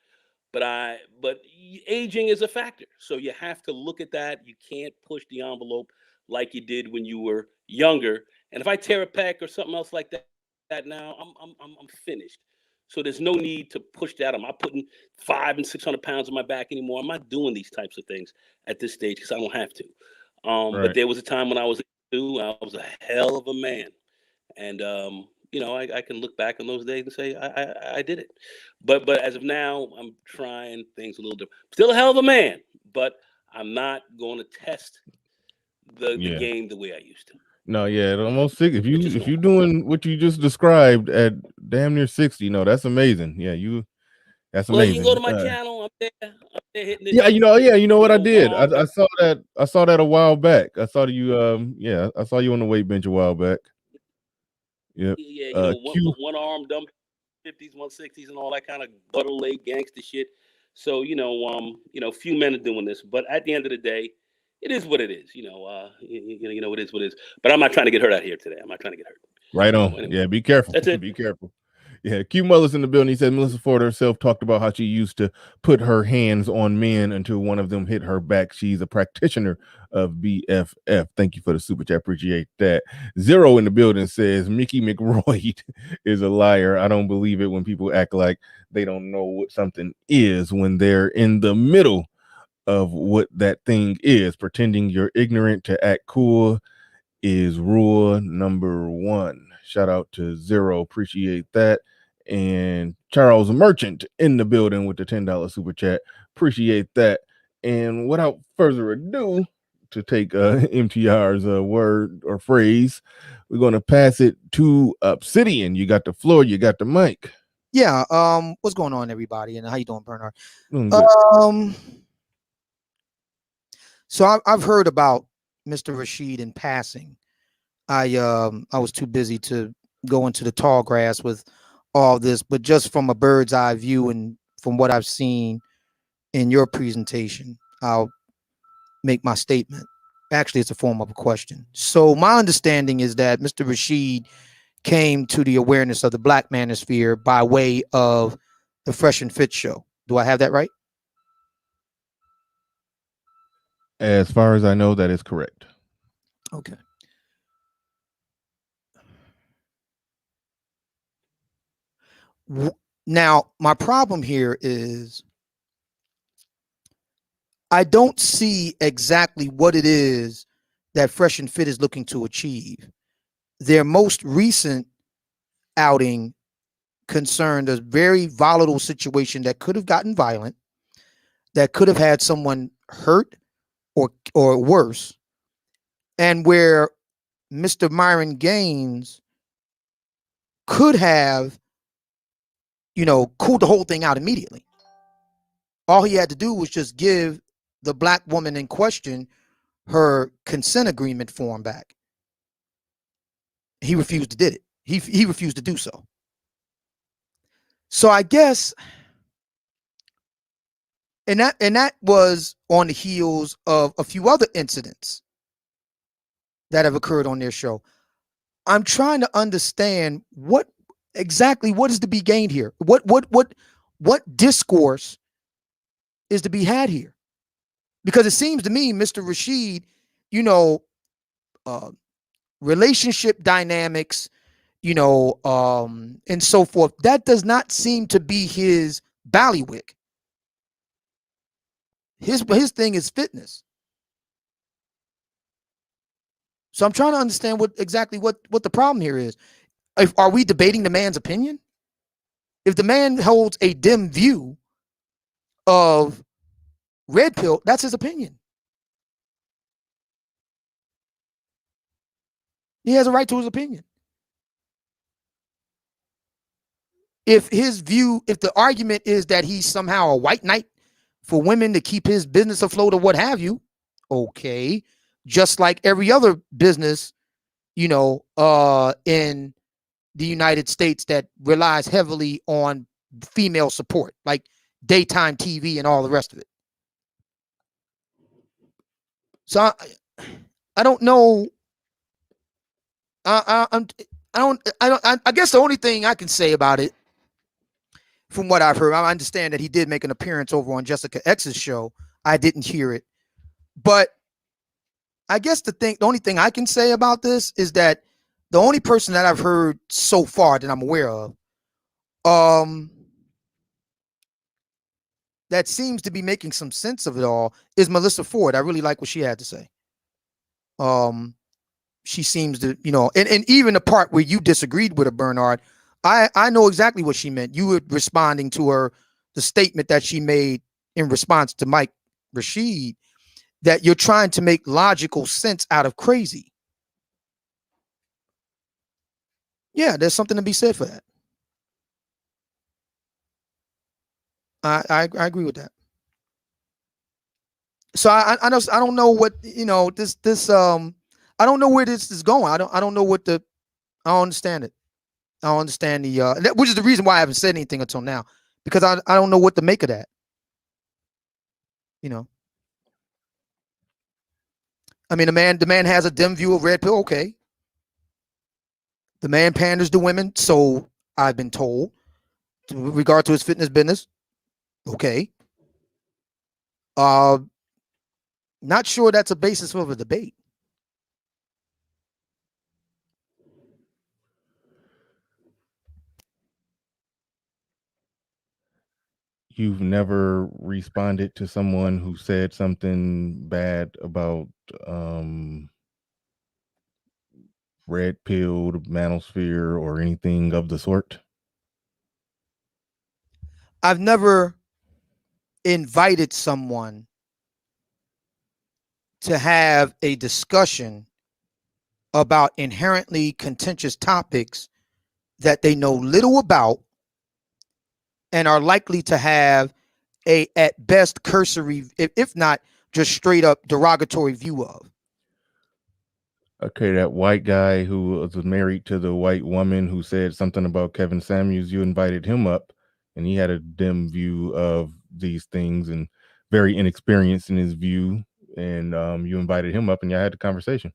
but aging is a factor, so you have to look at that. You can't push the envelope like you did when you were younger. And if I tear a pec or something else like that now, I'm finished. So there's no need to push that. I'm not putting 500 and 600 pounds on my back anymore. I'm not doing these types of things at this stage because I don't have to. Right. But there was a time when I was a hell of a man, and I can look back on those days and say I did it. But as of now, I'm trying things a little different. Still a hell of a man, but I'm not going to test the game the way I used to. No, yeah, almost 6. If you doing what you just described at damn near 60, that's amazing. Yeah, that's amazing. Well, you can go to my channel. I'm there hitting it. Yeah, you know what I did? I saw that a while back. I saw you. I saw you on the weight bench a while back. Yep. Yeah, Q. one arm dumb 50s, 160s, and all that kind of butter leg gangster shit. So few men are doing this, but at the end of the day, it is what it is. It is what it is. But I'm not trying to get hurt out here today. I'm not trying to get hurt. Right on. Anyway, yeah, be careful. That's it. Be careful. Yeah, Q Mullis in the building. He said Melyssa Ford herself talked about how she used to put her hands on men until one of them hit her back. She's a practitioner of BFF. Thank you for the super chat. Appreciate that. Zero in the building says Mickey McRoyd is a liar. I don't believe it when people act like they don't know what something is when they're in the middle of what that thing is. Pretending you're ignorant to act cool is rule number one. Shout out to Zero. Appreciate that. And Charles Merchant in the building with the $10 super chat. Appreciate that. And without further ado, to take MTR's word or phrase, we're going to pass it to Obsidian. You got the floor. You got the mic. Yeah. What's going on, everybody? And how you doing, Bernard? So I've heard about Mr. Rashid in passing. I was too busy to go into the tall grass with all this, but just from a bird's eye view and from what I've seen in your presentation, I'll make my statement. Actually, it's a form of a question. So my understanding is that Mr. Rashid came to the awareness of the Black manosphere by way of the Fresh and Fit show. Do I have that right? As far as I know, that is correct. Okay. Now, my problem here is I don't see exactly what it is that Fresh and Fit is looking to achieve. Their most recent outing concerned a very volatile situation that could have gotten violent, that could have had someone hurt or worse, and where Mr. Myron Gaines could have, cooled the whole thing out immediately. All he had to do was just give the Black woman in question her consent agreement form back. He refused to did it. He refused to do so. So I guess, and that was on the heels of a few other incidents that have occurred on their show. I'm trying to understand what is to be gained here. What discourse is to be had here? Because it seems to me, Mr. Rashid, relationship dynamics, and so forth, that does not seem to be his ballywick. His thing is fitness. So I'm trying to understand what the problem here is. Are we debating the man's opinion? If the man holds a dim view of red pill, that's his opinion. He has a right to his opinion. If the argument is that he's somehow a white knight for women to keep his business afloat or what have you, okay. Just like every other business, in the United States that relies heavily on female support, like daytime TV and all the rest of it. So I don't know. I guess the only thing I can say about it, from what I've heard, I understand that he did make an appearance over on Jessica X's show. I didn't hear it, but I guess the only thing I can say about this is that the only person that I've heard so far that I'm aware of, that seems to be making some sense of it all is Melyssa Ford. I really like what she had to say. She seems to, and even the part where you disagreed with her, Bernard, I know exactly what she meant. You were responding to the statement that she made in response to Mike Rashid, that you're trying to make logical sense out of crazy. Yeah, there's something to be said for that. I agree with that. So I don't know what this I don't know where this is going. I don't know I don't understand it. I don't understand which is the reason why I haven't said anything until now, because I don't know what to make of that. You know, I mean, the man has a dim view of red pill. Okay, the man panders to women, so I've been told, with regard to his fitness business. Okay, not sure that's a basis of a debate. You've never responded to someone who said something bad about red pill, the manosphere, or anything of the sort? I've never invited someone to have a discussion about inherently contentious topics that they know little about and are likely to have a, at best, cursory, if not just straight up derogatory view of. Okay, that white guy who was married to the white woman who said something about Kevin Samuels, you invited him up, and he had a dim view of these things and very inexperienced in his view, and you invited him up, and y'all had the conversation.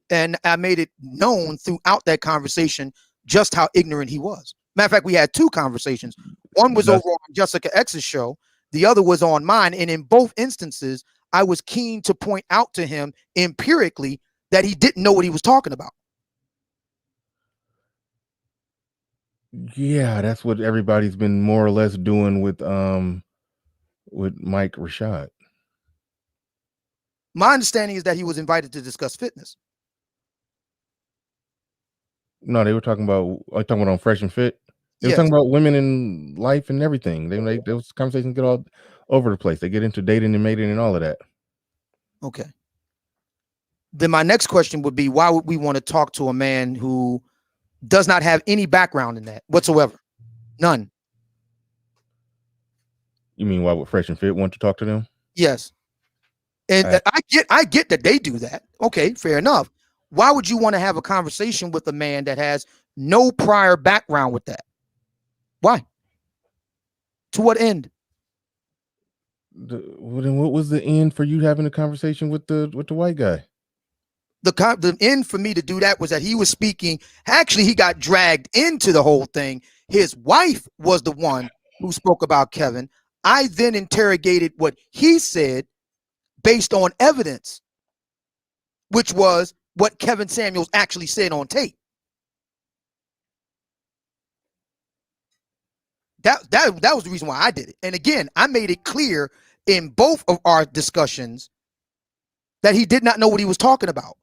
And I made it known throughout that conversation just how ignorant he was. Matter of fact, we had two conversations. One was over on Jessica X's show. The other was on mine. And in both instances, I was keen to point out to him empirically that he didn't know what he was talking about. Yeah, that's what everybody's been more or less doing with Mike Rashid. My understanding is that he was invited to discuss fitness. No, they were talking about on Fresh and Fit. They were talking about women in life and everything. Those conversations get all over the place. They get into dating and mating and all of that. Okay. Then my next question would be, why would we want to talk to a man who does not have any background in that whatsoever? None. You mean why would Fresh and Fit want to talk to them? Yes. And I get that they do that. Okay, fair enough. Why would you want to have a conversation with a man that has no prior background with that? Why? To what end? Then what was the end for you having a conversation with the white guy? The end for me to do that was that he was speaking. Actually, he got dragged into the whole thing. His wife was the one who spoke about Kevin. I then interrogated what he said based on evidence, which was what Kevin Samuels actually said on tape. That was the reason why I did it. And again, I made it clear in both of our discussions that he did not know what he was talking about.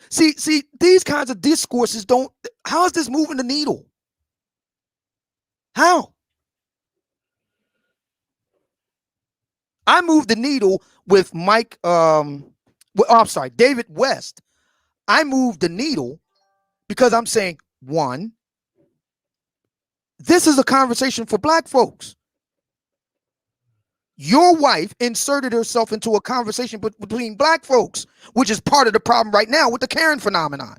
See, these kinds of discourses don't. How is this moving the needle? How? I moved the needle with Mike. I'm sorry, David West. I moved the needle because I'm saying, one, this is a conversation for black folks. Your wife inserted herself into a conversation between black folks, which is part of the problem right now with the Karen phenomenon.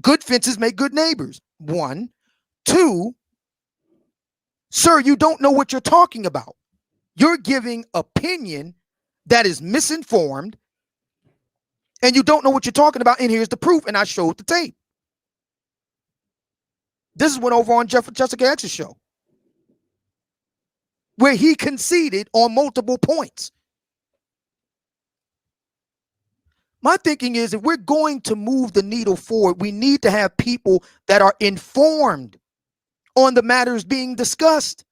Good fences make good neighbors. One. Two, sir, you don't know what you're talking about. You're giving opinion that is misinformed, and you don't know what you're talking about. And here's the proof. And I showed the tape. This is what over on Jessica X's show, where he conceded on multiple points. My thinking is, if we're going to move the needle forward, we need to have people that are informed on the matters being discussed.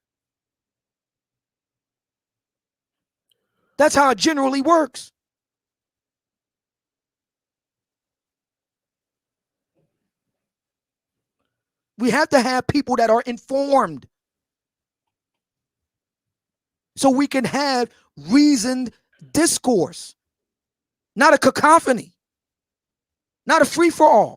That's how it generally works. We have to have people that are informed so we can have reasoned discourse, not a cacophony, not a free-for-all.